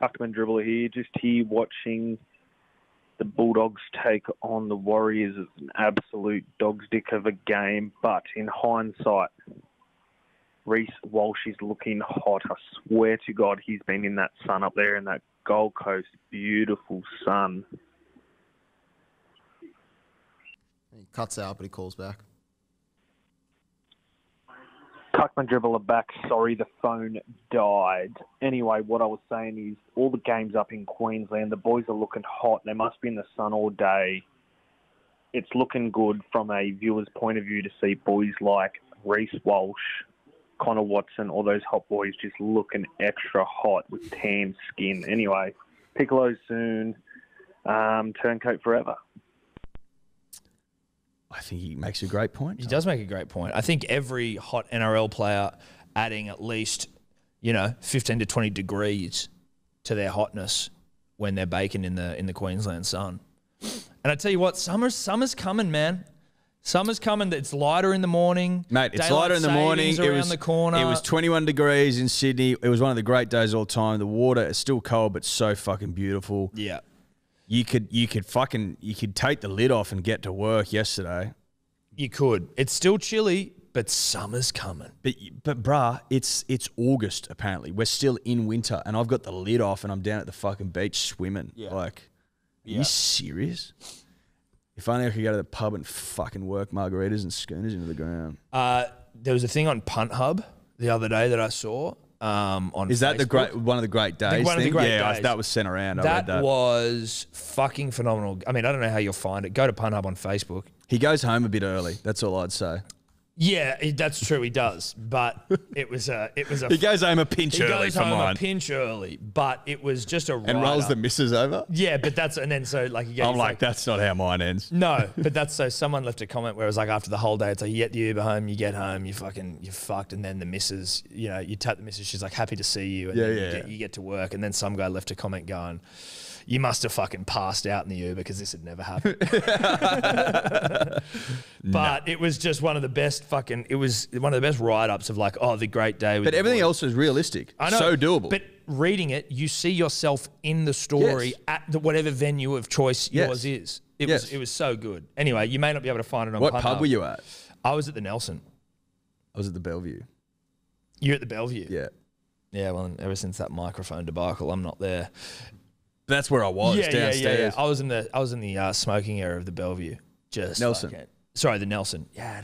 Tuckman dribbler here. Just here watching the Bulldogs take on the Warriors. It's an absolute dog's dick of a game. But in hindsight, Reece Walsh is looking hot. I swear to God, he's been in that sun up there in that Gold Coast, beautiful sun. He cuts out, but he calls back. Tuckman Dribbler back. Sorry, the phone died. Anyway, what I was saying is all the games up in Queensland, the boys are looking hot. They must be in the sun all day. It's looking good from a viewer's point of view to see boys like Reece Walsh, Connor Watson, all those hot boys just looking extra hot with tan skin. Anyway, Piccolo soon, turncoat forever. I think he makes a great point. He does make a great point. I think every hot NRL player adding at least, 15 to 20 degrees to their hotness when they're baking in the Queensland sun. And I tell you what, summer's coming, man. Summer's coming. It's lighter in the morning. Mate, it's Daylight lighter in the morning. Around the corner. It was 21 degrees in Sydney. It was one of the great days of all time. The water is still cold, but so fucking beautiful. Yeah. You could take the lid off and get to work yesterday. You could. It's still chilly, but summer's coming. But bruh, it's August apparently. We're still in winter, and I've got the lid off, and I'm down at the fucking beach swimming. Yeah. Are you serious? If only I could go to the pub and fucking work margaritas and schooners into the ground. There was a thing on Punt Hub the other day that I saw. On Is that Facebook. one of the great days? One of the great days. That was sent around. I read that was fucking phenomenal. I mean, I don't know how you'll find it. Go to Punt Hub on Facebook. He goes home a bit early. That's all I'd say. Yeah, that's true. He does, but it was a. He goes home a pinch early. He goes home a pinch early, but it was just a. And rolls the missus over. Yeah, but that's and then so like again, I'm like, that's not how mine ends. No, but that's so. Someone left a comment where it was like after the whole day, it's like you get the Uber home, you get home, you're fucked, and then the missus, you tap the missus, she's like happy to see you, and then you get to work, and then some guy left a comment going, you must have fucking passed out in the Uber because this had never happened. But it was just one of the best it was one of the best write-ups of like, the great day. But everything else was realistic. I know. So doable. But reading it, you see yourself in the story at whatever venue of choice yours is. It was so good. Anyway, you may not be able to find it on What Punt pub Hub. were you at? I was at the Nelson. I was at the Bellevue. You're at the Bellevue? Yeah. Yeah, well, ever since that microphone debacle, I'm not there. That's where I was, downstairs. Yeah. I was in the smoking area of the Bellevue. Just Nelson. Sorry, the Nelson. Yeah,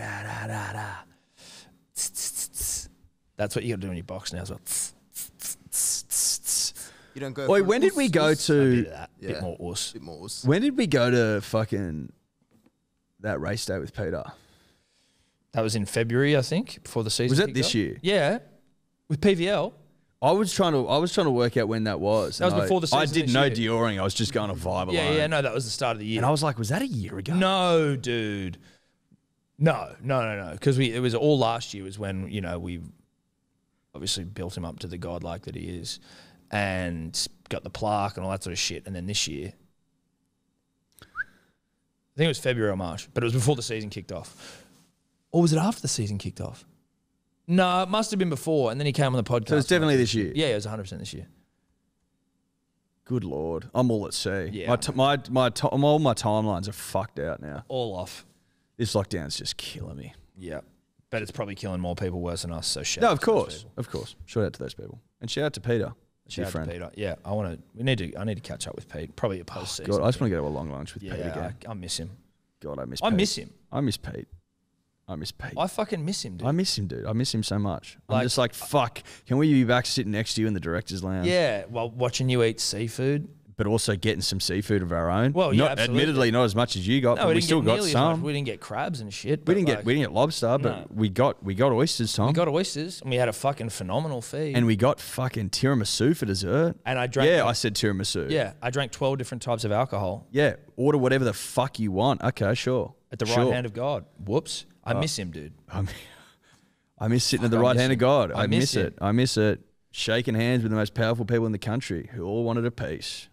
That's what you got to do when you box now as well. You don't go. Wait, when did we go to? Bit more us. When did we go to fucking that race day with Peter? That was in February, I think, before the season. Was that kicked this off. year? Yeah, with PVL. I was trying to work out when that was. That was before the season. I did this no year. Dioring. I was just going to vibe alone. Yeah, no, that was the start of the year. And I was like, was that a year ago? No, dude. No. Because it was all last year was when, we obviously built him up to the godlike that he is and got the plaque and all that sort of shit. And then this year, I think it was February or March, but it was before the season kicked off. Or was it after the season kicked off? No, it must have been before. And then he came on the podcast. So it's definitely this year. Yeah, it was 100% this year. Good Lord. I'm all at sea. Yeah. All my timelines are fucked out now. All off. This lockdown's just killing me. Yeah. But it's probably killing more people worse than us. So shout No, out of to those course. people. Of course. Shout out to those people. And shout out to Peter. Shout out to Peter. Yeah, I need to catch up with Pete. Probably a post-season. God, I just want to go to a long lunch with Pete again. I miss him. God, I miss I Pete. miss him. I miss Pete. I fucking miss him, dude. I miss him, dude. I miss him so much. I'm just like, fuck. Can we be back sitting next to you in the director's lounge? Yeah, while watching you eat seafood. But also getting some seafood of our own. Well, not, admittedly, not as much as you got, but we still got some. We didn't get crabs and shit. We didn't get lobster, but we got oysters, Tom. We got oysters, and we had a fucking phenomenal feed. And we got fucking tiramisu for dessert. And I drank. Yeah, I said tiramisu. Yeah, I drank 12 different types of alcohol. Yeah, order whatever the fuck you want. Okay, sure. At the right hand of God. Whoops. I miss him, dude. I miss sitting at the right hand of God. I miss it. him. I miss it. Shaking hands with the most powerful people in the country who all wanted a piece.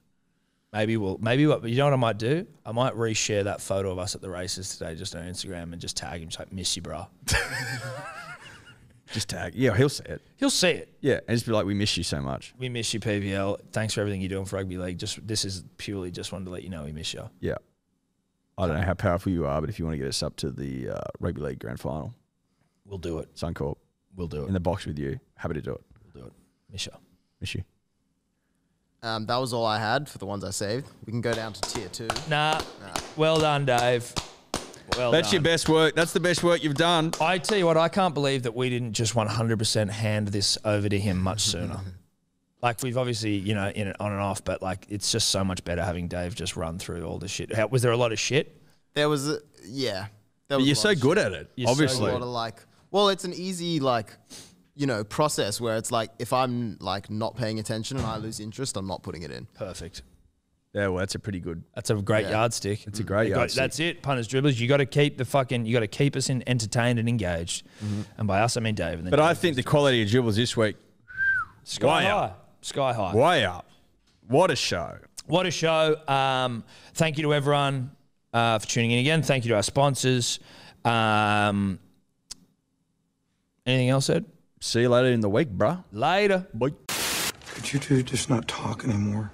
Maybe what you know what I might do? I might reshare that photo of us at the races today just on Instagram and just tag him, just like, miss you, bro. Just tag. Yeah, he'll see it. He'll see it. Yeah, and just be like, we miss you so much. We miss you, PVL. Thanks for everything you're doing for rugby league. This is purely just wanted to let you know we miss you. Yeah. I don't know how powerful you are, but if you want to get us up to the rugby league grand final, we'll do it. Suncorp. We'll do it. In the box with you. Happy to do it. We'll do it. Miss you. That was all I had for the ones I saved. We can go down to tier 2. Nah. Well done, Dave. That's your best work. That's the best work you've done. I tell you what, I can't believe that we didn't just 100% hand this over to him much sooner. Like, we've obviously, you know, in it on and off, but like, it's just so much better having Dave just run through all the shit. Was there a lot of shit? There was, yeah. But you're so good at it, obviously. A lot of like, well, it's an easy like, you know, process where it's like, if I'm like not paying attention and I lose interest, I'm not putting it in. Perfect. Yeah, well, that's a pretty good. That's a great yardstick. It's a great yardstick. That's it, punters, dribblers. You got to keep you got to keep us entertained and engaged. And by us, I mean Dave. And but I think the quality of dribbles this week, sky high. Sky high. Way up. What a show. What a show. Thank you to everyone for tuning in again. Thank you to our sponsors. Anything else, Ed? See you later in the week, bruh. Later. Bye. Could you two just not talk anymore?